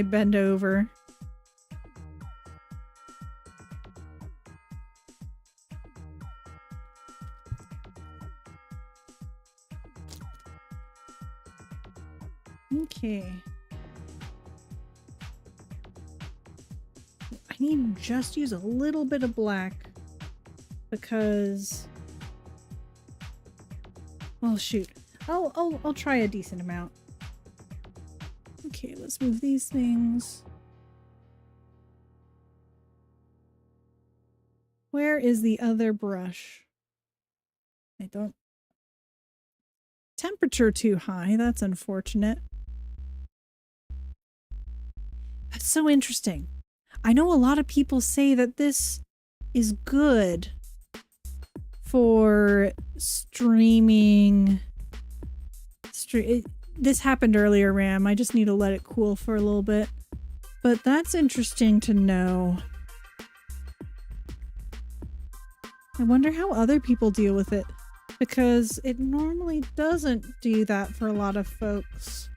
bend over. Okay. I need to just use a little bit of black because, oh shoot, I'll try a decent amount. Okay, let's move these things. Where is the other brush? I don't. Temperature too high. That's unfortunate. That's so interesting. I know a lot of people say that this is good for streaming. This happened earlier, Ram. I just need to let it cool for a little bit. But that's interesting to know. I wonder how other people deal with it, because it normally doesn't do that for a lot of folks.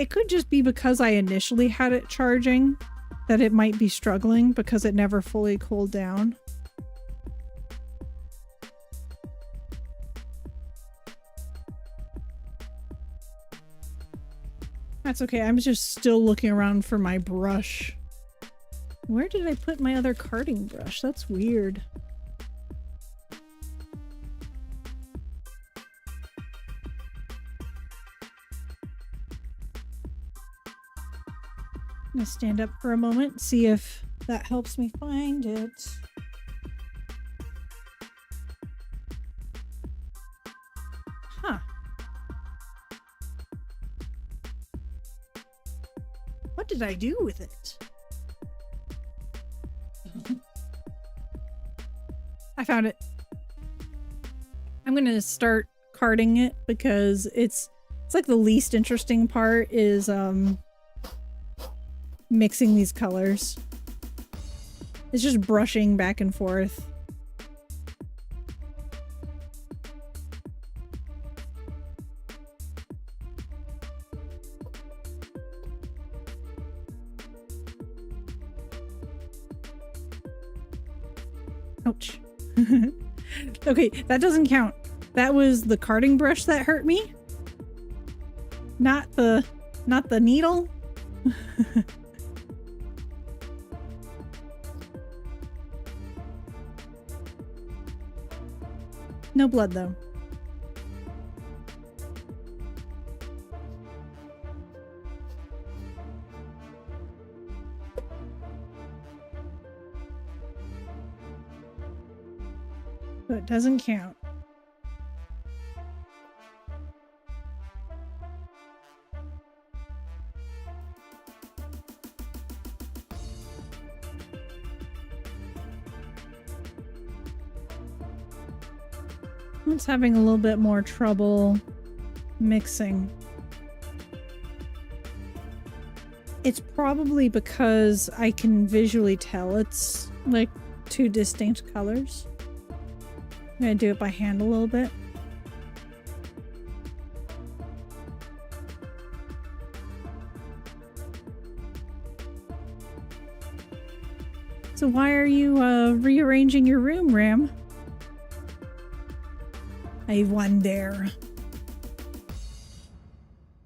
It could just be because I initially had it charging that it might be struggling because it never fully cooled down. That's okay. I'm just still looking around for my brush. Where did I put my other carding brush? That's weird. I'm gonna stand up for a moment, see if that helps me find it. Huh. What did I do with it? I found it. I'm gonna start carding it because it's like the least interesting part is mixing these colors. It's just brushing back and forth. Ouch. Okay, that doesn't count. That was the carding brush that hurt me. Not the needle. No blood though. So it doesn't count. It's having a little bit more trouble mixing. It's probably because I can visually tell it's like two distinct colors. I'm gonna do it by hand a little bit. So why are you rearranging your room, Ram? I wonder.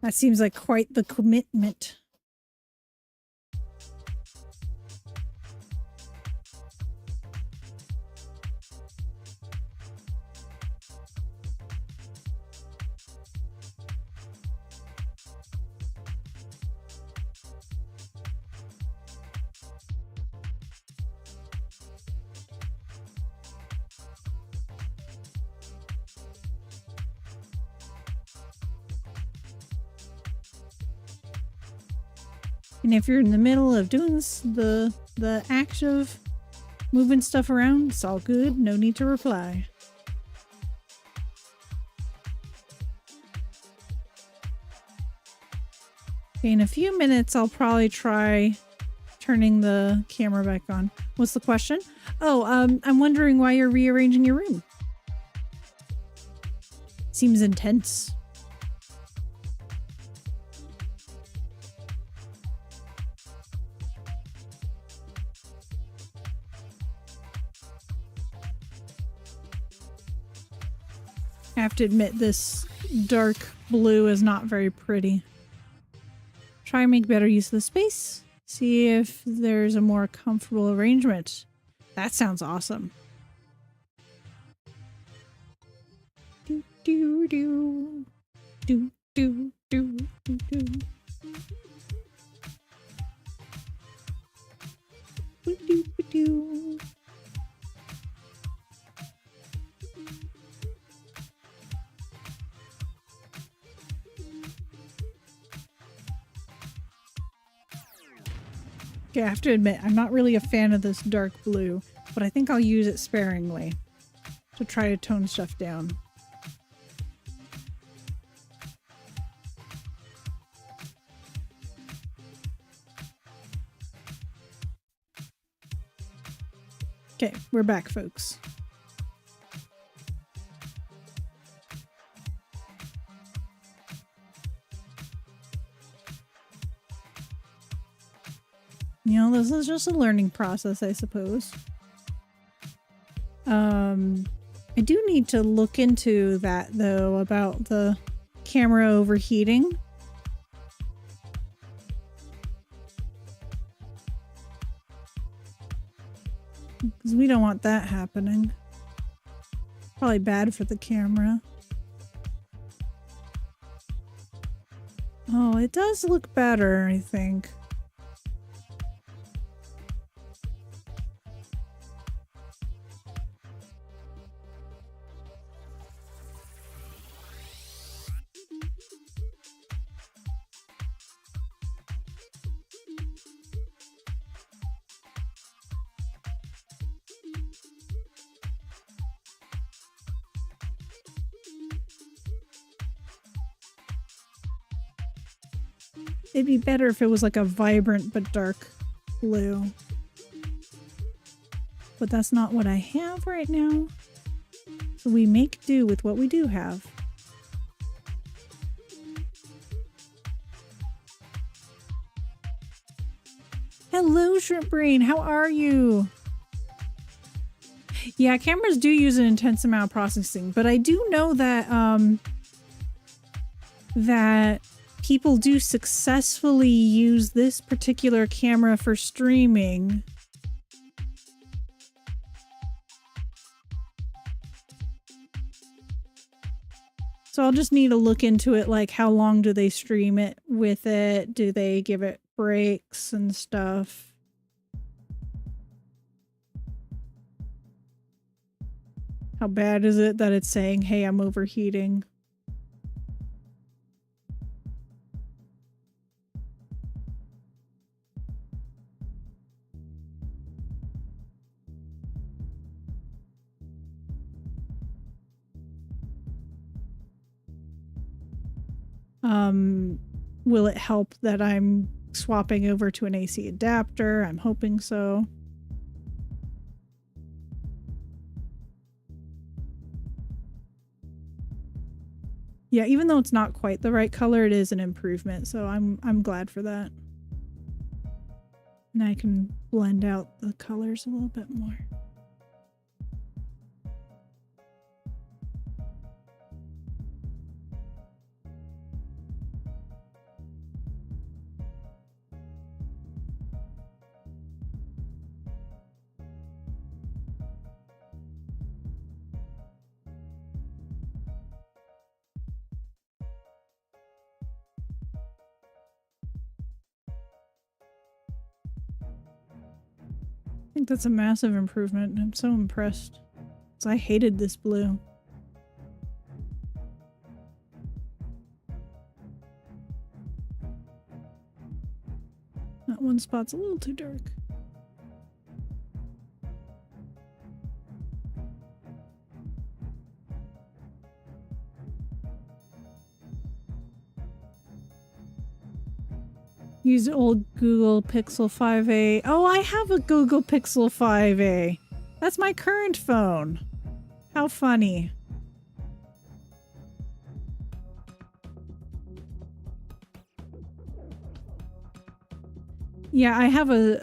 That seems like quite the commitment. And if you're in the middle of doing this, the act of moving stuff around, it's all good. No need to reply. Okay, in a few minutes, I'll probably try turning the camera back on. What's the question? Oh, I'm wondering why you're rearranging your room. Seems intense. I have to admit, this dark blue is not very pretty. Try and make better use of the space. See if there's a more comfortable arrangement. That sounds awesome. Do do do do do do do do. Do do do. Okay, I have to admit, I'm not really a fan of this dark blue, but I think I'll use it sparingly to try to tone stuff down. Okay, we're back, folks. You know, this is just a learning process, I suppose. I do need to look into that, though, about the camera overheating. Because we don't want that happening. Probably bad for the camera. Oh, it does look better, I think. It'd be better if it was like a vibrant but dark blue. But that's not what I have right now. So we make do with what we do have. Hello, Shrimp Brain. How are you? Yeah, cameras do use an intense amount of processing, but I do know that that people do successfully use this particular camera for streaming. So I'll just need to look into it, like how long do they stream it with it? Do they give it breaks and stuff? How bad is it that it's saying, hey, I'm overheating? Will it help that I'm swapping over to an AC adapter? I'm hoping so. Yeah, even though it's not quite the right color, it is an improvement, so I'm glad for that. And I can blend out the colors a little bit more. I think that's a massive improvement. I'm so impressed. 'Cause I hated this blue. That one spot's a little too dark. Use old Google Pixel 5a. Oh, I have a Google Pixel 5a. That's my current phone. How funny. Yeah, I have a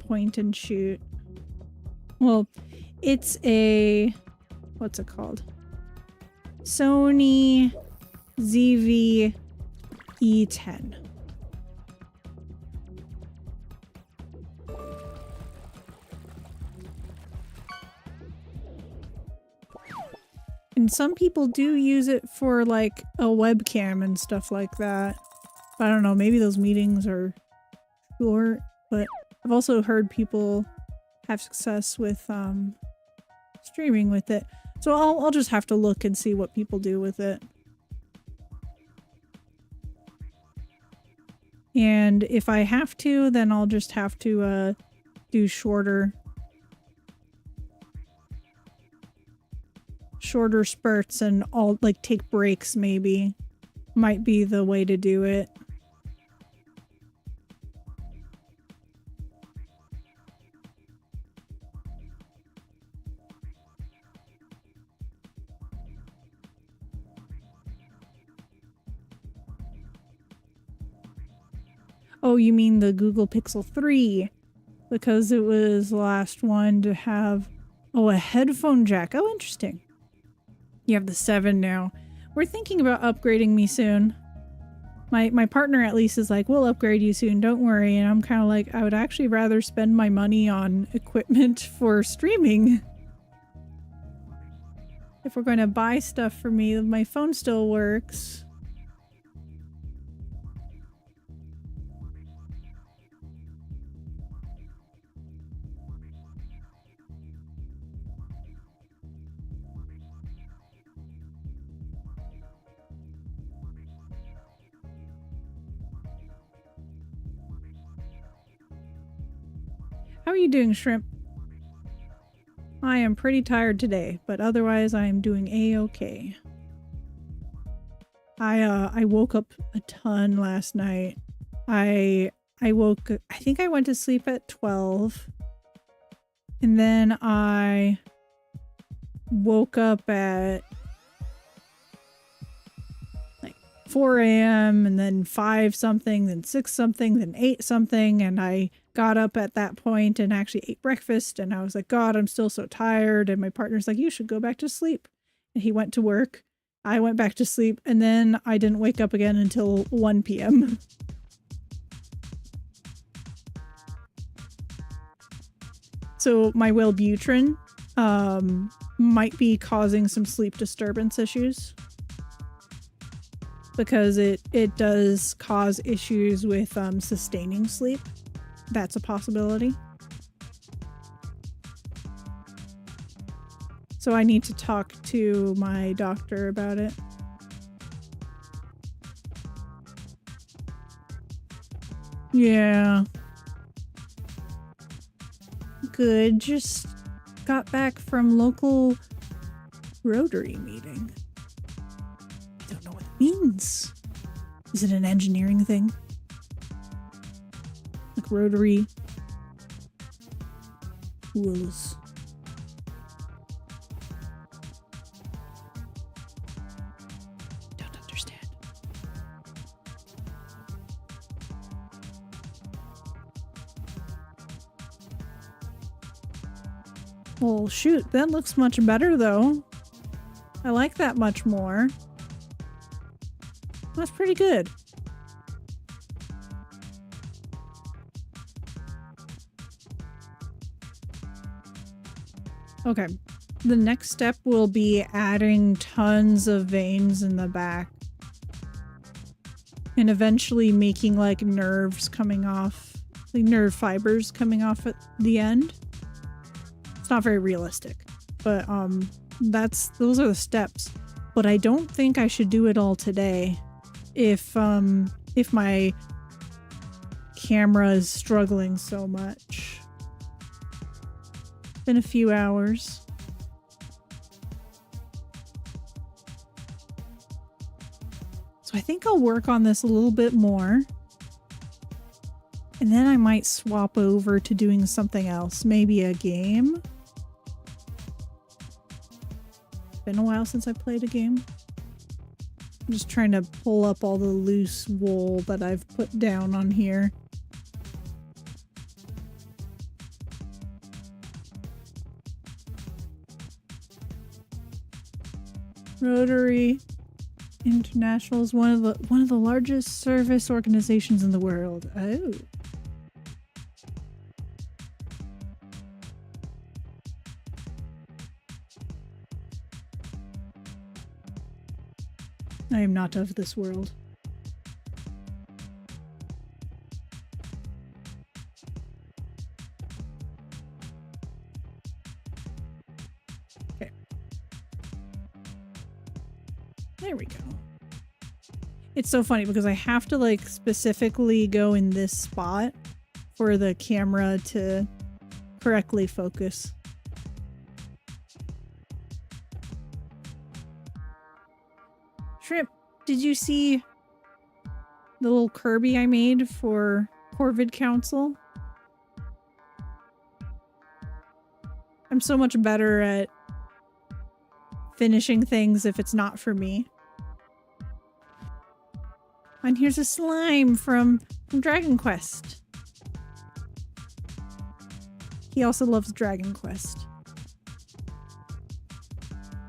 point and shoot. Well, it's a, what's it called? Sony ZV E10. And some people do use it for like a webcam and stuff like that. I don't know, maybe those meetings are short, but I've also heard people have success with streaming with it. So I'll just have to look and see what people do with it. And if I have to, then I'll just have to do shorter spurts, and I'll like take breaks maybe. Might be the way to do it. Oh, you mean the Google Pixel 3? Because it was the last one to have, oh, a headphone jack. Oh, interesting. You have the 7 now. We're thinking about upgrading me soon. My partner at least is like, we'll upgrade you soon, don't worry. And I'm kind of like, I would actually rather spend my money on equipment for streaming. If we're going to buy stuff for me, my phone still works. How are you doing, Shrimp? I am pretty tired today, but otherwise I am doing a-okay. I woke up a ton last night. I think I went to sleep at 12. And then I woke up at like 4 a.m. and then 5 something, then 6 something, then 8 something, and I got up at that point and actually ate breakfast, and I was like, God, I'm still so tired. And my partner's like, you should go back to sleep. And he went to work. I went back to sleep, and then I didn't wake up again until 1 p.m. So my Wellbutrin might be causing some sleep disturbance issues, because it does cause issues with sustaining sleep. That's a possibility. So I need to talk to my doctor about it. Yeah. Good. Just got back from local Rotary meeting. I don't know what it means. Is it an engineering thing? Like Rotary rules. Don't understand. Well, shoot, that looks much better though. I like that much more. That's pretty good. Okay, the next step will be adding tons of veins in the back. And eventually making like nerves coming off, like nerve fibers coming off at the end. It's not very realistic, but those are the steps. But I don't think I should do it all today if my camera is struggling so much. Been a few hours. So I think I'll work on this a little bit more. And then I might swap over to doing something else. Maybe a game. Been a while since I played a game. I'm just trying to pull up all the loose wool that I've put down on here. Rotary International is one of the largest service organizations in the world. Oh. I am not of this world. Okay. There we go. It's so funny because I have to like specifically go in this spot for the camera to correctly focus. Shrimp, did you see the little Kirby I made for Corvid Council? I'm so much better at finishing things if it's not for me. And here's a slime from Dragon Quest. He also loves Dragon Quest.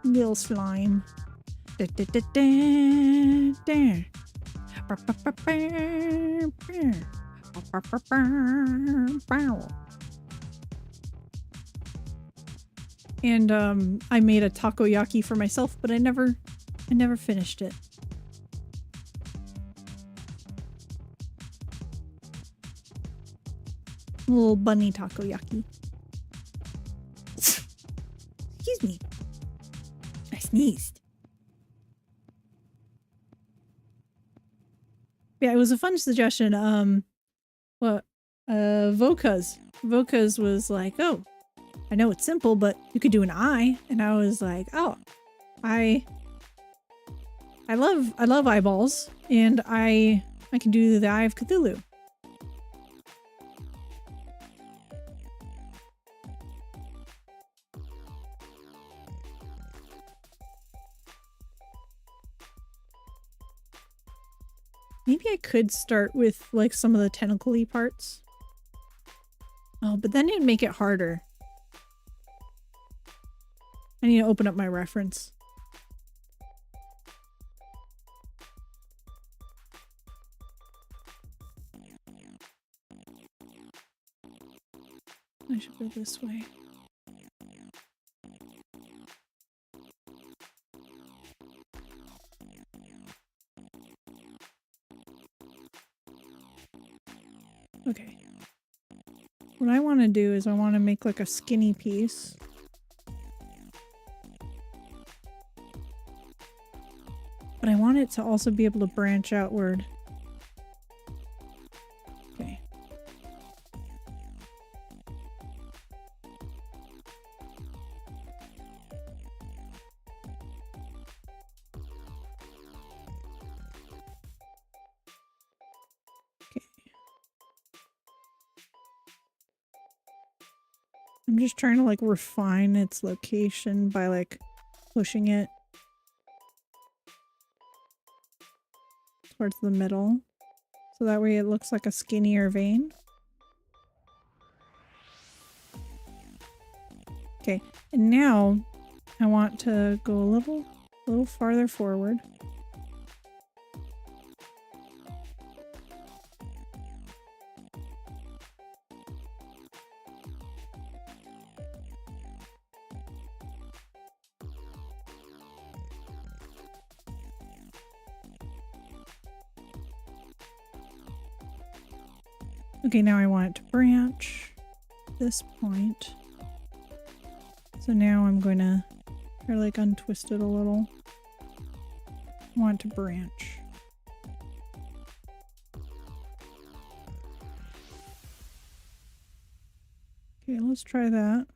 Little slime. Da, da, da, da, da. And I made a takoyaki for myself, but I never finished it. Little bunny takoyaki. Excuse me. I sneezed. Yeah, it was a fun suggestion. Voka's was like, oh, I know it's simple, but you could do an eye. And I was like, oh, I love eyeballs, and I can do the Eye of Cthulhu. Maybe I could start with like some of the tentacle-y parts. Oh, but then it'd make it harder. I need to open up my reference. I should go this way. Okay. What I want to do is I want to make like a skinny piece. But I want it to also be able to branch outward. Okay. I'm just trying to like refine its location by like pushing it towards the middle. So that way it looks like a skinnier vein. Okay, and now I want to go a little farther forward. Okay, now I want it to branch at this point. So now I'm going to try to like untwist it a little. I want it to branch. Okay, let's try that.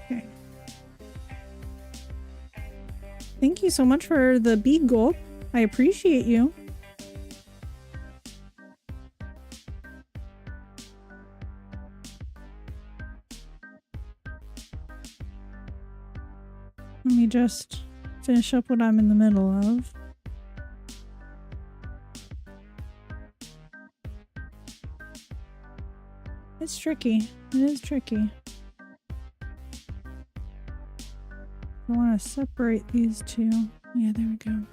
Okay. Thank you so much for the bead gulp. I appreciate you. Let me just finish up what I'm in the middle of. It's tricky. It is tricky. I want to separate these two. Yeah, there we go.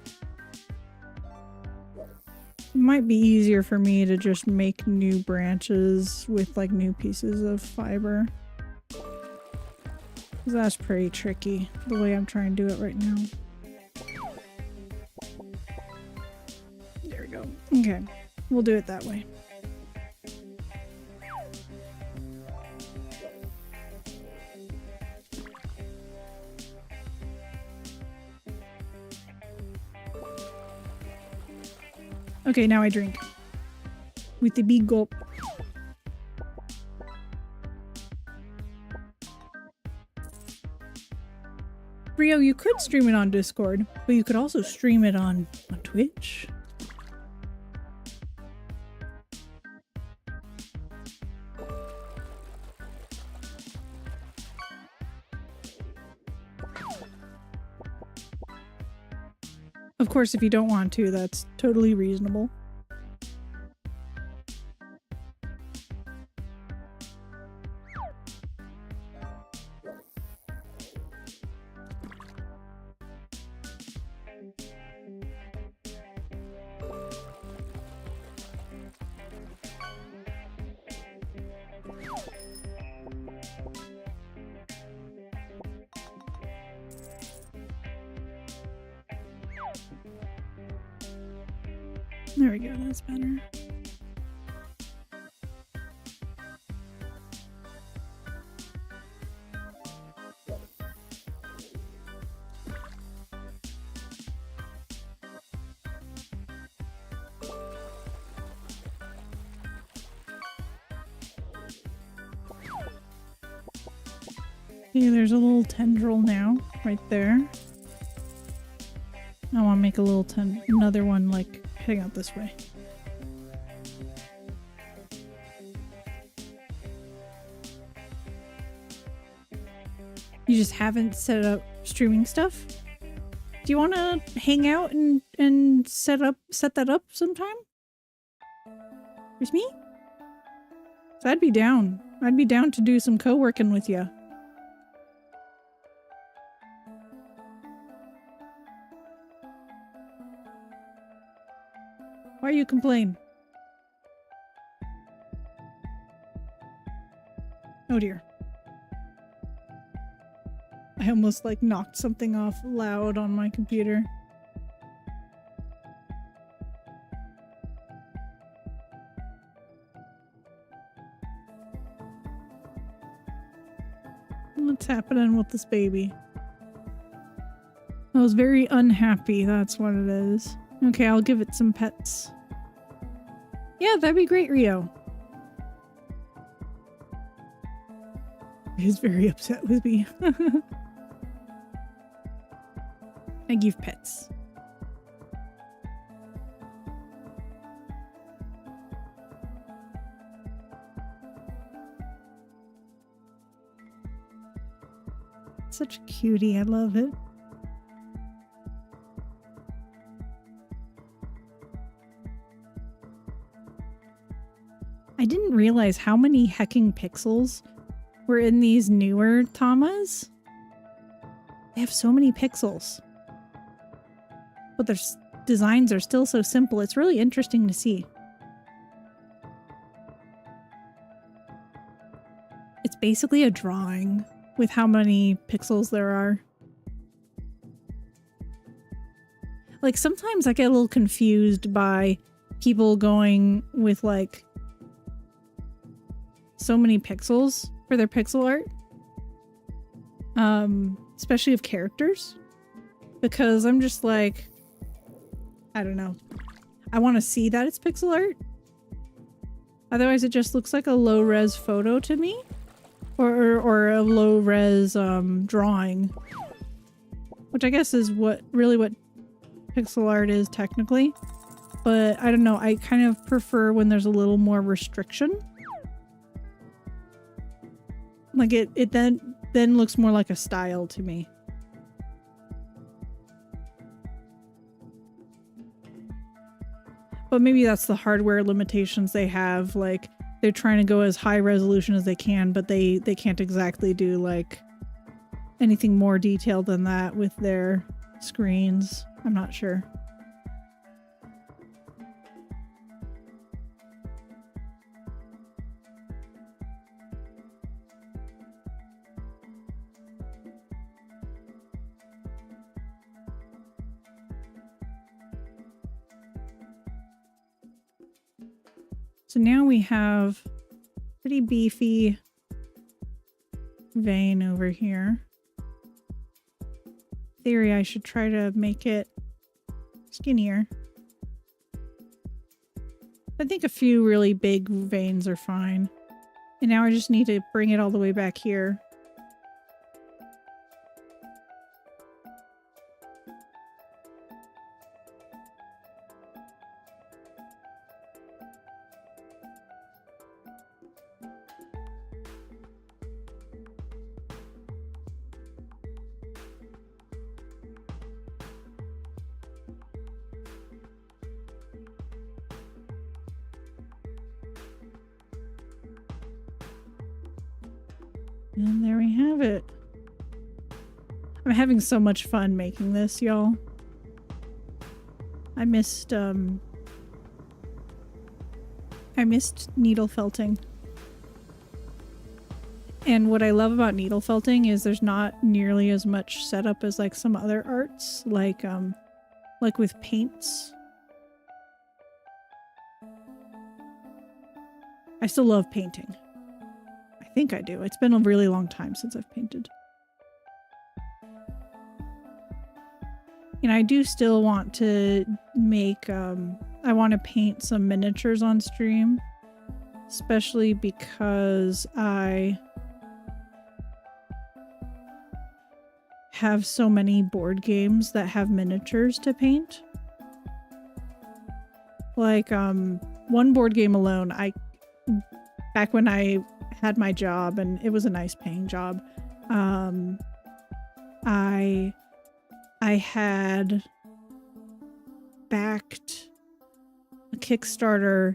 It might be easier for me to just make new branches with like new pieces of fiber. Because that's pretty tricky, the way I'm trying to do it right now. There we go. Okay, we'll do it that way. Okay, now I drink. With the big gulp. Rio, you could stream it on Discord, but you could also stream it on Twitch. Of course, if you don't want to, that's totally reasonable. There we go, that's better. Okay, there's a little tendril now, right there. I want to make a little another one like heading out this way. You just haven't set up streaming stuff? Do you want to hang out and set that up sometime? With me? So I'd be down. I'd be down to do some co-working with you. Why you complain? Oh dear. I almost like knocked something off loud on my computer. What's happening with this baby? I was very unhappy, that's what it is. Okay, I'll give it some pets. Yeah, that'd be great, Rio. He's very upset with me. I give pets. Such a cutie, I love it. I didn't realize how many hecking pixels were in these newer Tamas. They have so many pixels. But their designs are still so simple. It's really interesting to see. It's basically a drawing with how many pixels there are. Like sometimes I get a little confused by people going with like so many pixels for their pixel art. Especially of characters. Because I'm just like, I don't know. I want to see that it's pixel art. Otherwise it just looks like a low-res photo to me. Or a low-res drawing. Which I guess is what pixel art is technically. But I don't know, I kind of prefer when there's a little more restriction. Like it then looks more like a style to me. But maybe that's the hardware limitations they have. Like they're trying to go as high resolution as they can, but they can't exactly do like anything more detailed than that with their screens. I'm not sure. So now we have pretty beefy vein over here. In theory, I should try to make it skinnier. I think a few really big veins are fine. And now I just need to bring it all the way back here. And there we have it. I'm having so much fun making this, y'all. I missed needle felting. And what I love about needle felting is there's not nearly as much setup as like some other arts, like with paints. I still love painting. I think I do. It's been a really long time since I've painted. And I do still want to make, I want to paint some miniatures on stream, especially because I have so many board games that have miniatures to paint. Like, one board game alone, back when I had my job and it was a nice paying job, I had backed a Kickstarter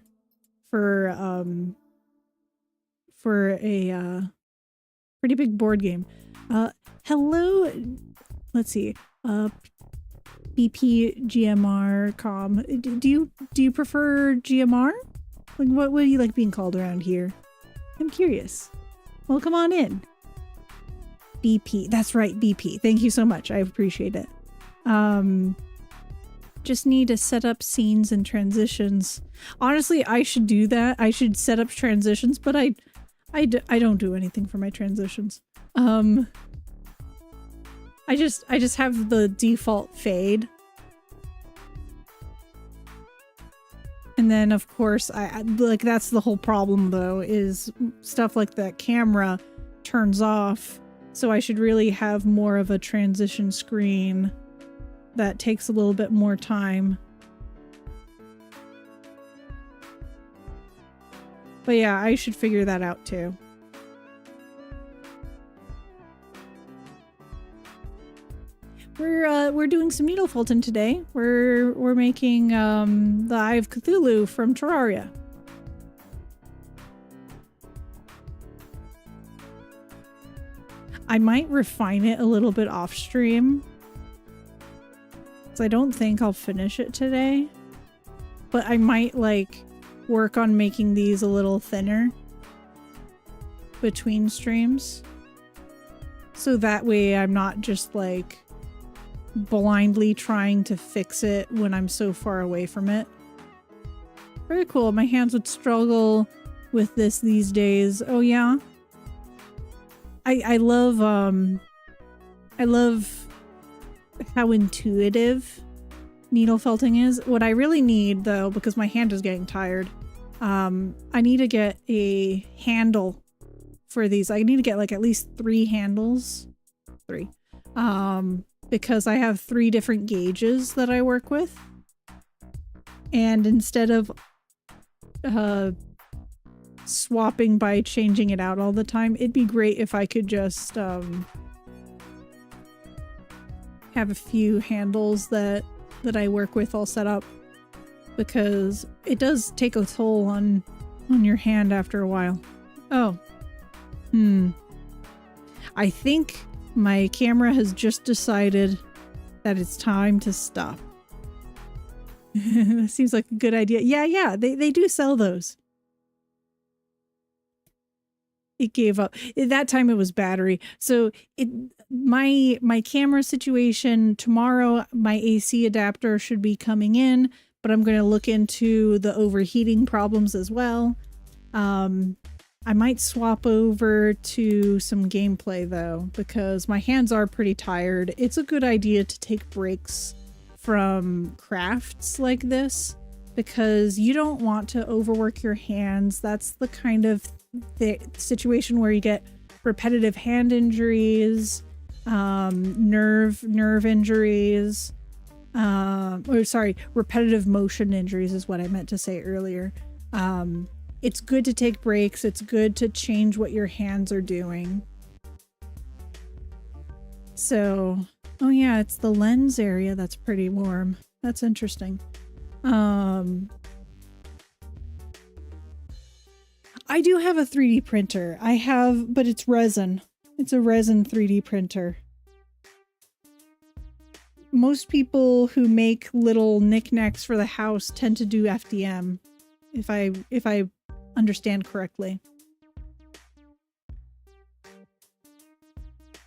for a pretty big board game. Hello, let's see, BPGMR.com. Do you prefer GMR? Like, what do you like being called around here? I'm curious. Well, come on in. BP. That's right, BP. Thank you so much. I appreciate it. Just need to set up scenes and transitions. Honestly, I should do that. I should set up transitions, but I don't do anything for my transitions. I just have the default fade. And then, of course, I like, that's the whole problem, though, is stuff like that camera turns off. So I should really have more of a transition screen that takes a little bit more time. But yeah, I should figure that out, too. We're doing some needle felting today. We're making the Eye of Cthulhu from Terraria. I might refine it a little bit off stream, so I don't think I'll finish it today. But I might like work on making these a little thinner between streams, so that way I'm not just like blindly trying to fix it when I'm so far away from it. Very cool. My hands would struggle with this these days. Oh yeah. I love how intuitive needle felting is. What I really need, though, because my hand is getting tired, I need to get a handle for these. I need to get like at least 3 handles. 3. Because I have 3 different gauges that I work with. And instead of swapping by changing it out all the time, it'd be great if I could just have a few handles that I work with all set up, because it does take a toll on your hand after a while. Oh. I think my camera has just decided that it's time to stop. That seems like a good idea. Yeah, they do sell those. It gave up. That time it was battery. So my camera situation tomorrow, my AC adapter should be coming in, but I'm going to look into the overheating problems as well. I might swap over to some gameplay though, because my hands are pretty tired. It's a good idea to take breaks from crafts like this because you don't want to overwork your hands. That's the kind of situation where you get repetitive hand injuries, nerve injuries, or sorry, repetitive motion injuries is what I meant to say earlier. It's good to take breaks. It's good to change what your hands are doing. So, oh yeah, it's the lens area that's pretty warm. That's interesting. I do have a 3D printer. But it's resin. It's a resin 3D printer. Most people who make little knickknacks for the house tend to do FDM, if I understand correctly.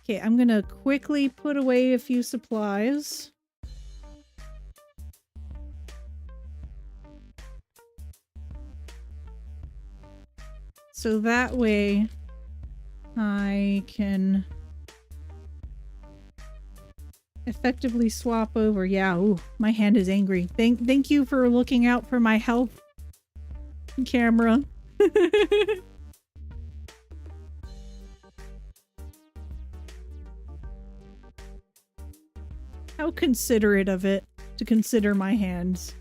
Okay, I'm gonna quickly put away a few supplies. So that way I can effectively swap over. Yeah, ooh, my hand is angry. Thank you for looking out for my health, camera. How considerate of it to consider my hands.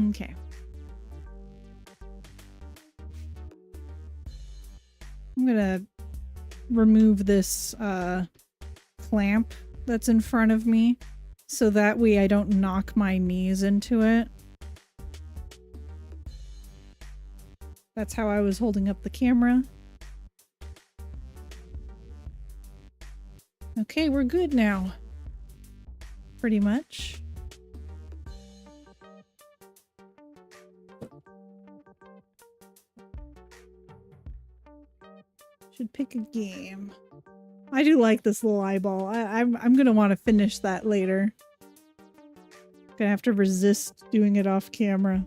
Okay. I'm gonna remove this clamp that's in front of me so that way I don't knock my knees into it. That's how I was holding up the camera. Okay, we're good now. Pretty much. Should pick a game. I do like this little eyeball. I'm gonna want to finish that later. Gonna have to resist doing it off camera.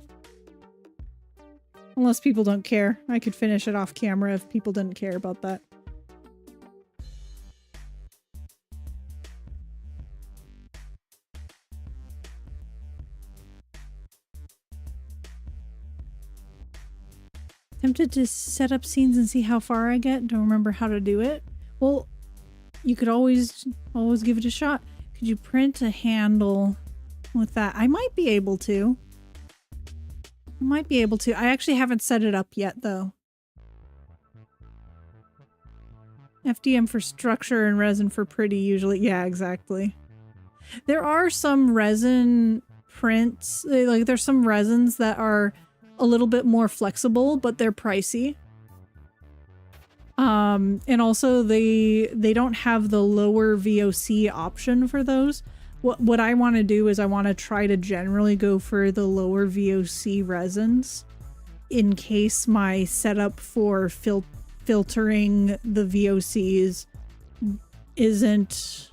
Unless people don't care. I could finish it off camera if people didn't care about that. Tempted to set up scenes and see how far I get. Don't remember how to do it. Well, you could always give it a shot. Could you print a handle with that? I might be able to. I actually haven't set it up yet, though. FDM for structure and resin for pretty, usually. Yeah, exactly. There are some resin prints, like there's some resins that are a little bit more flexible, but they're pricey. And also they don't have the lower VOC option for those. What I want to do is I want to try to generally go for the lower VOC resins in case my setup for filtering the VOCs isn't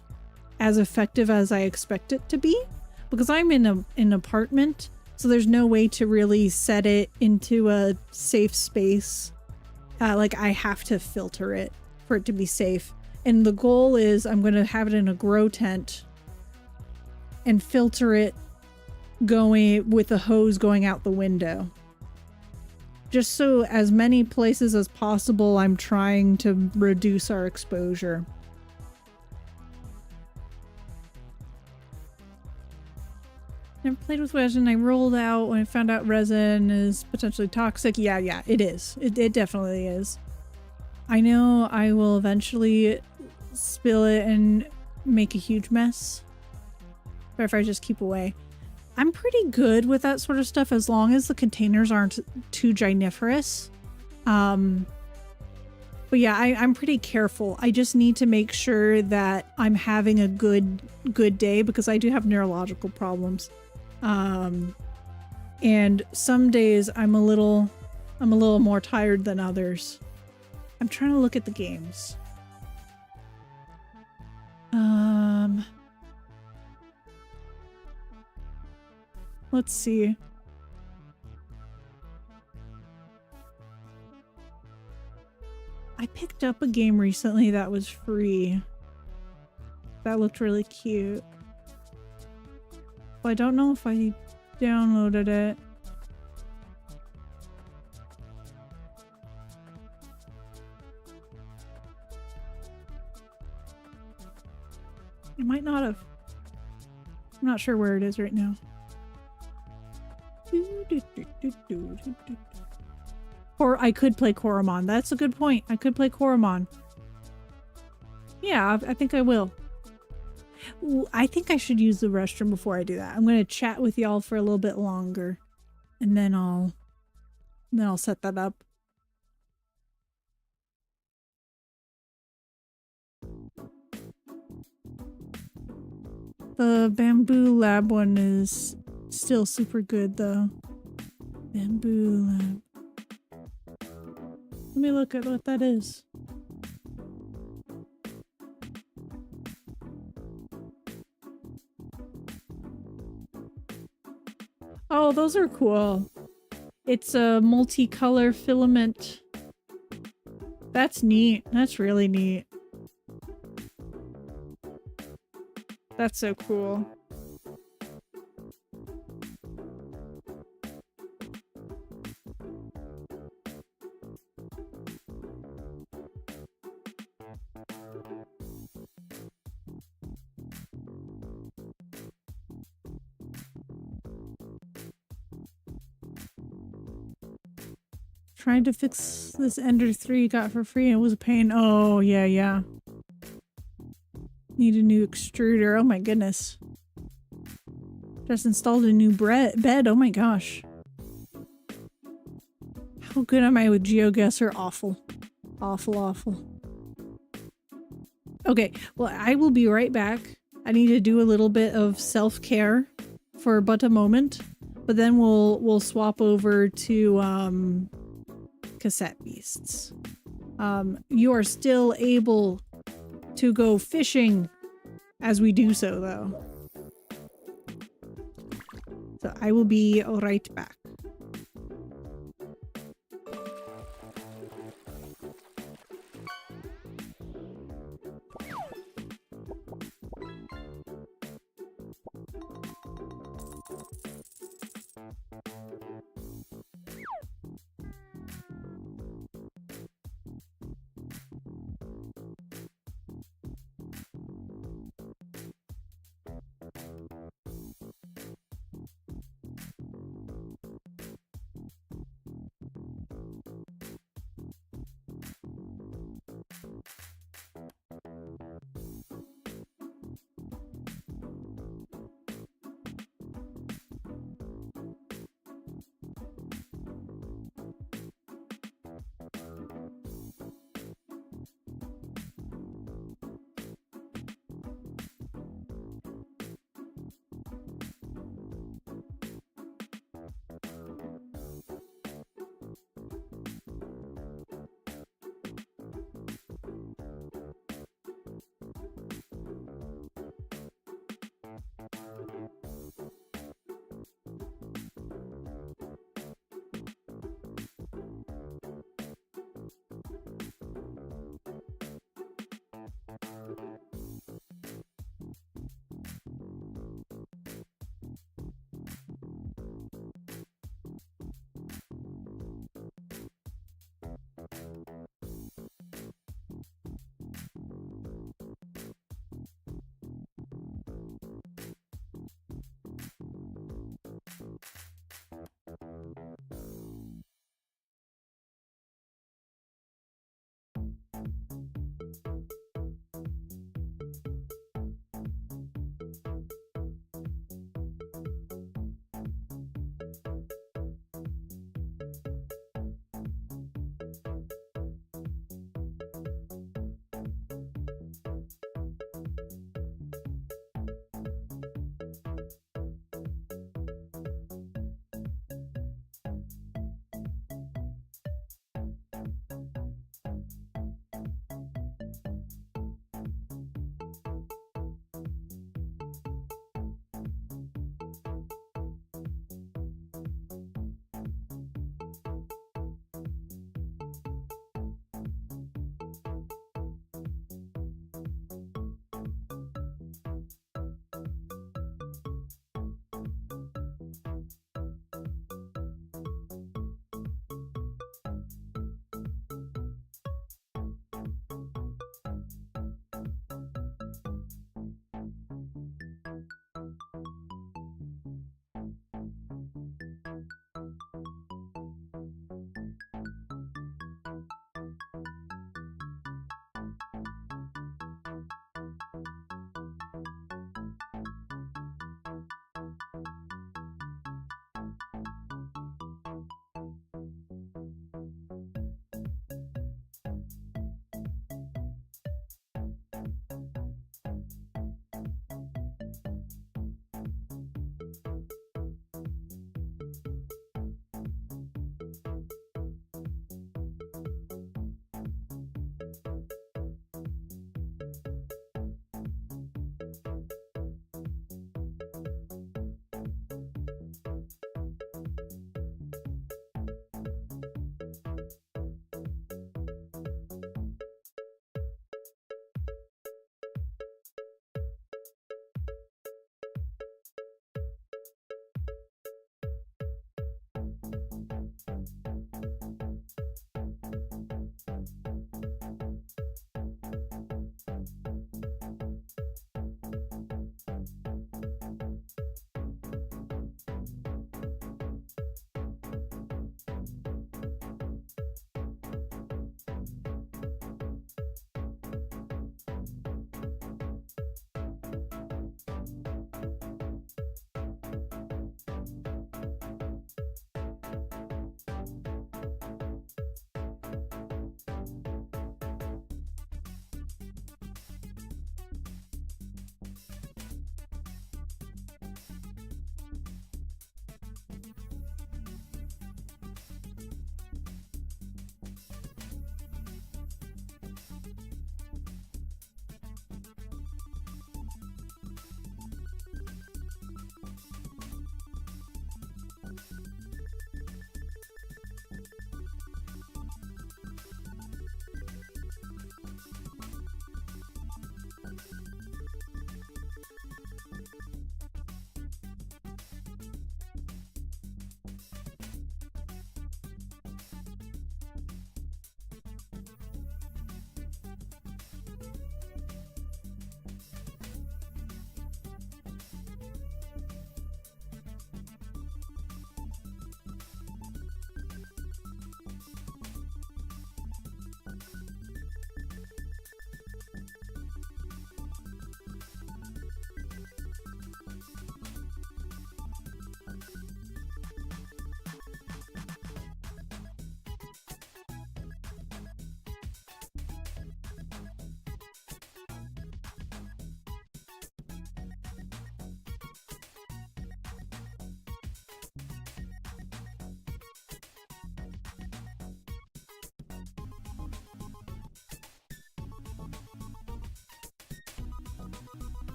as effective as I expect it to be, because I'm in an apartment, so there's no way to really set it into a safe space. Like I have to filter it for it to be safe. And the goal is I'm going to have it in a grow tent and filter it going with a hose going out the window. Just so as many places as possible, I'm trying to reduce our exposure. Never played with resin. I rolled out when I found out resin is potentially toxic. Yeah, it is. It definitely is. I know I will eventually spill it and make a huge mess. But if I just keep away. I'm pretty good with that sort of stuff as long as the containers aren't too giniferous. But yeah, I'm pretty careful. I just need to make sure that I'm having a good day because I do have neurological problems. And some days I'm a little more tired than others. I'm trying to look at the games. Let's see. I picked up a game recently that was free. That looked really cute. But I don't know if I downloaded it. I might not have. I'm not sure where it is right now. Or I could play Koromon. That's a good point. I could play Koromon. Yeah, I think I will. Ooh, I think I should use the restroom before I do that. I'm going to chat with y'all for a little bit longer, and then I'll set that up. The Bamboo Lab one is still super good though. Bamboo Lab. Let me look at what that is. Oh, those are cool. It's a multicolor filament. That's neat. That's really neat. That's so cool. Trying to fix this Ender 3 got for free and it was a pain. Oh, yeah. Need a new extruder. Oh my goodness. Just installed a new bed. Oh my gosh. How good am I with GeoGuessr? Awful. Awful. Okay, well, I will be right back. I need to do a little bit of self-care for but a moment, but then we'll swap over to cassette beasts. You are still able to go fishing as we do so, though. So I will be right back.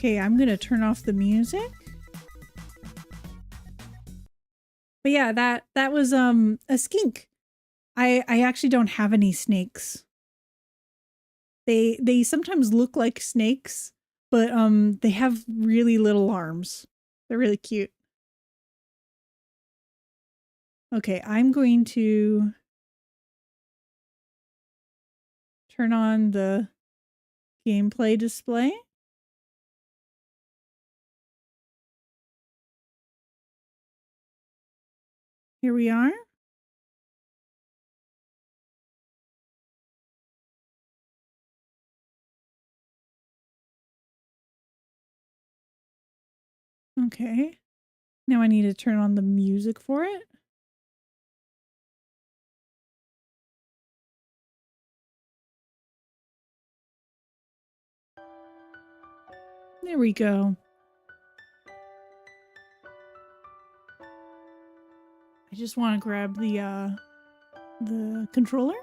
Okay, I'm gonna turn off the music. But yeah, that was a skink. I actually don't have any snakes. They sometimes look like snakes, but they have really little arms. They're really cute. Okay, I'm going to turn on the gameplay display. Here we are. Okay. Now I need to turn on the music for it. There we go. I just want to grab the controller.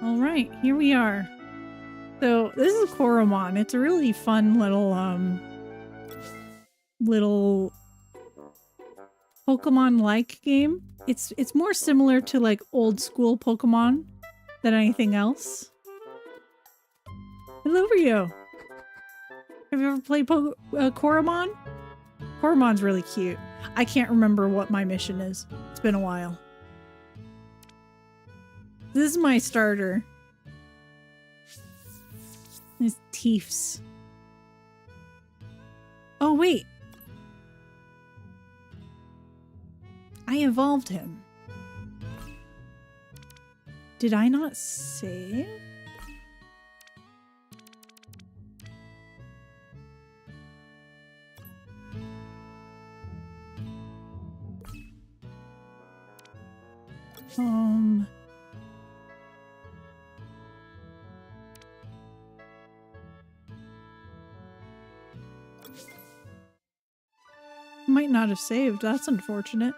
All right, here we are. So this is Koromon. It's a really fun little Pokemon-like game. It's more similar to like old school Pokemon than anything else. Hello, Rio. Have you ever played Koromon? Koromon's really cute. I can't remember what my mission is. It's been a while. This is my starter. His teeths. Oh, wait. I evolved him. Did I not save? Might not have saved. That's unfortunate.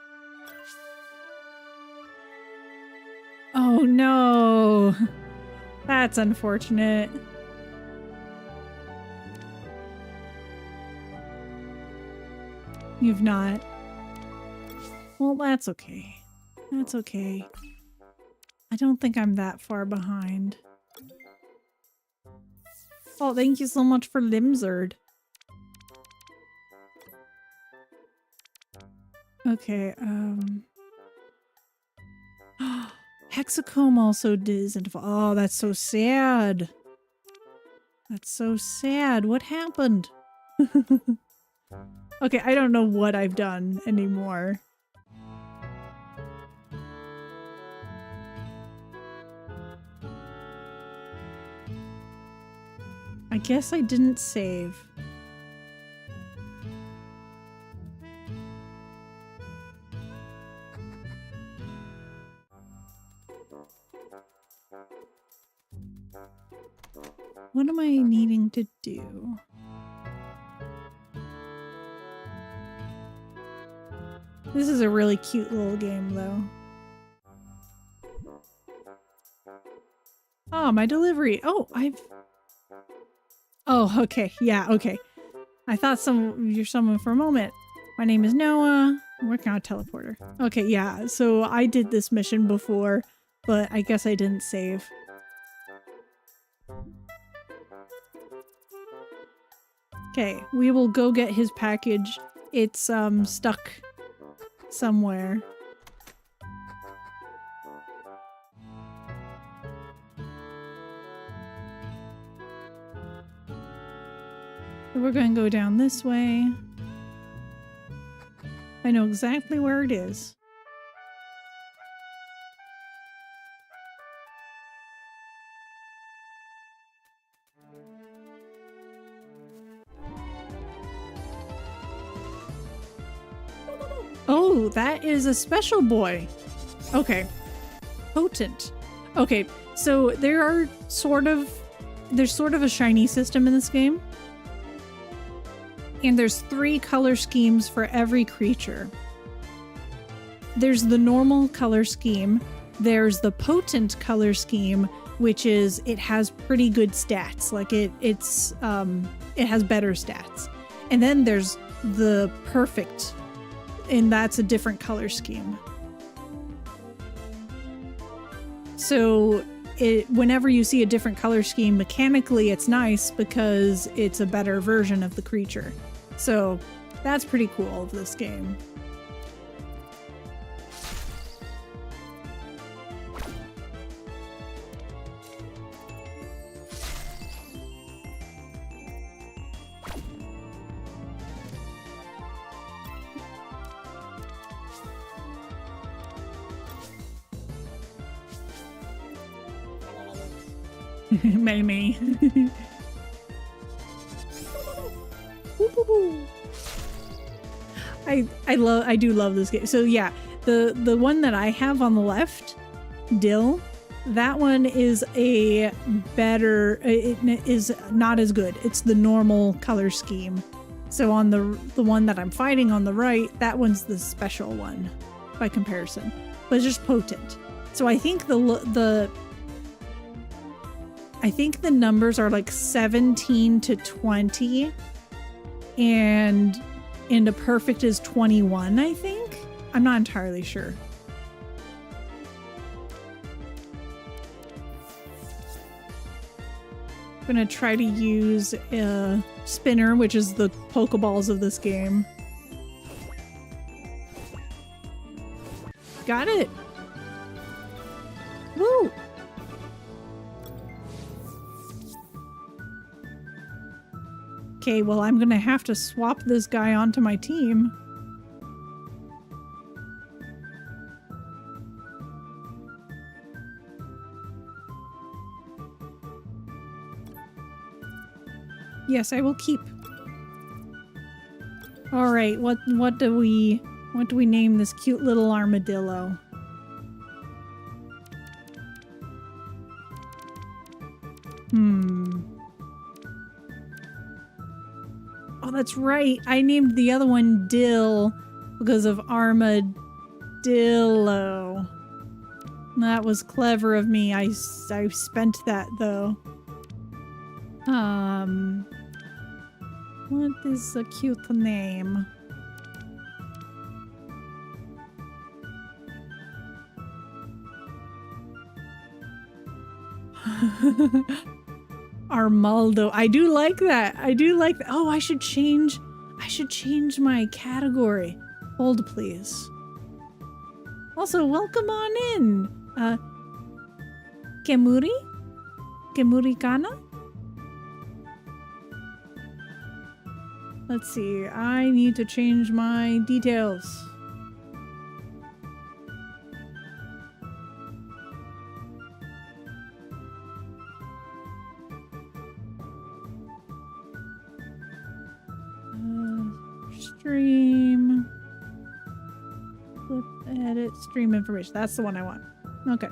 Oh no. That's unfortunate. You've not. Well, that's okay. That's okay. I don't think I'm that far behind. Oh, thank you so much for Limzard. Okay, Hexacomb also isn't. Oh, that's so sad. That's so sad. What happened? Okay, I don't know what I've done anymore. I guess I didn't save. What am I needing to do? This is a really cute little game, though. Oh, my delivery. Oh, Oh, okay. Yeah, okay. I thought you're someone for a moment. My name is Noah. I'm working on a teleporter. Okay, yeah. So I did this mission before, but I guess I didn't save. Okay, we will go get his package. It's stuck somewhere. So we're going to go down this way. I know exactly where it is. Oh, that is a special boy. Okay. Potent. Okay, so there's sort of a shiny system in this game. And there's 3 color schemes for every creature. there's the normal color scheme. There's the potent color scheme, which is it has pretty good stats. Like it has better stats. And then there's the perfect, and that's a different color scheme. So whenever you see a different color scheme, mechanically it's nice because it's a better version of the creature. So that's pretty cool of this game. Many. I do love this game. So yeah, the one that I have on the left, Dill, that one is a better, it is not as good. It's the normal color scheme. So on the one that I'm fighting on the right, that one's the special one by comparison, but it's just potent. So I think I think the numbers are like 17 to 20 and a perfect is 21, I think. I'm not entirely sure. I'm gonna try to use a spinner, which is the Pokeballs of this game. Got it. Woo! Okay, well, I'm gonna have to swap this guy onto my team. Yes, I will keep. All right, what do we name this cute little armadillo? Oh, that's right. I named the other one Dill because of armadillo. That was clever of me. I spent that though. What is a cute name? Armaldo. I do like that. I do like that. Oh, I should change my category. Hold, please. Also, welcome on in. Kemuri? Kemuri-kana? Let's see. I need to change my details. Stream. Flip, edit, stream information. That's the one I want. Okay.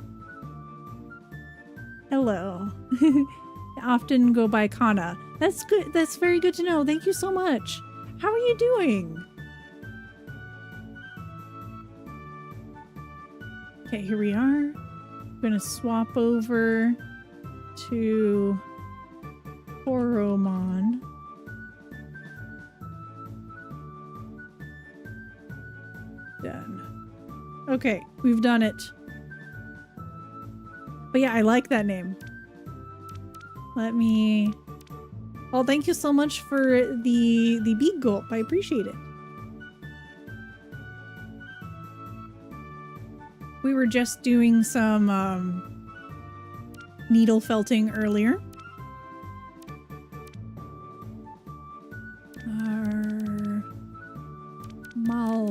Hello. Often go by Kana. That's good. That's very good to know. Thank you so much. How are you doing? Okay, here we are. I'm gonna swap over to Koromon. Done. Okay, we've done it. But yeah, I like that name. Let me... Oh, thank you so much for the big gulp. I appreciate it. We were just doing some needle felting earlier. Mal.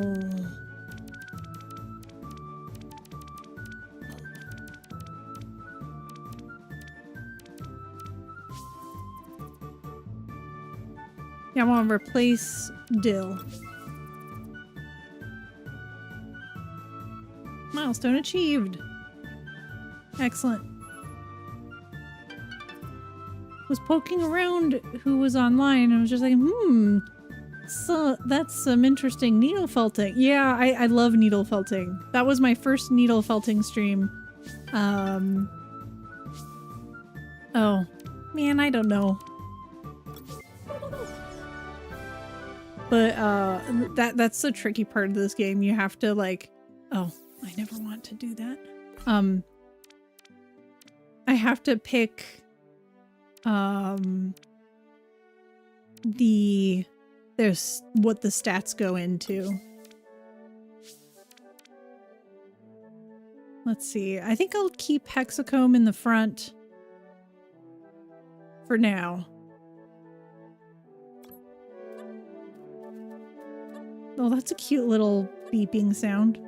Yeah, I want to replace Dill. Milestone achieved. Excellent. Was poking around who was online and was just like, that's some interesting needle felting. Yeah, I love needle felting. That was my first needle felting stream. Oh, man, I don't know. But that's the tricky part of this game. You have to like, oh, I never want to do that. I have to pick there's what the stats go into. Let's see. I think I'll keep Hexacomb in the front for now. Oh, that's a cute little beeping sound.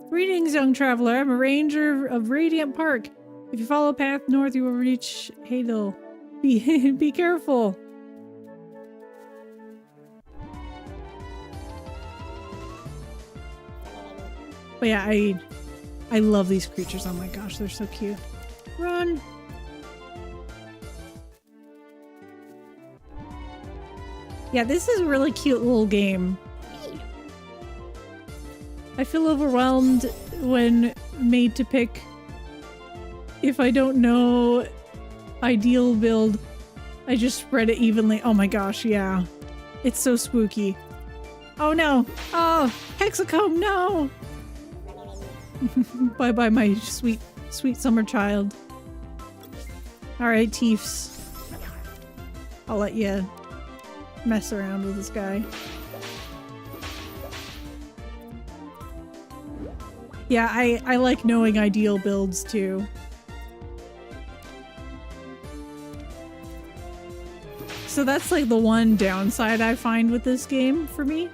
Greetings, young traveler. I'm a ranger of Radiant Park. If you follow a path north, you will reach Hadel. Be careful. But yeah, I love these creatures. Oh my gosh, they're so cute. Run. Yeah, this is a really cute little game. I feel overwhelmed when made to pick. If I don't know ideal build, I just spread it evenly. Oh my gosh, yeah. It's so spooky. Oh no. Oh, Hexacomb, no. Bye-bye, my sweet, sweet summer child. Alright, Teefs. I'll let you mess around with this guy. Yeah, I like knowing ideal builds too. So that's like the one downside I find with this game for me.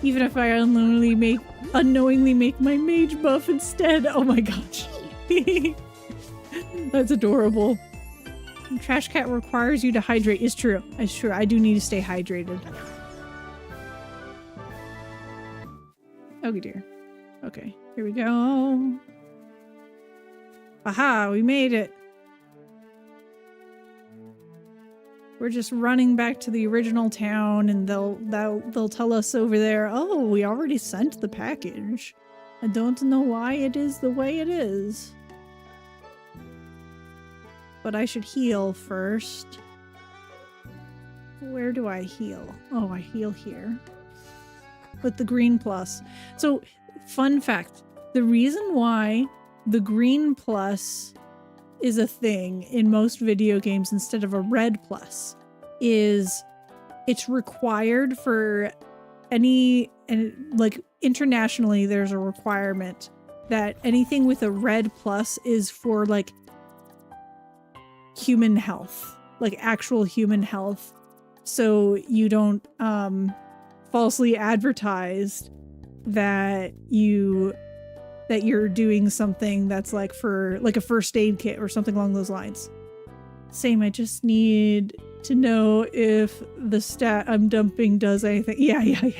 Even if I unknowingly make my mage buff instead. Oh my gosh. That's adorable. Trash Cat requires you to hydrate. It's true. It's true. I do need to stay hydrated. Oh dear. Okay, here we go. Aha, we made it. We're just running back to the original town and they'll tell us over there, oh, we already sent the package. I don't know why it is the way it is. But I should heal first. Where do I heal? Oh, I heal here. With the green plus. So, fun fact. The reason why the green plus is a thing in most video games instead of a red plus is it's required for any, and like internationally there's a requirement that anything with a red plus is for like human health, like actual human health, so you don't falsely advertise that you're doing something that's like for like a first aid kit or something along those lines. Same, I just need to know if the stat I'm dumping does anything. Yeah.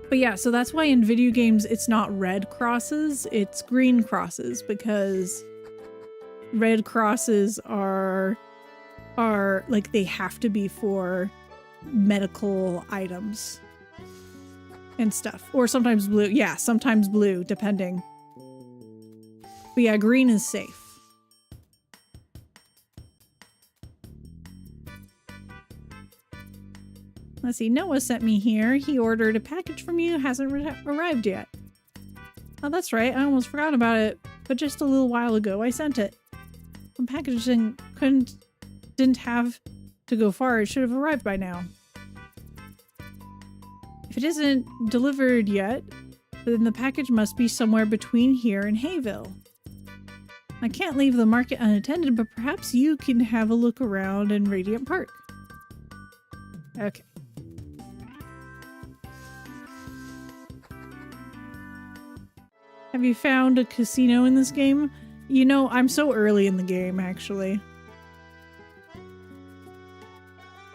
But yeah, so that's why in video games it's not red crosses, it's green crosses, because red crosses are like they have to be for medical items and stuff. Or sometimes blue. Yeah, sometimes blue, depending. But yeah, green is safe. Let's see, Noah sent me here. He ordered a package from you, hasn't arrived yet. Oh, that's right, I almost forgot about it. But just a little while ago, I sent it. The packaging didn't have to go far. It should have arrived by now. If it isn't delivered yet, then the package must be somewhere between here and Hayville. I can't leave the market unattended, but perhaps you can have a look around in Radiant Park. Okay. Have you found a casino in this game? You know, I'm so early in the game, actually.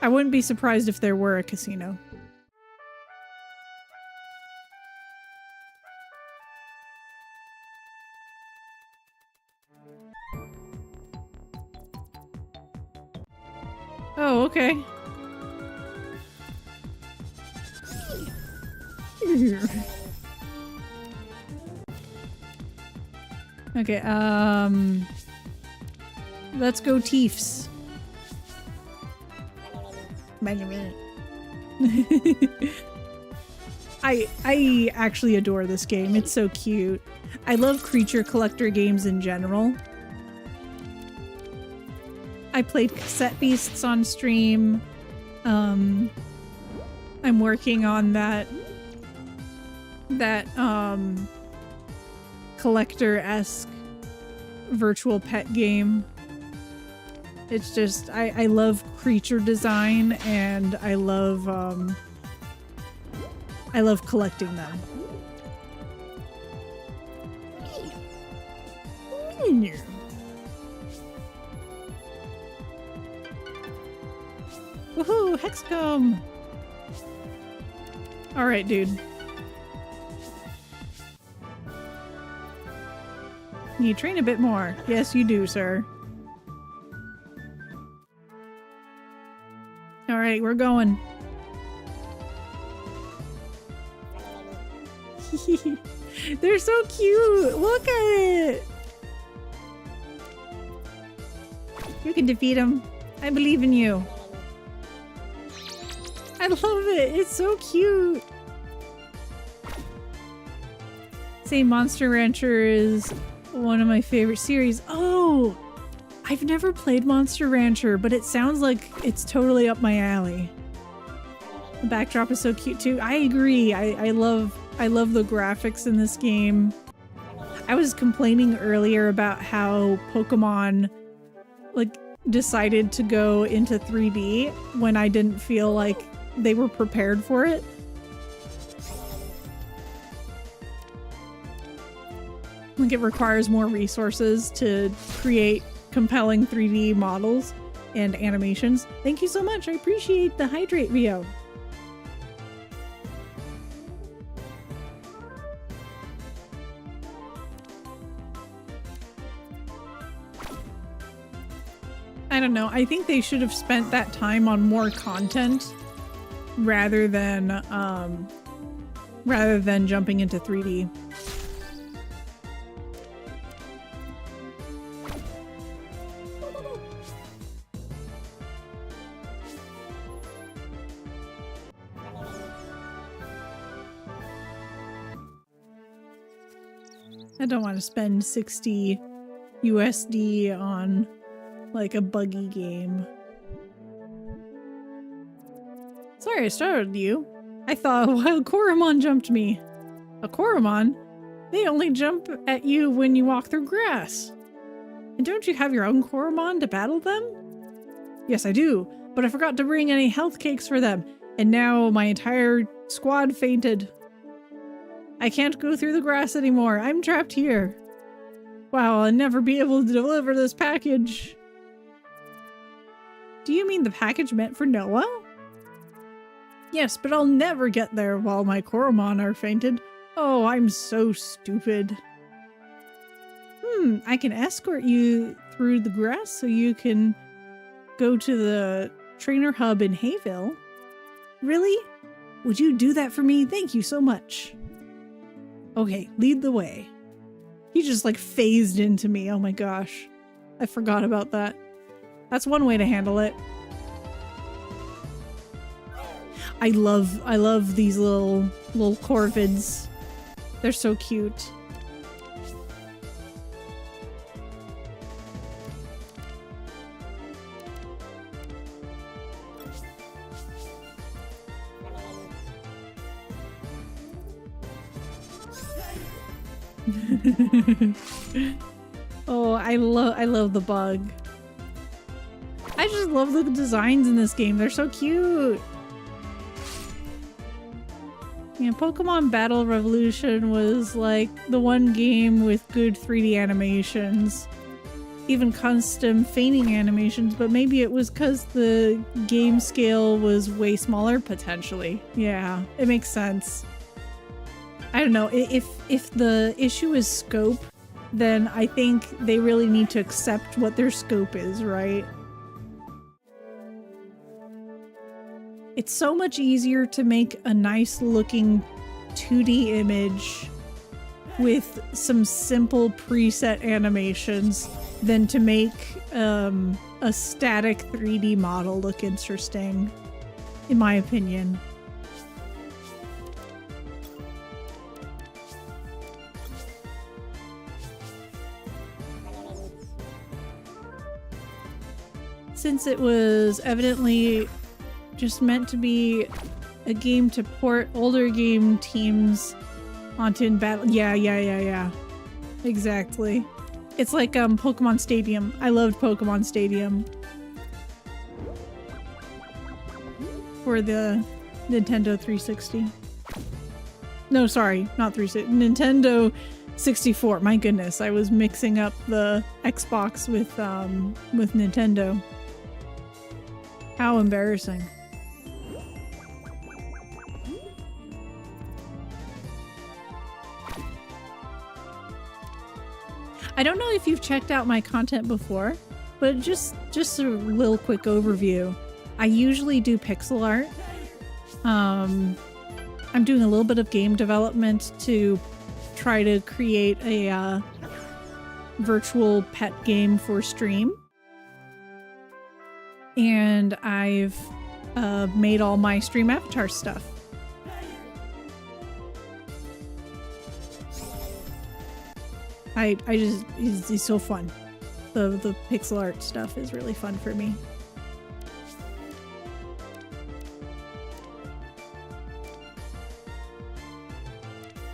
I wouldn't be surprised if there were a casino. Oh, okay. Okay, let's go Teefs. I actually adore this game. It's so cute. I love creature collector games in general. I played Cassette Beasts on stream. I'm working on that collector-esque virtual pet game. It's just, I love creature design and I love collecting them. Woohoo! Hexcomb! Alright, dude. You train a bit more. Yes, you do, sir. Alright, we're going. They're so cute! Look at it! You can defeat them. I believe in you. I love it! It's so cute! Say Monster Rancher is one of my favorite series. Oh! I've never played Monster Rancher, but it sounds like it's totally up my alley. The backdrop is so cute too. I agree. I love the graphics in this game. I was complaining earlier about how Pokemon like decided to go into 3D when I didn't feel like they were prepared for it. Like it requires more resources to create compelling 3D models and animations. Thank you so much. I appreciate the hydrate, Rio. I don't know. I think they should have spent that time on more content rather than jumping into 3D. I don't want to spend 60 USD on like a buggy game. Sorry I startled you. I thought a wild Koromon jumped me. A Koromon? They only jump at you when you walk through grass. And don't you have your own Koromon to battle them? Yes, I do, but I forgot to bring any health cakes for them, and now my entire squad fainted. I can't go through the grass anymore. I'm trapped here. Wow, I'll never be able to deliver this package. Do you mean the package meant for Noah? Yes, but I'll never get there while my Koromon are fainted. Oh, I'm so stupid. I can escort you through the grass so you can go to the trainer hub in Hayville. Really? Would you do that for me? Thank you so much. Okay, lead the way. He just like phased into me. Oh my gosh. I forgot about that. That's one way to handle it. I love these little corvids. They're so cute. Oh, I love the bug. I just love the designs in this game. They're so cute. Yeah, Pokemon Battle Revolution was like the one game with good 3D animations. Even custom feigning animations, but maybe it was because the game scale was way smaller, potentially. Yeah, it makes sense. I don't know, if the issue is scope, then I think they really need to accept what their scope is, right? It's so much easier to make a nice looking 2D image with some simple preset animations than to make a static 3D model look interesting, in my opinion. Since it was evidently just meant to be a game to port older game teams onto in battle. Yeah. Exactly. It's like Pokemon Stadium. I loved Pokemon Stadium for the Nintendo 360. No, sorry, not 360. Nintendo 64. My goodness, I was mixing up the Xbox with Nintendo. How embarrassing. I don't know if you've checked out my content before, but just a little quick overview. I usually do pixel art. I'm doing a little bit of game development to try to create a virtual pet game for stream. And I've made all my stream avatar stuff. I just, it's so fun. The pixel art stuff is really fun for me.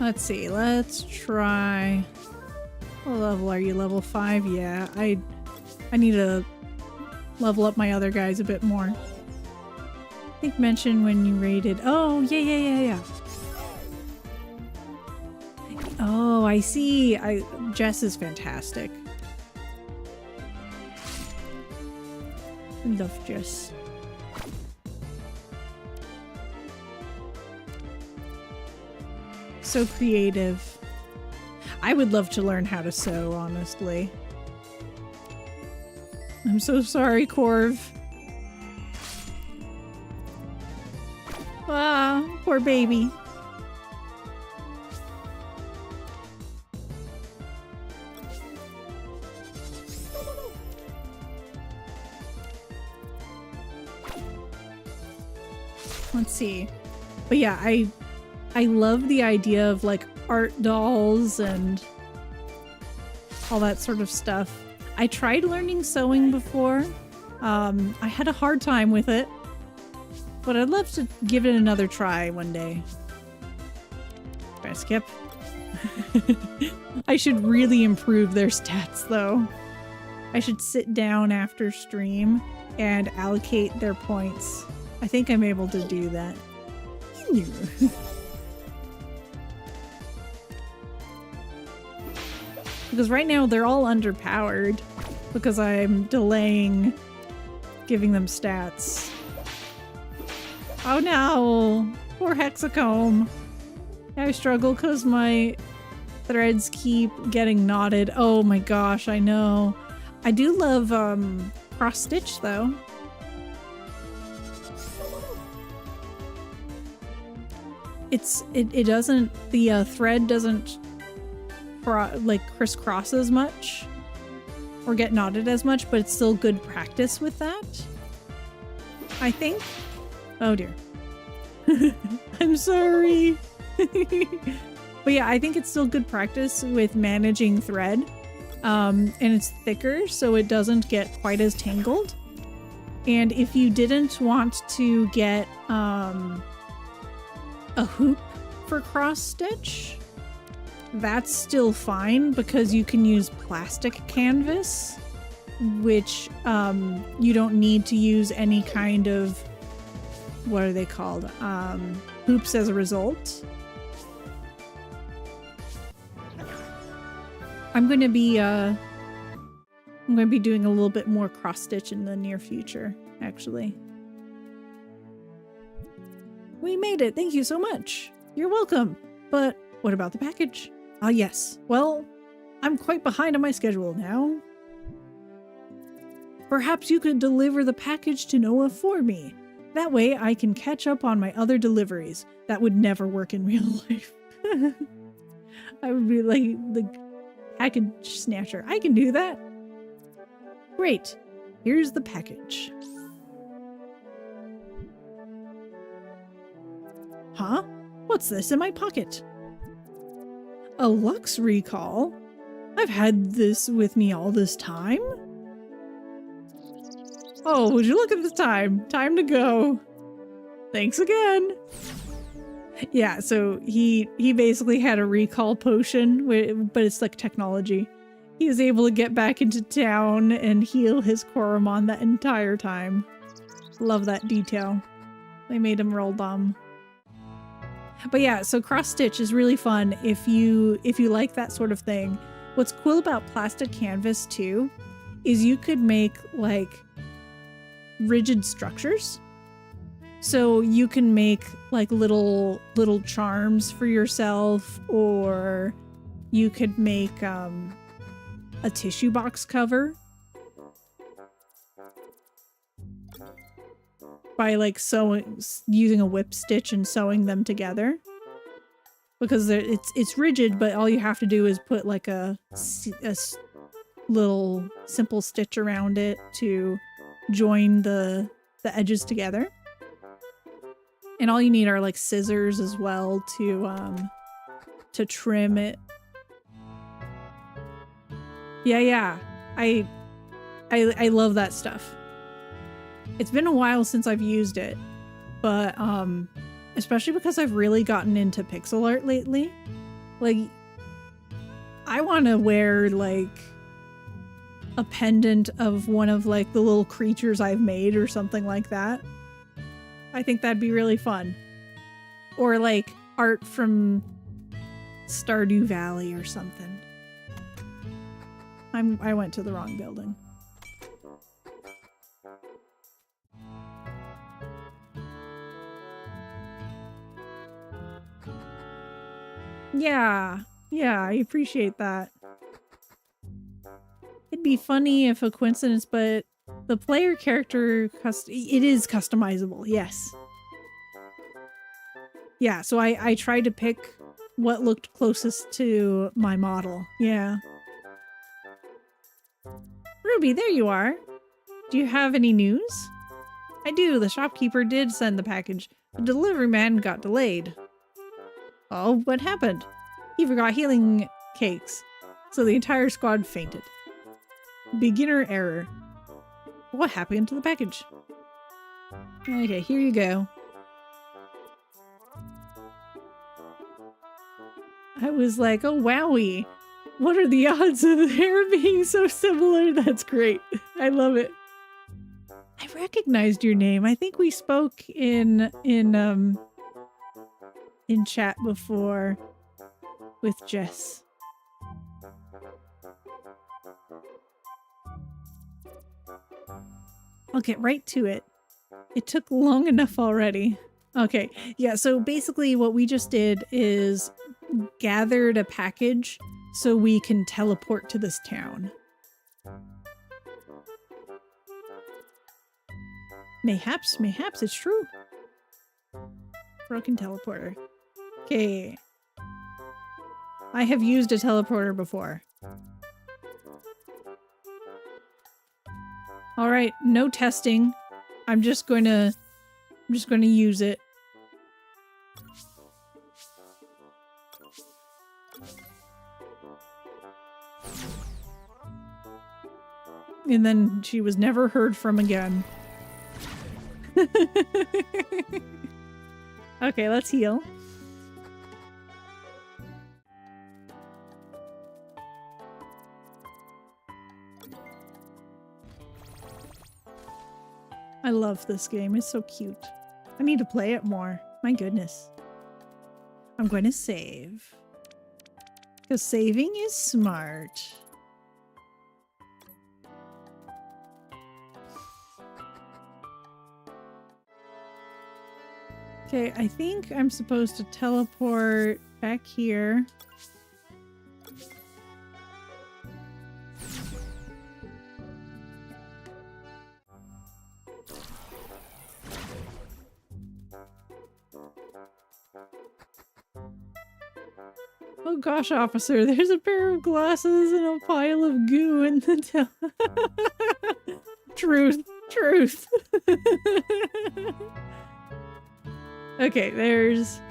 Let's see, let's try. What level are you? Level 5? Yeah, I need to level up my other guys a bit more. I think mention when you rated. Oh, yeah. Oh, I see. Jess is fantastic. I love Jess. So creative. I would love to learn how to sew, honestly. I'm so sorry, Corv. Ah, poor baby. Let's see. But yeah, I love the idea of like art dolls and all that sort of stuff. I tried learning sewing before. I had a hard time with it, but I'd love to give it another try one day. Try to skip. I should really improve their stats though. I should sit down after stream and allocate their points. I think I'm able to do that. Because right now they're all underpowered because I'm delaying giving them stats. Oh no! Poor Hexacomb. I struggle because my threads keep getting knotted. Oh my gosh, I know. I do love cross stitch though. It doesn't, the thread doesn't like crisscross as much or get knotted as much, but it's still good practice with that, I think. Oh dear. I'm sorry. But yeah, I think it's still good practice with managing thread. And it's thicker, so it doesn't get quite as tangled. And if you didn't want to get a hoop for cross stitch, that's still fine because you can use plastic canvas, which you don't need to use any kind of, what are they called, hoops as a result. I'm going to be doing a little bit more cross stitch in the near future, actually. We made it. Thank you so much. You're welcome. But what about the package? Ah, yes. Well, I'm quite behind on my schedule now. Perhaps you could deliver the package to Noah for me. That way I can catch up on my other deliveries. That would never work in real life. I would be like the package snatcher. I can do that. Great. Here's the package. Huh? What's this in my pocket? A Lux recall? I've had this with me all this time? Oh, would you look at the time? Time to go. Thanks again. Yeah, so he basically had a recall potion, but it's like technology. He was able to get back into town and heal his Koromon that entire time. Love that detail. They made him roll dumb. But yeah, so cross stitch is really fun if you like that sort of thing. What's cool about plastic canvas too is you could make like rigid structures. So you can make like little charms for yourself, or you could make a tissue box cover by like using a whip stitch and sewing them together, because it's rigid, but all you have to do is put like a little simple stitch around it to join the edges together. And all you need are like scissors as well to trim it. Yeah. I love that stuff. It's been a while since I've used it, but especially because I've really gotten into pixel art lately. Like, I want to wear like a pendant of one of like the little creatures I've made or something like that. I think that'd be really fun. Or like art from Stardew Valley or something. I went to the wrong building. Yeah, I appreciate that. It'd be funny if a coincidence, but the player character, it is customizable, yes. Yeah, so I tried to pick what looked closest to my model, yeah. Ruby, there you are. Do you have any news? I do, the shopkeeper did send the package. The delivery man got delayed. Oh, what happened? He forgot healing cakes, so the entire squad fainted. Beginner error. What happened to the package? Okay, here you go. I was like, oh wowie. What are the odds of their being so similar? That's great. I love it. I recognized your name. I think we spoke in chat before with Jess. I'll get right to it. It took long enough already. Okay, yeah, so basically what we just did is gathered a package so we can teleport to this town. Mayhaps it's true. Broken teleporter. Okay. I have used a teleporter before. All right, no testing. I'm just going to use it. And then she was never heard from again. Okay, let's heal. I love this game. It's so cute. I need to play it more. My goodness. I'm going to save. Because saving is smart. Okay, I think I'm supposed to teleport back here. Oh gosh, officer, there's a pair of glasses and a pile of goo in the town. Truth, truth. Okay, there's...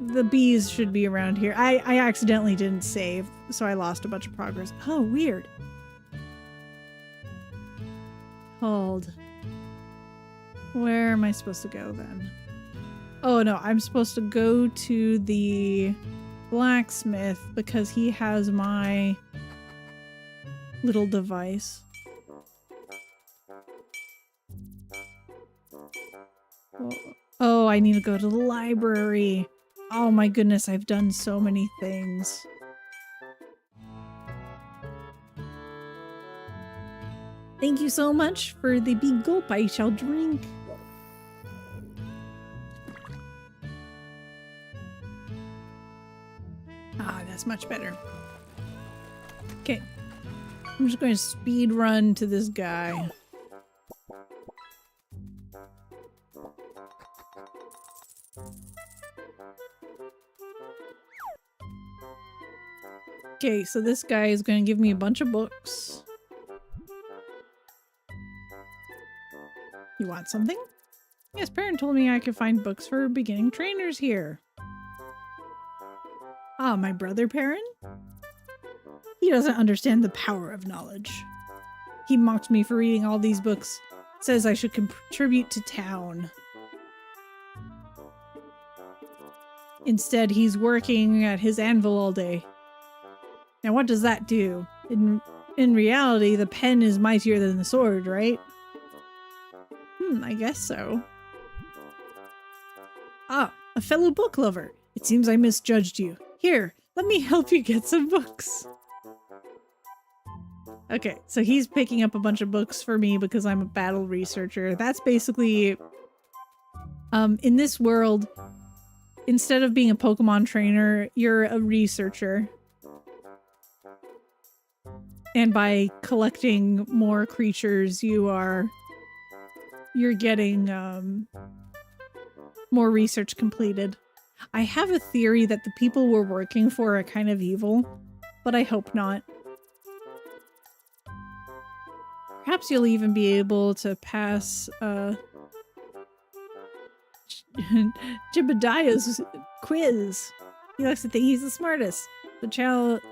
The bees should be around here. I accidentally didn't save, so I lost a bunch of progress. Oh, weird. Hold. Where am I supposed to go then? Oh no, I'm supposed to go to the blacksmith because he has my little device. Oh, I need to go to the library. Oh my goodness, I've done so many things. Thank you so much for the big gulp I shall drink. Ah, that's much better. Okay. I'm just going to speed run to this guy. Okay, so this guy is going to give me a bunch of books. You want something? Yes, parent told me I could find books for beginning trainers here. Ah, my brother Perrin? He doesn't understand the power of knowledge. He mocked me for reading all these books. Says I should contribute to town. Instead, he's working at his anvil all day. Now what does that do? In reality, the pen is mightier than the sword, right? I guess so. Ah, a fellow book lover. It seems I misjudged you. Here, let me help you get some books. Okay, so he's picking up a bunch of books for me because I'm a battle researcher. That's basically... in this world, instead of being a Pokemon trainer, you're a researcher. And by collecting more creatures, you're getting more research completed. I have a theory that the people we're working for are kind of evil, but I hope not. Perhaps you'll even be able to pass Jebediah's quiz. He likes to think he's the smartest.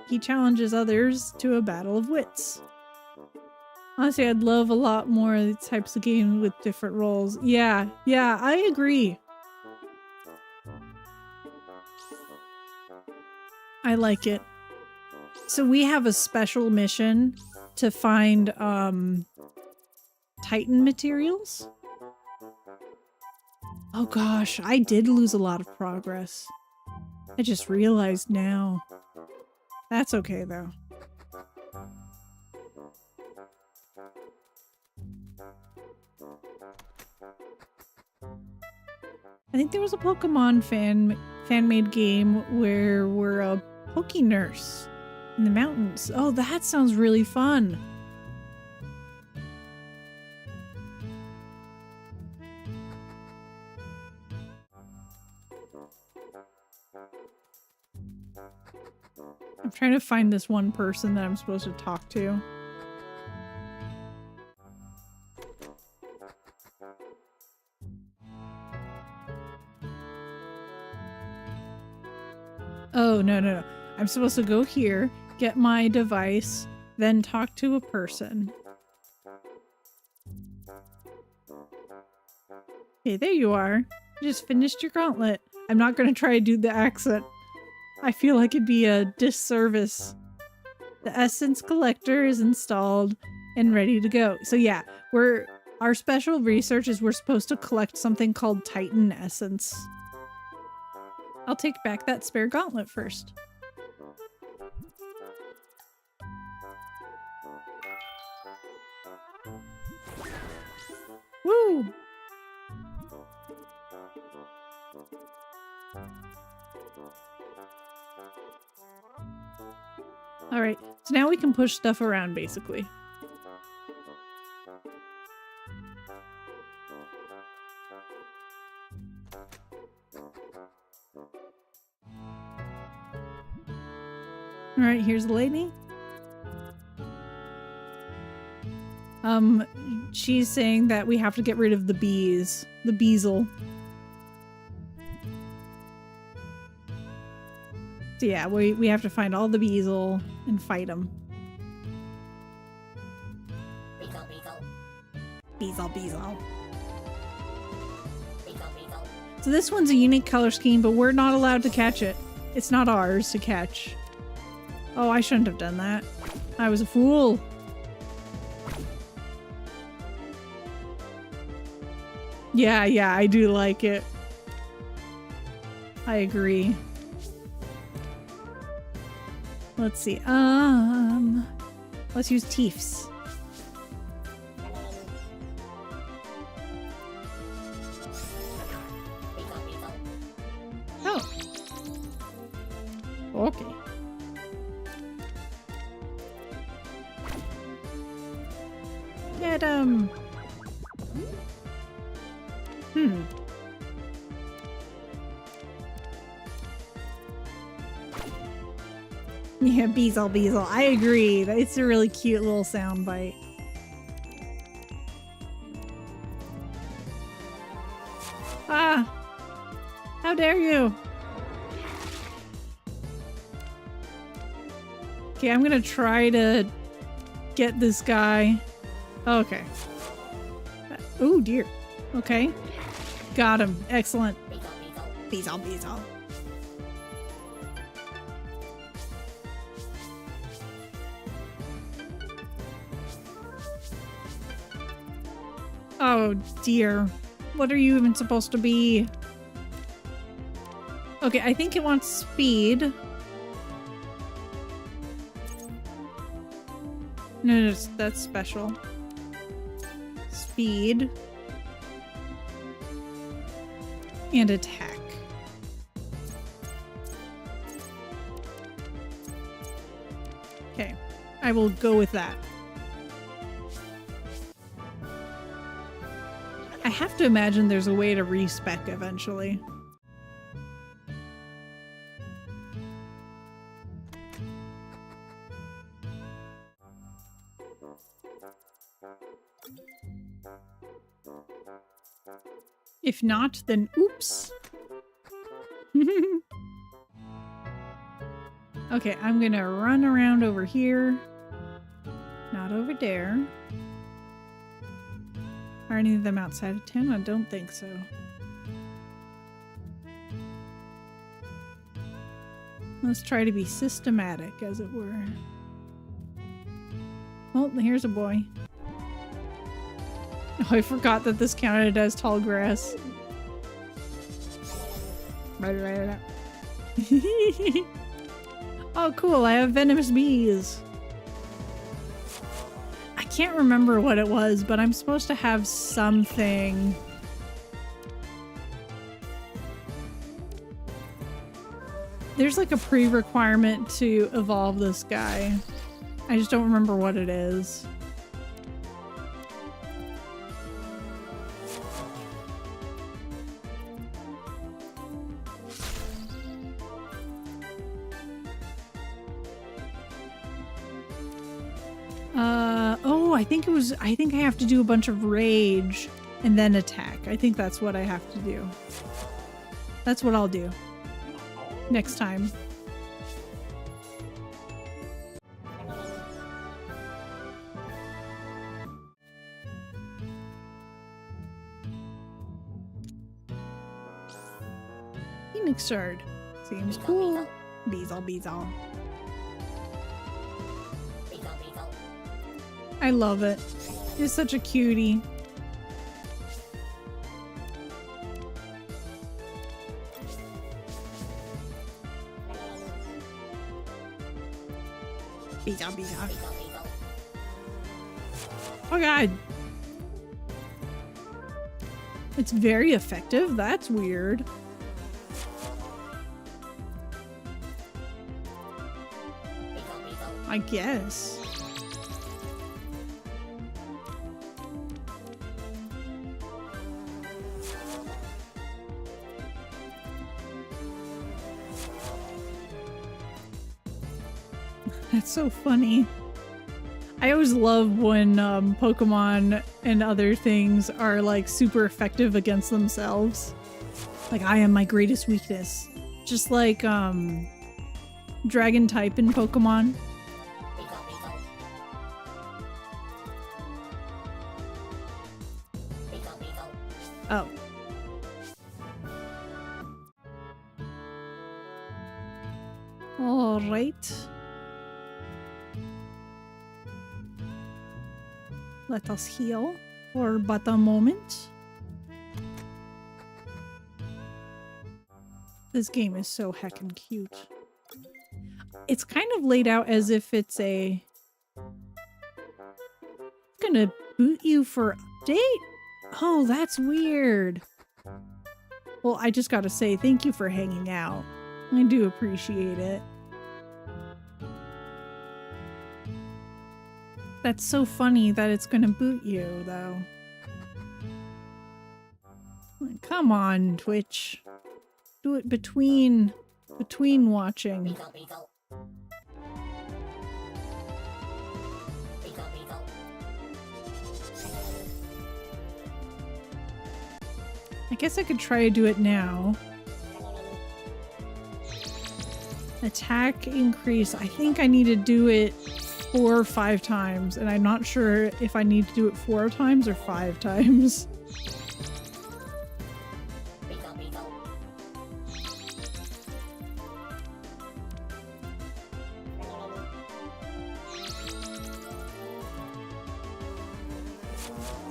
He challenges others to a battle of wits. Honestly, I'd love a lot more of these types of games with different roles. Yeah, I agree. I like it. So we have a special mission to find Titan materials. Oh gosh, I did lose a lot of progress. I just realized now. That's okay though. I think there was a Pokemon fan-made game where we're a Poke Nurse in the mountains. Oh, that sounds really fun. I'm trying to find this one person that I'm supposed to talk to. Oh, no. I'm supposed to go here, get my device, then talk to a person. Hey, there you are. You just finished your gauntlet. I'm not going to try to do the accent. I feel like it'd be a disservice. The essence collector is installed and ready to go. So yeah, our special research is we're supposed to collect something called Titan essence. I'll take back that spare gauntlet first. Woo! Alright, so now we can push stuff around, basically. All right, here's the lady. She's saying that we have to get rid of the bees. The beezle. So yeah, we have to find all the beezle and fight them. Beezle. So this one's a unique color scheme, but we're not allowed to catch it. It's not ours to catch. Oh, I shouldn't have done that. I was a fool. Yeah, I do like it. I agree. Let's see. Let's use Teefs. Oh. Okay. Get Yeah, Beezle. I agree. It's a really cute little sound bite. Ah! How dare you! Okay, I'm gonna try to get this guy. Okay. Oh dear. Okay. Got him. Excellent. Beezle. Oh dear. What are you even supposed to be? Okay, I think it wants speed. No, that's special. Speed. And attack. Okay, I will go with that. I have to imagine there's a way to respec eventually. If not, then oops. Okay, I'm gonna run around over here. Not over there. Are any of them outside of town? I don't think so. Let's try to be systematic, as it were. Oh, here's a boy. Oh, I forgot that this counted as tall grass. Oh, cool. I have venomous bees. I can't remember what it was, but I'm supposed to have something. There's like a pre-requirement to evolve this guy. I just don't remember what it is. Oh, I think I have to do a bunch of rage and then attack. I think that's what I have to do. That's what I'll do next time. Phoenix Shard. Seems cool. Beezle. I love it. It's such a cutie. Beezle. Oh god. It's very effective? That's weird. I guess. That's so funny. I always love when Pokemon and other things are like super effective against themselves. Like, I am my greatest weakness. Just like Dragon type in Pokemon. Oh. All right. Let us heal for but a moment. This game is so heckin' cute. It's kind of laid out as if it's gonna boot you for update? Oh, that's weird. Well, I just gotta say thank you for hanging out. I do appreciate it. That's so funny that it's gonna boot you, though. Come on, Twitch. Do it between watching. I guess I could try to do it now. Attack increase. I think I need to do it 4 or 5 times, and I'm not sure if I need to do it 4 times or 5 times.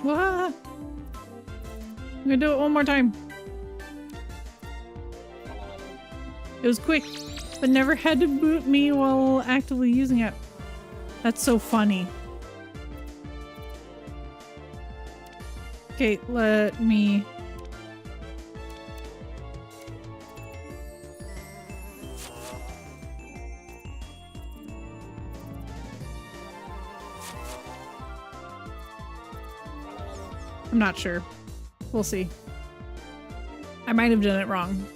Ah! I'm gonna do it one more time. It was quick, but never had to boot me while actively using it. That's so funny. Okay, let me... I'm not sure. We'll see. I might have done it wrong.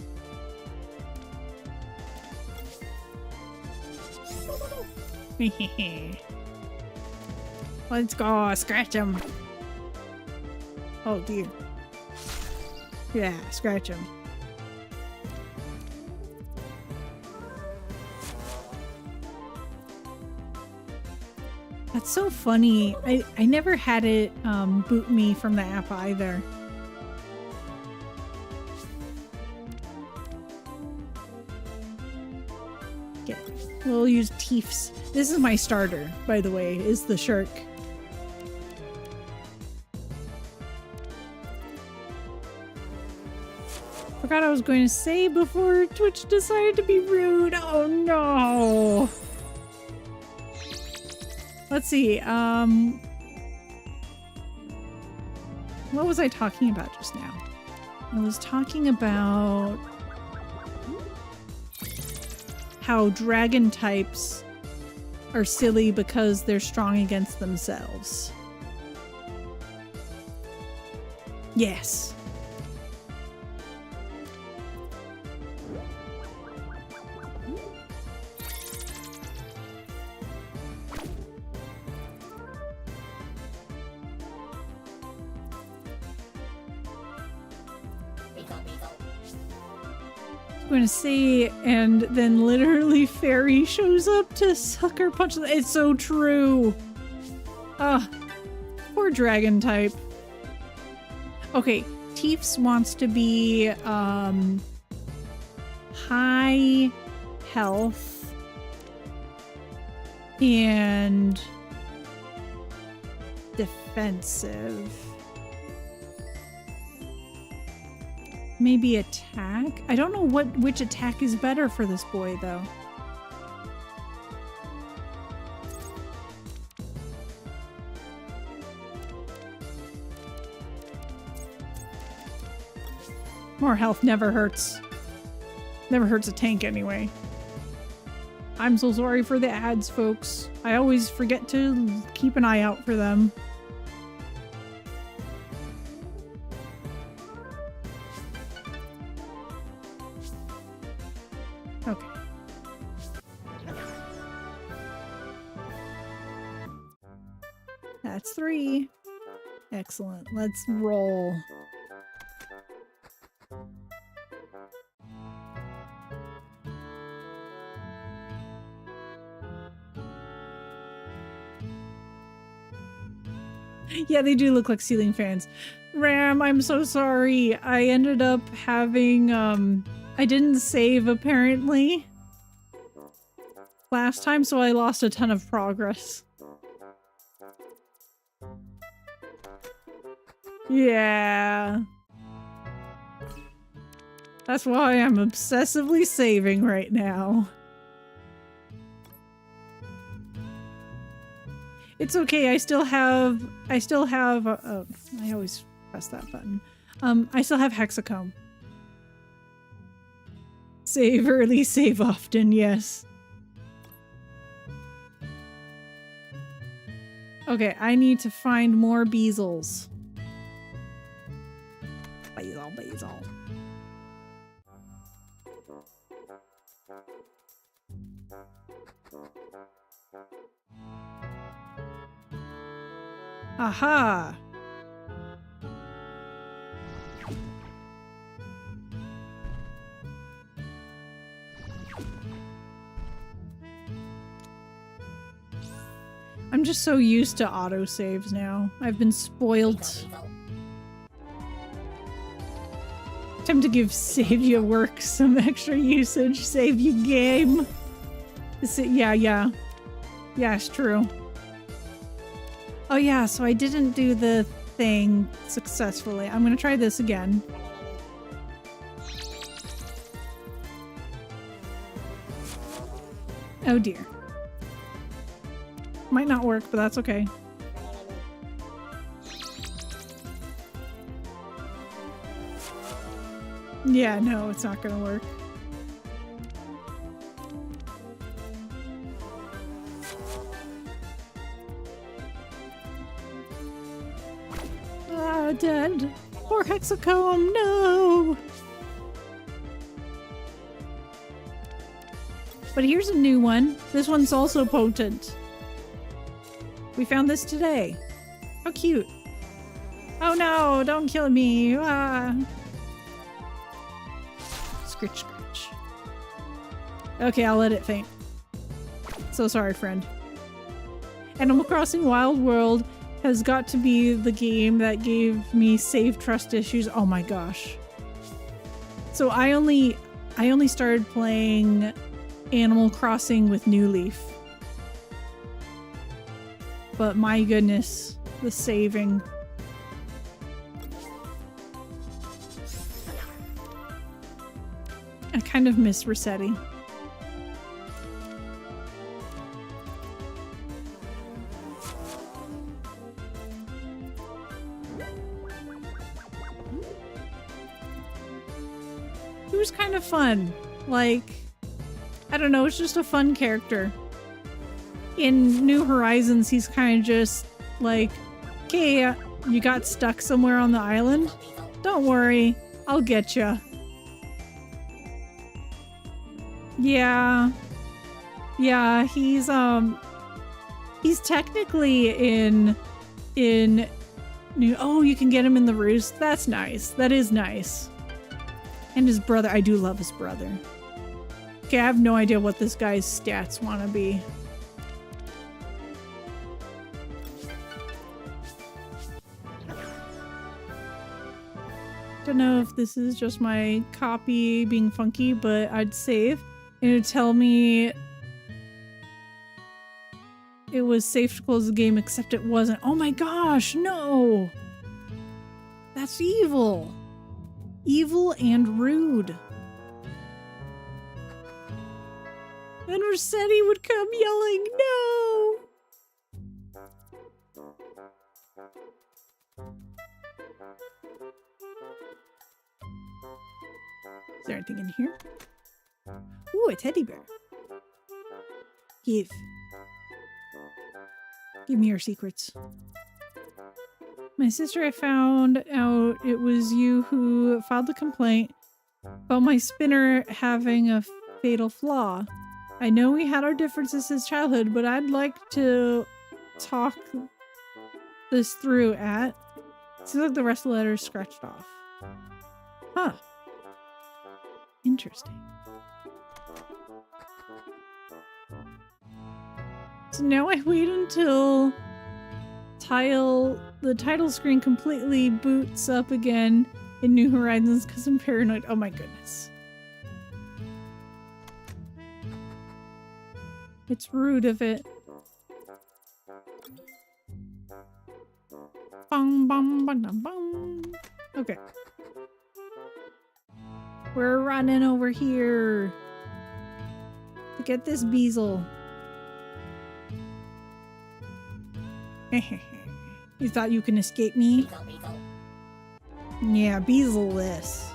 Let's go, scratch him. Oh dear. Yeah, scratch him. That's so funny. I never had it boot me from the app either. Okay, we'll use Teefs. This is my starter, by the way, is the Shark. Forgot I was going to say before Twitch decided to be rude. Oh no! Let's see, what was I talking about just now? I was talking about how dragon types are silly because they're strong against themselves. Yes. I'm gonna say, and then literally Fairy shows up to sucker punch. It's so true. Poor dragon type. Okay, Teefs wants to be high health and defensive. Maybe attack? I don't know which attack is better for this boy, though. More health never hurts. Never hurts a tank anyway. I'm so sorry for the ads, folks. I always forget to keep an eye out for them. Okay. That's 3. Excellent. Let's roll. Yeah, they do look like ceiling fans. Ram, I'm so sorry. I ended up having, I didn't save apparently last time, so I lost a ton of progress. Yeah. That's why I'm obsessively saving right now. It's okay, I still have, I always press that button. I still have hexacomb. Save early, save often, yes. Okay, I need to find more beezels. Bezel. Aha! I'm just so used to autosaves now. I've been spoiled. Time to give Save You Work some extra usage. Save you game. Yeah, it's true. Oh yeah, so I didn't do the thing successfully. I'm gonna try this again. Oh dear. Might not work, but that's okay. Yeah, no, it's not gonna work. Ah, dead. Poor hexacomb, no! But here's a new one. This one's also potent. We found this today. How cute. Oh no, don't kill me. Ah. Scritch, scritch. Okay, I'll let it faint. So sorry, friend. Animal Crossing Wild World has got to be the game that gave me save trust issues. Oh my gosh. So I only started playing Animal Crossing with New Leaf. But my goodness, the saving. I kind of miss Rossetti. It was kind of fun. Like, I don't know, it's just a fun character. In New Horizons, he's kind of just like, okay, you got stuck somewhere on the island? Don't worry, I'll get ya. Yeah. Yeah, he's technically in New— oh, you can get him in the Roost? That's nice. That is nice. And his brother, I do love his brother. Okay, I have no idea what this guy's stats want to be. Don't know if this is just my copy being funky, but I'd save and it would tell me it was safe to close the game, except it wasn't. Oh my gosh, no! That's evil. Evil and rude. And Rossetti would come yelling, no! Is there anything in here? Ooh, a teddy bear. Give me your secrets. My sister, I found out it was you who filed the complaint about my spinner having a fatal flaw. I know we had our differences since childhood, but I'd like to talk this through at. Seems like the rest of the letter is scratched off. Huh. Interesting. So now I wait until the title screen completely boots up again in New Horizons because I'm paranoid. Oh my goodness. It's rude of it. Bum, bum, bum, bum, bum. Okay. We're running over here to get this Beezle. You thought you can escape me? Yeah, Beezle this.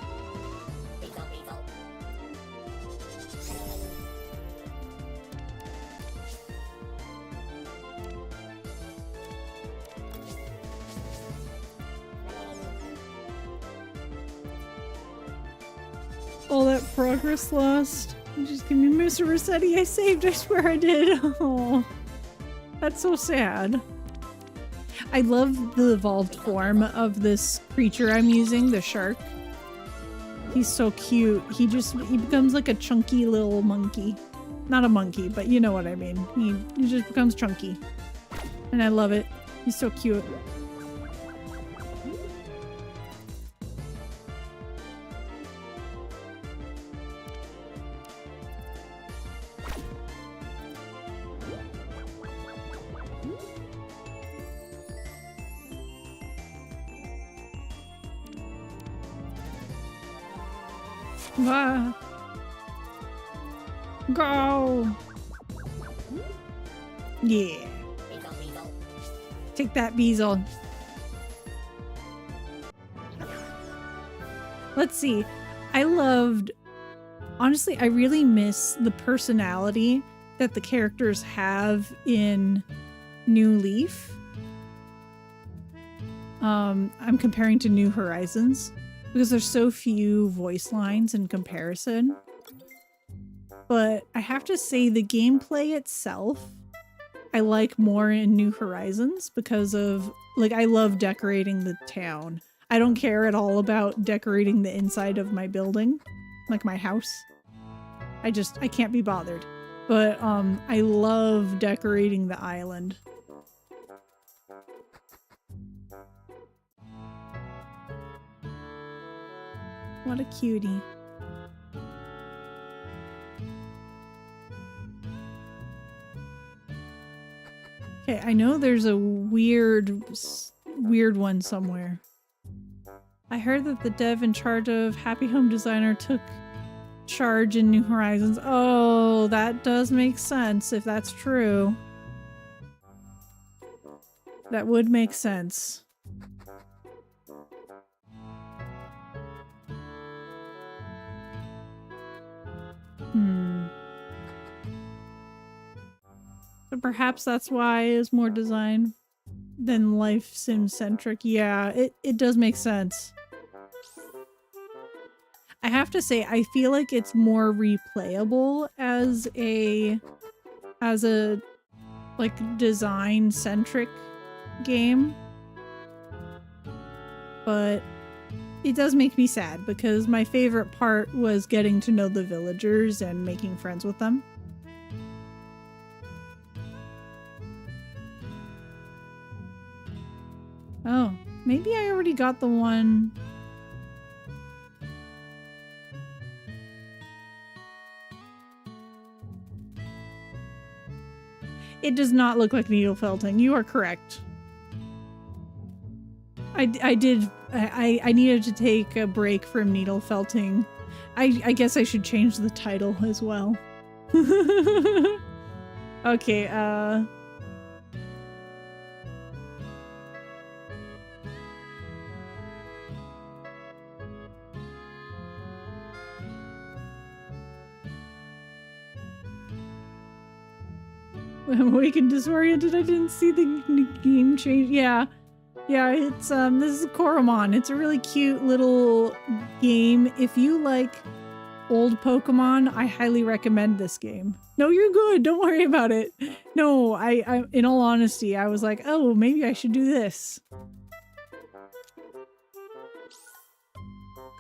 All that progress lost. Just give me Mr. Rossetti. I saved. I swear I did. Oh, that's so sad. I love the evolved form of this creature I'm using, the shark. He's so cute. He becomes like a chunky little monkey. Not a monkey, but you know what I mean. He just becomes chunky. And I love it. He's so cute. Ah. Go! Yeah. Take that, Beezle. Let's see. Honestly, I really miss the personality that the characters have in New Leaf. I'm comparing to New Horizons. Because there's so few voice lines in comparison. But I have to say the gameplay itself, I like more in New Horizons because of, like, I love decorating the town. I don't care at all about decorating the inside of my building, like my house. I can't be bothered. But I love decorating the island. What a cutie. Okay, I know there's a weird one somewhere. I heard that the dev in charge of Happy Home Designer took charge in New Horizons. Oh, that does make sense if that's true. That would make sense. So perhaps that's why it's more design than life sim centric. Yeah, it does make sense. I have to say, I feel like it's more replayable as a like design centric game. But it does make me sad because my favorite part was getting to know the villagers and making friends with them. Oh, maybe I already got the one. It does not look like needle felting. You are correct. I needed to take a break from needle felting. I guess I should change the title as well. Okay, I'm awake and disoriented. I didn't see the game change. Yeah. Yeah, it's, this is Koromon. It's a really cute little game. If you like old Pokemon, I highly recommend this game. No, you're good. Don't worry about it. No, I in all honesty, I was like, oh, maybe I should do this.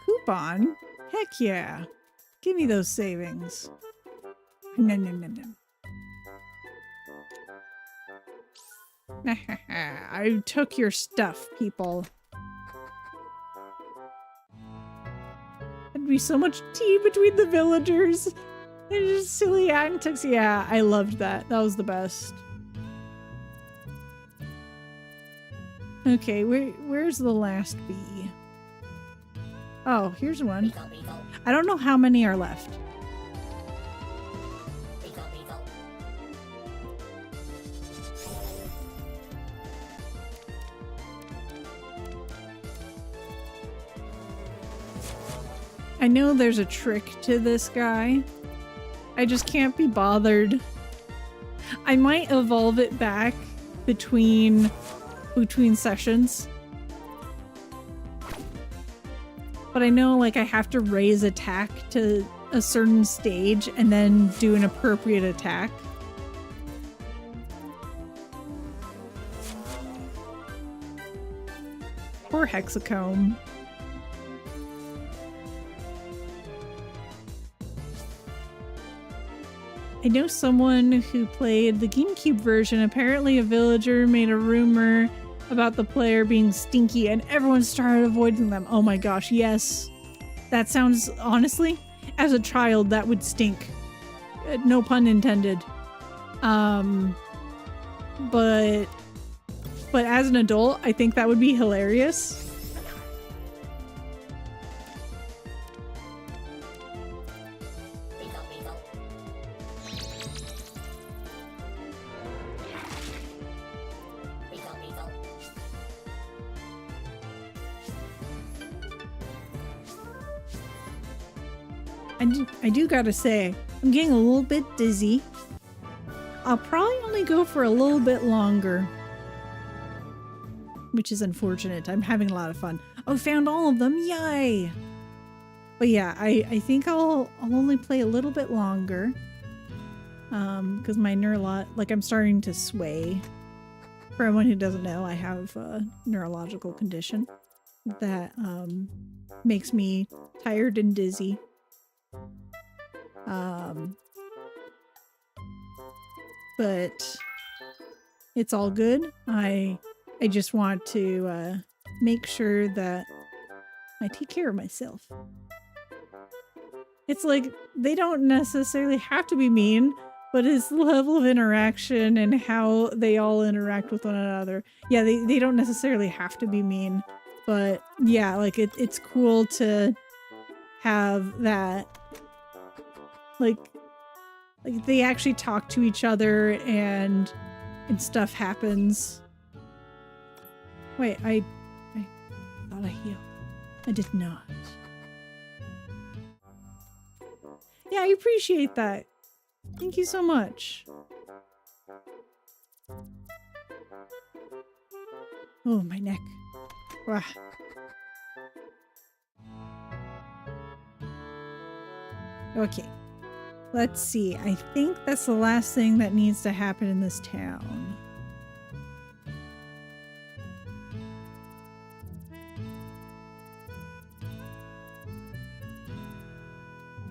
Coupon? Heck yeah. Give me those savings. No, no, no, no. I took your stuff, people. There'd be so much tea between the villagers. They're just silly antics. Yeah, I loved that. That was the best. Okay, where's the last bee? Oh, here's one. I don't know how many are left. I know there's a trick to this guy. I just can't be bothered. I might evolve it back between sessions. But I know, like, I have to raise attack to a certain stage and then do an appropriate attack. Poor Hexacomb. I know someone who played the GameCube version. Apparently a villager made a rumor about the player being stinky and everyone started avoiding them. Oh my gosh, yes. That sounds, honestly, as a child, that would stink. No pun intended. But as an adult, I think that would be hilarious. I do gotta say, I'm getting a little bit dizzy. I'll probably only go for a little bit longer. Which is unfortunate. I'm having a lot of fun. Oh, found all of them. Yay! But yeah, I think I'll only play a little bit longer. Because my I'm starting to sway. For anyone who doesn't know, I have a neurological condition that makes me tired and dizzy. But it's all good. I just want to make sure that I take care of myself. It's like they don't necessarily have to be mean, but it's the level of interaction and how they all interact with one another. Yeah, they don't necessarily have to be mean, but yeah, like it's cool to have that. Like they actually talk to each other and stuff happens. Wait, I thought I healed. I did not. Yeah, I appreciate that. Thank you so much. Oh, my neck. Wah. Okay. Let's see. I think that's the last thing that needs to happen in this town.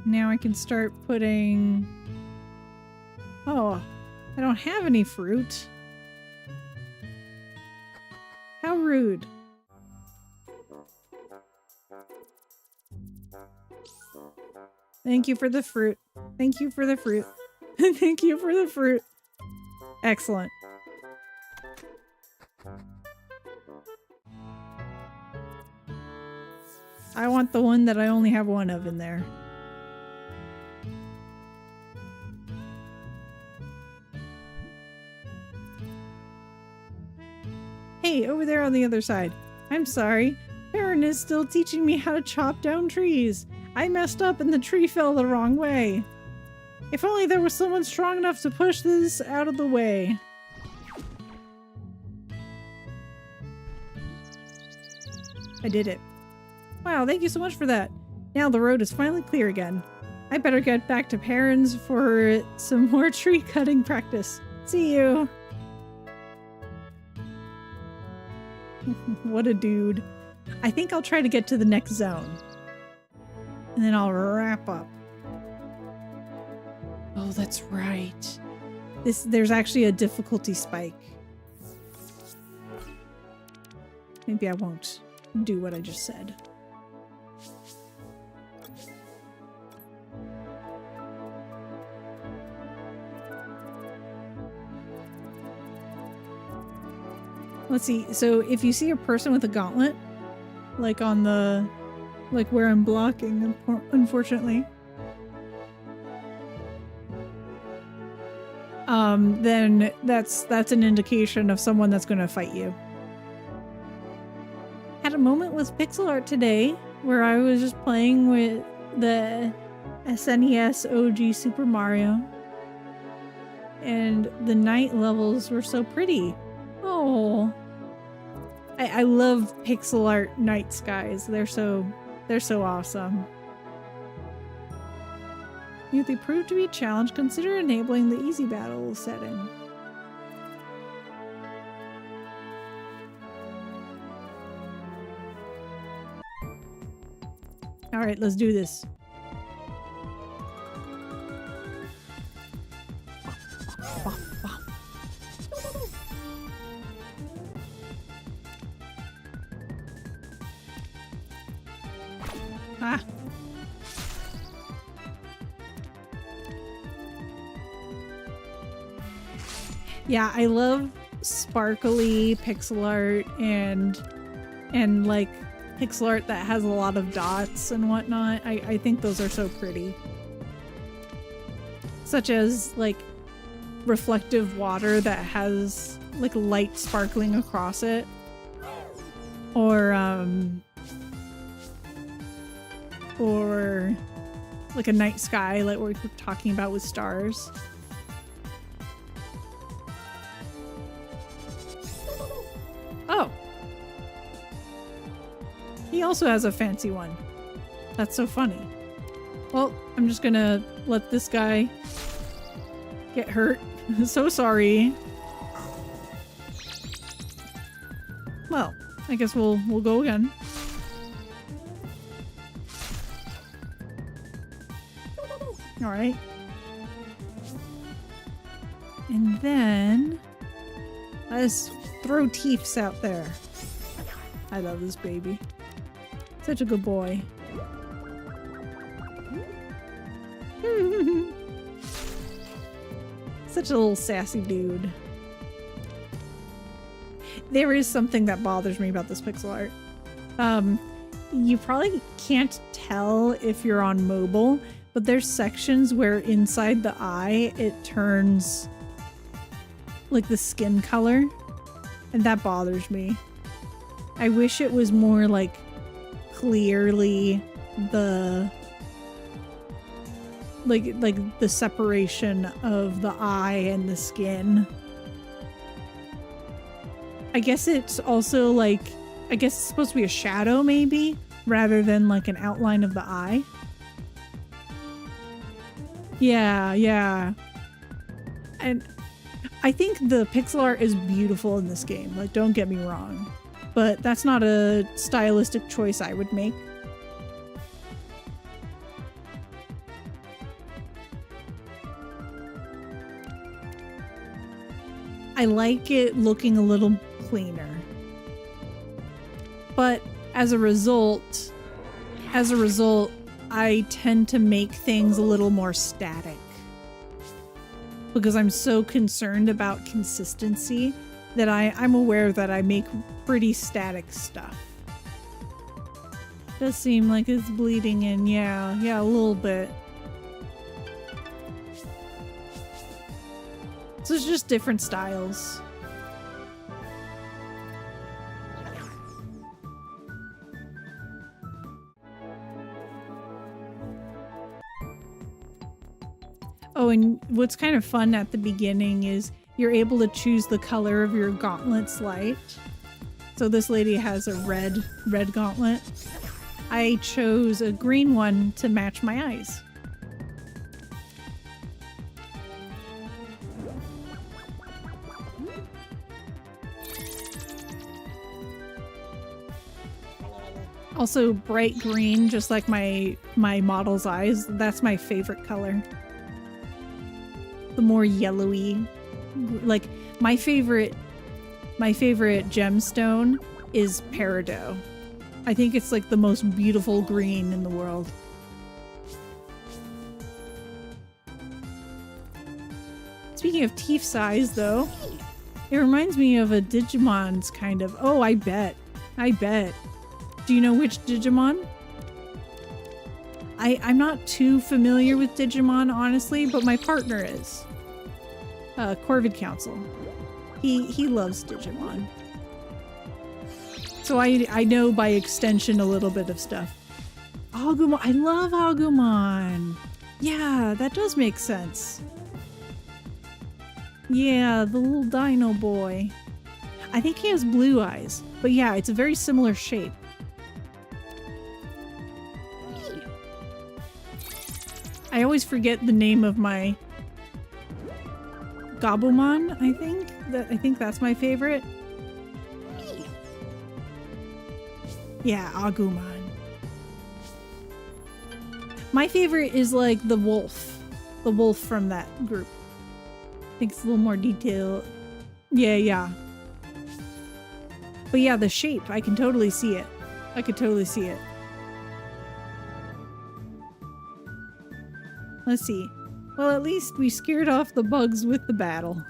Now I can start putting... Oh, I don't have any fruit. How rude. Thank you for the fruit. Thank you for the fruit. Thank you for the fruit. Excellent. I want the one that I only have one of in there. Hey, over there on the other side. I'm sorry. Baron is still teaching me how to chop down trees. I messed up and the tree fell the wrong way. If only there was someone strong enough to push this out of the way. I did it. Wow, thank you so much for that. Now the road is finally clear again. I better get back to Perrin's for some more tree cutting practice. See you. What a dude. I think I'll try to get to the next zone. And then I'll wrap up. Oh, that's right. There's actually a difficulty spike. Maybe I won't do what I just said. Let's see. So if you see a person with a gauntlet, like on the, like where I'm blocking, unfortunately, then that's an indication of someone that's going to fight you. Had a moment with pixel art today where I was just playing with the SNES OG Super Mario, and the night levels were so pretty. Oh, I love pixel art night skies. They're so awesome. If they prove to be a challenge, consider enabling the easy battle setting. All right, let's do this. Ah. Yeah, I love sparkly pixel art and like pixel art that has a lot of dots and whatnot. I think those are so pretty. Such as like reflective water that has like light sparkling across it. Or like a night sky like we're talking about with stars. Oh. He also has a fancy one. That's so funny. Well, I'm just gonna let this guy get hurt. So sorry. Well, I guess we'll go again. All right. And then let's throw Teefs out there. I love this baby. Such a good boy. Such a little sassy dude. There is something that bothers me about this pixel art. You probably can't tell if you're on mobile, but there's sections where inside the eye it turns like the skin color, and that bothers me. I wish it was more like clearly the like the separation of the eye and the skin. I guess it's also like, I guess it's supposed to be a shadow maybe, rather than like an outline of the eye. Yeah. And I think the pixel art is beautiful in this game, like don't get me wrong, but that's not a stylistic choice I would make. I like it looking a little cleaner. But as a result, I tend to make things a little more static. Because I'm so concerned about consistency that I'm aware that I make pretty static stuff. Does seem like it's bleeding in, yeah, a little bit. So it's just different styles. Oh, and what's kind of fun at the beginning is you're able to choose the color of your gauntlet's light. So this lady has a red gauntlet. I chose a green one to match my eyes. Also bright green, just like my model's eyes. That's my favorite color. The more yellowy, like my favorite gemstone is peridot. I think it's like the most beautiful green in the world. Speaking of teeth size though, it reminds me of a Digimon's kind of. Oh, I bet. I bet. Do you know which Digimon? I'm not too familiar with Digimon, honestly, but my partner is. Corvid Council. He loves Digimon. So I know by extension a little bit of stuff. Agumon. I love Agumon. Yeah, that does make sense. Yeah, the little dino boy. I think he has blue eyes. But yeah, it's a very similar shape. I always forget the name of my Gabumon, I think that's my favorite. Yeah, Agumon. My favorite is like the wolf. The wolf from that group. I think it's a little more detailed. Yeah. But yeah, the shape, I can totally see it. I could totally see it. Let's see. Well, at least we scared off the bugs with the battle.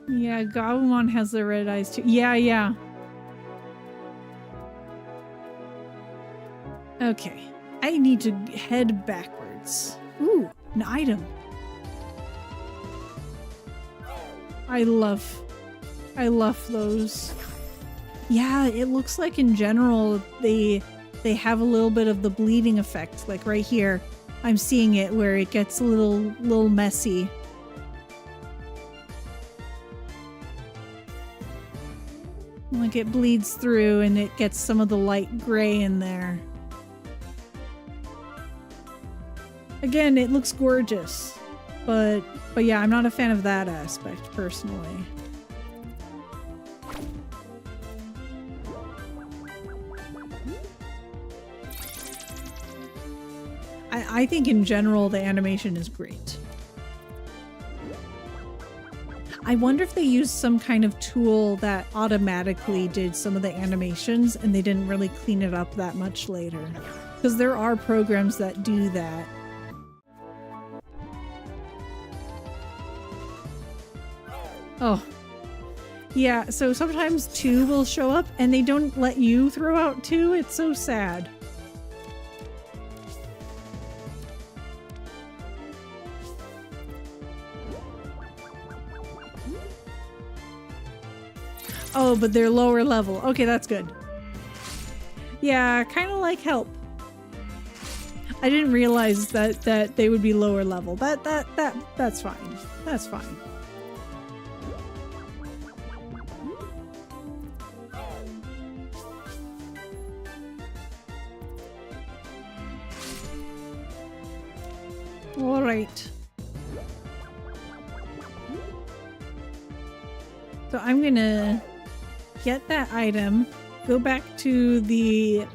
Yeah, Gabumon has the red eyes too. Yeah. Okay. I need to head backwards. Ooh, an item. I love those. Yeah, it looks like in general they have a little bit of the bleeding effect. Like right here, I'm seeing it where it gets a little messy. Like it bleeds through and it gets some of the light gray in there. Again, it looks gorgeous, but yeah, I'm not a fan of that aspect personally. I think in general the animation is great. I wonder if they used some kind of tool that automatically did some of the animations and they didn't really clean it up that much later. Because there are programs that do that. Oh. Yeah, so sometimes 2 will show up and they don't let you throw out 2. It's so sad. Oh, but they're lower level. Okay, that's good. Yeah, kind of like help. I didn't realize that they would be lower level. That's fine. That's fine. All right. So I'm gonna get that item, go back to the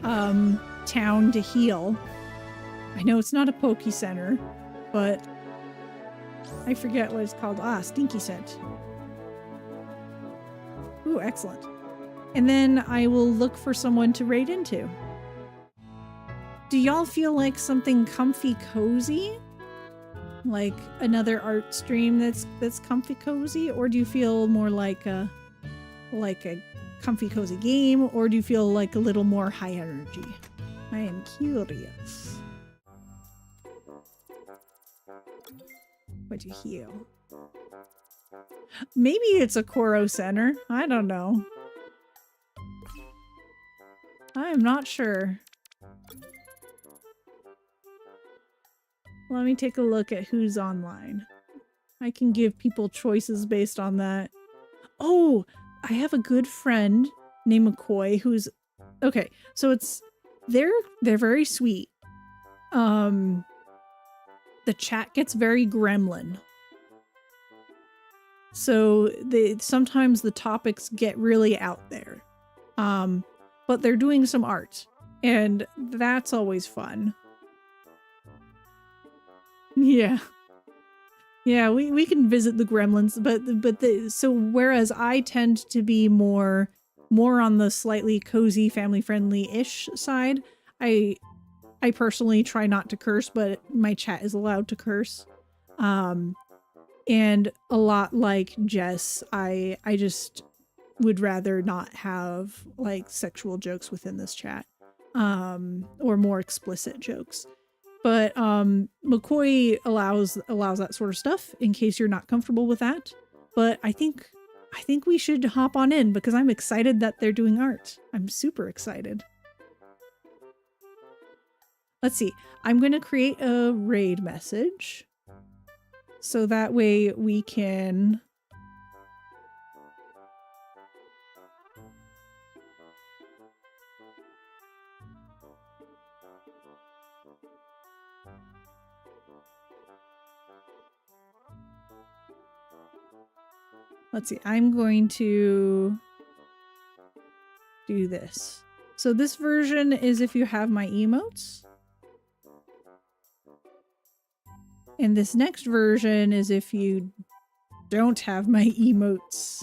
town to heal. I know it's not a Poke Center, but I forget what it's called. Ah, Stinky Scent. Ooh, excellent. And then I will look for someone to raid into. Do y'all feel like something comfy cozy? Like another art stream that's comfy cozy? Or do you feel more like a comfy cozy game? Or do you feel like a little more high energy? I am curious. What'd you heal? Maybe it's a Koro Center. I don't know. I am not sure. Let me take a look at who's online. I can give people choices based on that. Oh, I have a good friend named McCoy who's... Okay, so it's... They're very sweet. The chat gets very gremlin. So sometimes the topics get really out there. but they're doing some art, and that's always fun. Yeah. Yeah, we can visit the gremlins, so whereas I tend to be more on the slightly cozy, family-friendly-ish side, I personally try not to curse, but my chat is allowed to curse. And a lot like Jess, I just would rather not have like sexual jokes within this chat, or more explicit jokes. But McCoy allows that sort of stuff in case you're not comfortable with that. But I think we should hop on in because I'm excited that they're doing art. I'm super excited. Let's see. I'm going to create a raid message so that way we can let's see. I'm going to do this. So this version is if you have my emotes. And this next version is if you don't have my emotes.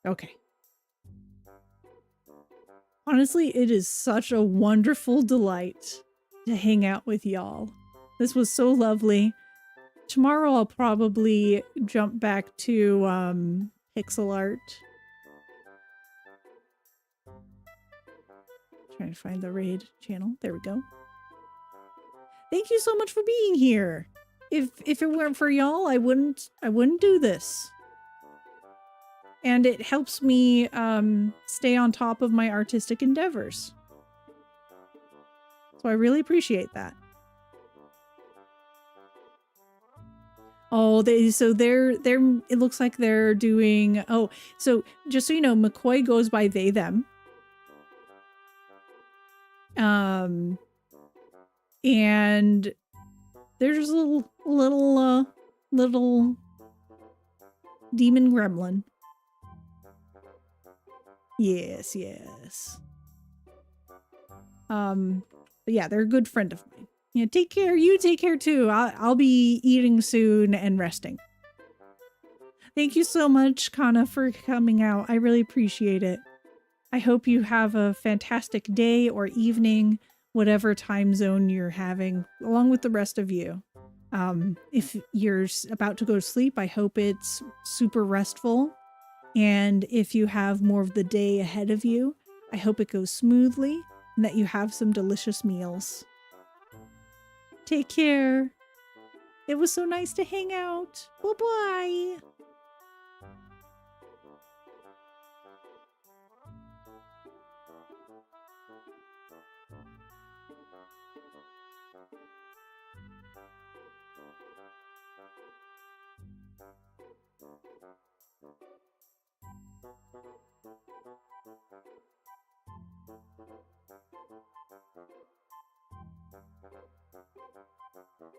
Okay. Honestly, it is such a wonderful delight to hang out with y'all. This was so lovely. Tomorrow I'll probably jump back to pixel art. Trying to find the raid channel. There we go. Thank you so much for being here. If it weren't for y'all, I wouldn't do this. And it helps me stay on top of my artistic endeavors. So I really appreciate that. Oh, they're it looks like they're doing, oh, so just so you know, McCoy goes by they, them. And there's a little demon gremlin. Yes. But yeah, they're a good friend of mine. Yeah, take care. You take care too. I'll be eating soon and resting. Thank you so much, Kana, for coming out. I really appreciate it. I hope you have a fantastic day or evening, whatever time zone you're having, along with the rest of you. If you're about to go to sleep, I hope it's super restful. And if you have more of the day ahead of you, I hope it goes smoothly and that you have some delicious meals. Take care. It was so nice to hang out. Bye-bye.